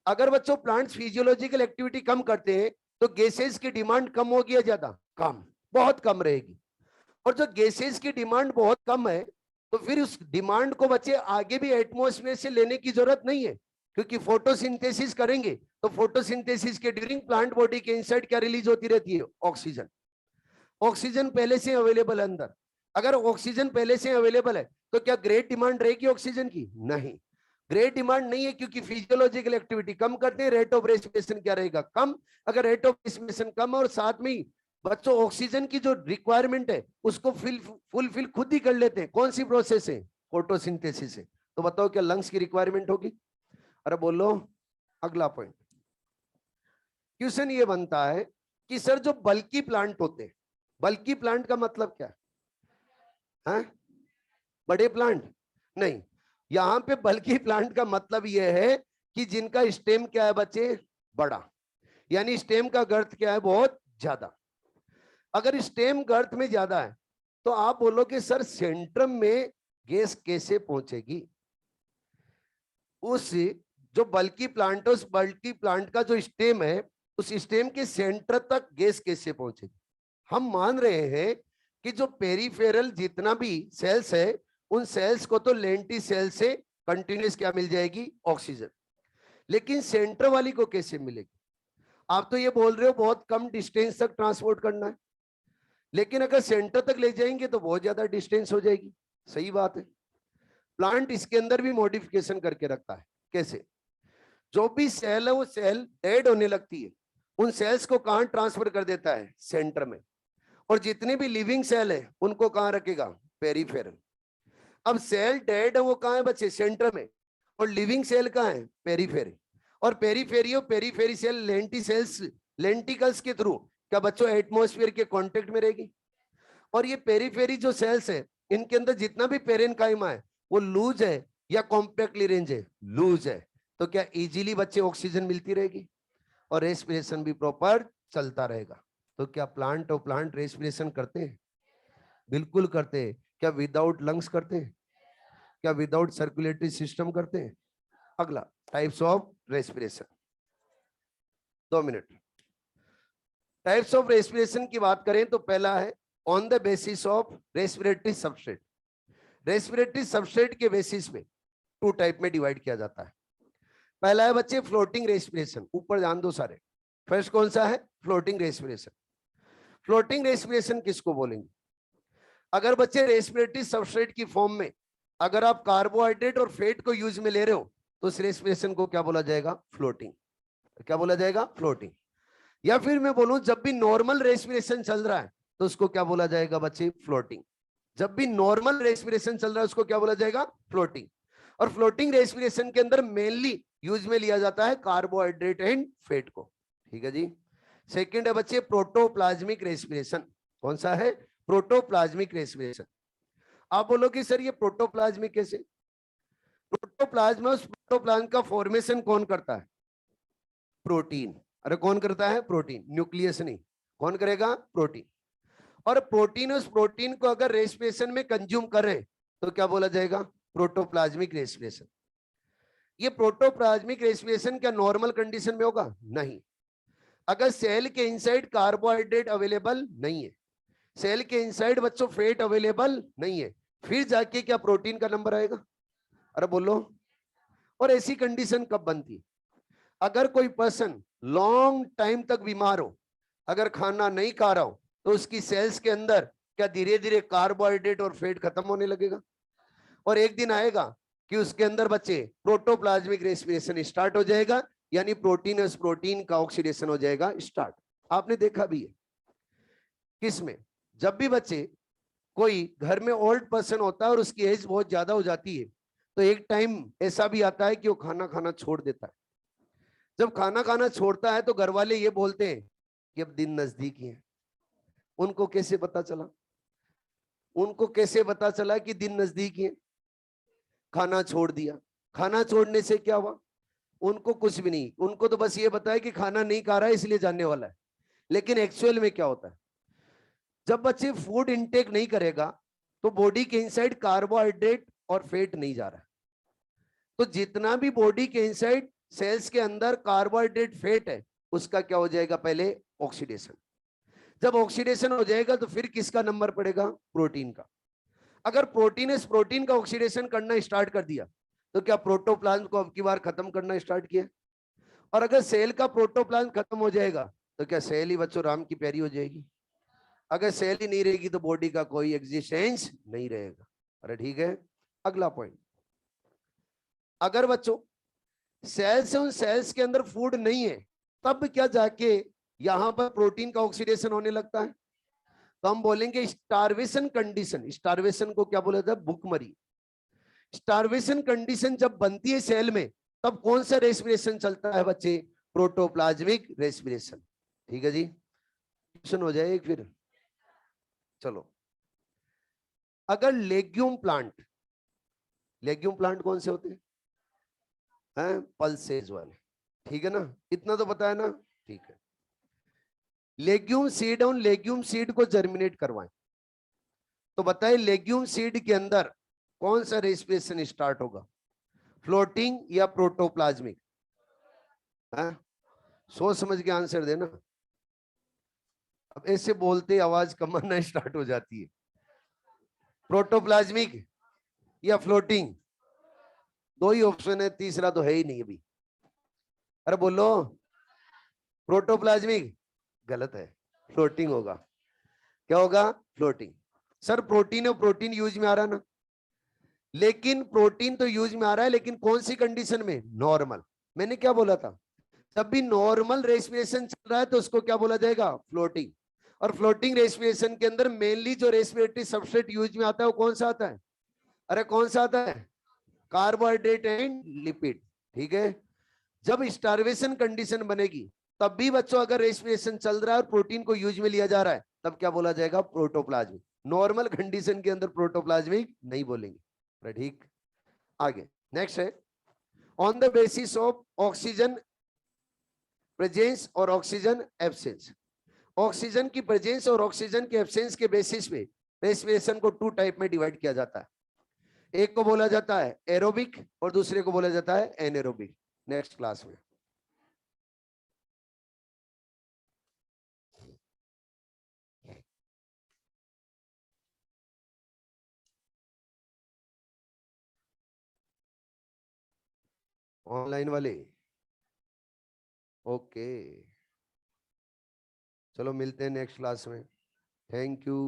अगर बच्चों प्लांट्स फिजियोलॉजिकल एक्टिविटी कम करते हैं तो गैसेस की डिमांड कम होगी या ज्यादा? कम, बहुत कम रहेगी। और जो गैसेस की डिमांड बहुत कम है, तो फिर उस डिमांड को बच्चे आगे भी एटमॉस्फेयर से लेने की जरूरत नहीं है, क्योंकि फोटोसिंथेसिस करेंगे तो फोटोसिंथेसिस के ड्यूरिंग प्लांट बॉडी के इनसाइड क्या रिलीज होती रहती है? ऑक्सीजन। ऑक्सीजन पहले से अवेलेबल है अंदर। अगर ऑक्सीजन पहले से अवेलेबल है तो क्या ग्रेट डिमांड रहेगी ऑक्सीजन की? नहीं, ग्रेट डिमांड नहीं है, क्योंकि फिजियोलॉजिकल एक्टिविटी कम करते हैं, रेट ऑफ रेस्पिरेशन क्या रहेगा? कम। अगर रेट ऑफ रेस्पिरेशन कम और साथ में बच्चों ऑक्सीजन की जो रिक्वायरमेंट है उसको फुलफिल खुद ही कर लेते हैं, कौन सी प्रोसेस है? फोटोसिंथेसिस से। तो बताओ क्या लंग्स की रिक्वायरमेंट होगी? अरे बोलो। अगला पॉइंट, क्वेश्चन ये बनता है कि सर जो बल्की प्लांट होते हैं, बल्की प्लांट का मतलब क्या है? बड़े प्लांट नहीं, यहां पे बल्की प्लांट का मतलब यह है कि जिनका स्टेम क्या है बच्चे? बड़ा, यानी स्टेम का गर्थ क्या है? बहुत ज्यादा। अगर स्टेम गर्थ में ज्यादा है तो आप बोलोगे सर सेंट्रम में गैस कैसे पहुंचेगी? उस जो बल्की प्लांट है, उस बल्की प्लांट का जो स्टेम है, उस स्टेम के सेंटर तक गैस कैसे पहुंचेगी? हम मान रहे हैं कि जो पेरिफेरल जितना भी सेल्स है, उन सेल्स को तो लेंटी सेल से कंटिन्यूस क्या मिल जाएगी? ऑक्सीजन। लेकिन सेंटर वाली को कैसे मिलेगी? आप तो ये बोल रहे हो बहुत कम डिस्टेंस तक ट्रांसपोर्ट करना है, लेकिन अगर सेंटर तक ले जाएंगे तो बहुत ज्यादा डिस्टेंस हो जाएगी। सही बात है। प्लांट इसके अंदर भी मॉडिफिकेशन करके रखता है। कैसे? जो भी सेल है वो सेल डेड होने लगती है, उन सेल्स को कहां ट्रांसफर कर देता है? सेंटर में। और जितने भी लिविंग सेल है उनको कहां रखेगा? पेरिफेरल। अब सेल डेड है वो कहां है बच्चे? सेंटर में। और लिविंग सेल कहां है? पेरिफेरी। और periphery cell lenticels, lenticels के थ्रू क्या बच्चों एटमॉस्फेयर के कांटेक्ट में रहेगी। और ये पेरीफेरी जो सेल्स है, इनके अंदर जितना भी पेरेनकाइमा है वो लूज है या कॉम्पैक्टली रेंज है? लूज है। तो क्या इजीली बच्चे ऑक्सीजन मिलती रहेगी और रेस्पिरेशन भी प्रॉपर चलता रहेगा। तो क्या प्लांट और प्लांट रेस्पिरेशन करते हैं? बिल्कुल करते हैं। क्या विदाउट लंग्स करते हैं? क्या विदाउट सर्कुलेटरी सिस्टम करते हैं? अगला, types of respiration. 2 minute. Types of respiration की बात करें तो पहला है on the basis of respiratory substrate. Respiratory substrate के बेसिस पे टू टाइप में डिवाइड किया जाता है। पहला है बच्चे फ्लोटिंग रेस्पिरेशन, ऊपर ध्यान दो सारे। फर्स्ट कौन सा है? Floating respiration. फ्लोटिंग रेस्पिरेशन किसको बोलेंगे? अगर बच्चे रेस्पिरेटरी सबस्ट्रेट की फॉर्म में अगर आप कार्बोहाइड्रेट और फैट को यूज में ले रहे हो तो उस रेस्पिरेशन को क्या बोला जाएगा? फ्लोटिंग। क्या बोला जाएगा? फ्लोटिंग। या फिर मैं बोलूं जब भी नॉर्मल रेस्पिरेशन चल रहा है तो उसको क्या बोला जाएगा बच्चे? फ्लोटिंग। जब भी नॉर्मल रेस्पिरेशन चल रहा है उसको क्या बोला जाएगा? फ्लोटिंग। और फ्लोटिंग रेस्पिरेशन के अंदर मेनली यूज में लिया जाता है कार्बोहाइड्रेट एंड फैट को। ठीक है जी। सेकंड है बच्चे प्रोटोप्लाज्मिक रेस्पिरेशन। कौन सा है? Protoplasmic respiration. आप बोलोगे सर ये प्रोटोप्लाज्मिक कैसे? प्रोटोप्लाज्म, उस प्रोटोप्लाज्म का फॉर्मेशन कौन करता है? प्रोटीन। अरे कौन करता है? प्रोटीन। न्यूक्लियस नहीं, कौन करेगा? प्रोटीन। और प्रोटीन, उस प्रोटीन को अगर रेस्पिरेशन में कंज्यूम करें तो क्या बोला जाएगा? Protoplasmic respiration. ये प्रोटोप्लाज्मिक रेस्पिरेशन क्या नॉर्मल कंडीशन में होगा? नहीं। अगर सेल के इनसाइड कार्बोहाइड्रेट अवेलेबल नहीं है, सेल के इनसाइड बच्चों फैट अवेलेबल नहीं है, फिर जाके क्या प्रोटीन का नंबर आएगा? अरे बोलो। और ऐसी कंडीशन कब बनती? अगर कोई पर्सन लॉन्ग टाइम तक बीमार हो, अगर खाना नहीं खा रहा हो तो उसकी सेल्स के अंदर क्या धीरे धीरे कार्बोहाइड्रेट और फैट खत्म होने लगेगा। और एक दिन आएगा कि उसके अंदर बच्चे प्रोटोप्लाज्मिक रेस्पिरेशन स्टार्ट हो जाएगा, यानी प्रोटीन प्रोटीन का ऑक्सीडेशन हो जाएगा स्टार्ट। आपने देखा भी है किसमें? जब भी बच्चे कोई घर में ओल्ड पर्सन होता है और उसकी एज बहुत ज्यादा हो जाती है तो एक टाइम ऐसा भी आता है कि वो खाना खाना छोड़ देता है। जब खाना खाना छोड़ता है तो घर वाले ये बोलते हैं कि अब दिन नजदीक ही है। उनको कैसे पता चला? उनको कैसे पता चला कि दिन नजदीक ही है? खाना छोड़ दिया। खाना छोड़ने से क्या हुआ? उनको कुछ भी नहीं, उनको तो बस ये बताया कि खाना नहीं खा रहा है इसलिए जानने वाला है। लेकिन एक्चुअल में क्या होता है? जब बच्चे फूड इनटेक नहीं करेगा तो बॉडी के इनसाइड कार्बोहाइड्रेट और फैट नहीं जा रहा। तो जितना भी बॉडी के इनसाइड सेल्स के अंदर कार्बोहाइड्रेट फैट है उसका क्या हो जाएगा? पहले ऑक्सीडेशन। जब ऑक्सीडेशन हो जाएगा तो फिर किसका नंबर पड़ेगा? प्रोटीन का। अगर प्रोटीन इस प्रोटीन का ऑक्सीडेशन करना स्टार्ट कर दिया तो क्या प्रोटोप्लाज्म को अब की बार खत्म करना स्टार्ट किया? और अगर सेल का प्रोटोप्लाज्म खत्म हो जाएगा तो क्या सेल ही बच्चों राम की प्यारी हो जाएगी? अगर सेल ही नहीं रहेगी तो बॉडी का कोई एग्जिस्टेंस नहीं रहेगा। अरे ठीक है। अगला पॉइंट, अगर बच्चों सेल्स उन सेल्स के अंदर फूड नहीं है तब क्या जाके यहां पर प्रोटीन का ऑक्सीडेशन होने लगता है? तो हम बोलेंगे स्टारवेशन कंडीशन। स्टारवेशन को क्या बोला जाता है? भूखमरी। स्टारवेशन कंडीशन जब बनती है सेल में तब कौन सा रेस्पिरेशन चलता है बच्चे? Protoplasmic respiration. ठीक है जी। क्वेश्चन हो जाए एक फिर। चलो, अगर लेग्यूम प्लांट, लेग्यूम प्लांट कौन से होते हैं? पल्सेज वाले। ठीक है ना? इतना तो पता है ना? ठीक है। लेग्यूम सीड, उन लेग्यूम सीड को जर्मिनेट करवाएं तो बताइए लेग्यूम सीड के अंदर कौन सा रेस्पिरेशन स्टार्ट होगा? फ्लोटिंग या प्रोटोप्लाज्मिक? सोच समझ के आंसर देना। अब ऐसे बोलते आवाज कम आना स्टार्ट हो जाती है। प्रोटोप्लाज्मिक या फ्लोटिंग? दो ही ऑप्शन है, तीसरा तो है ही नहीं अभी। अरे बोलो। प्रोटोप्लाज्मिक गलत है, फ्लोटिंग होगा। क्या होगा? फ्लोटिंग। सर प्रोटीन और प्रोटीन यूज में आ रहा ना, लेकिन प्रोटीन तो यूज में आ रहा है लेकिन कौन सी कंडीशन में? नॉर्मल। मैंने क्या बोला था? जब भी नॉर्मल रेस्पिरेशन चल रहा है तो उसको क्या बोला जाएगा? फ्लोटिंग। और फ्लोटिंग रेस्पिरेशन के अंदर मेनली जो रेस्पिरेटरी सबस्ट्रेट यूज में आता है वो कौन सा आता है? अरे कौन सा आता है? Carbohydrate and lipid. ठीक है। जब स्टारवेशन कंडीशन बनेगी तब भी बच्चों अगर रेस्पिरेशन चल रहा है और प्रोटीन को यूज में लिया जा रहा है तब क्या बोला जाएगा? प्रोटोप्लाज्मिक। नॉर्मल कंडीशन के अंदर प्रोटोप्लाज्मिक नहीं बोलेंगे। ठीक। आगे नेक्स्ट है, on the basis of oxygen presence और ऑक्सीजन एब्सेंस। ऑक्सीजन की प्रेजेंस और ऑक्सीजन के एब्सेंस के बेसिस पे रेस्पिरेशन को टू टाइप में डिवाइड किया जाता है। एक को बोला जाता है एरोबिक और दूसरे को बोला जाता है एनएरोबिक। नेक्स्ट क्लास में। ऑनलाइन वाले, ओके, चलो मिलते हैं नेक्स्ट क्लास में। Thank you.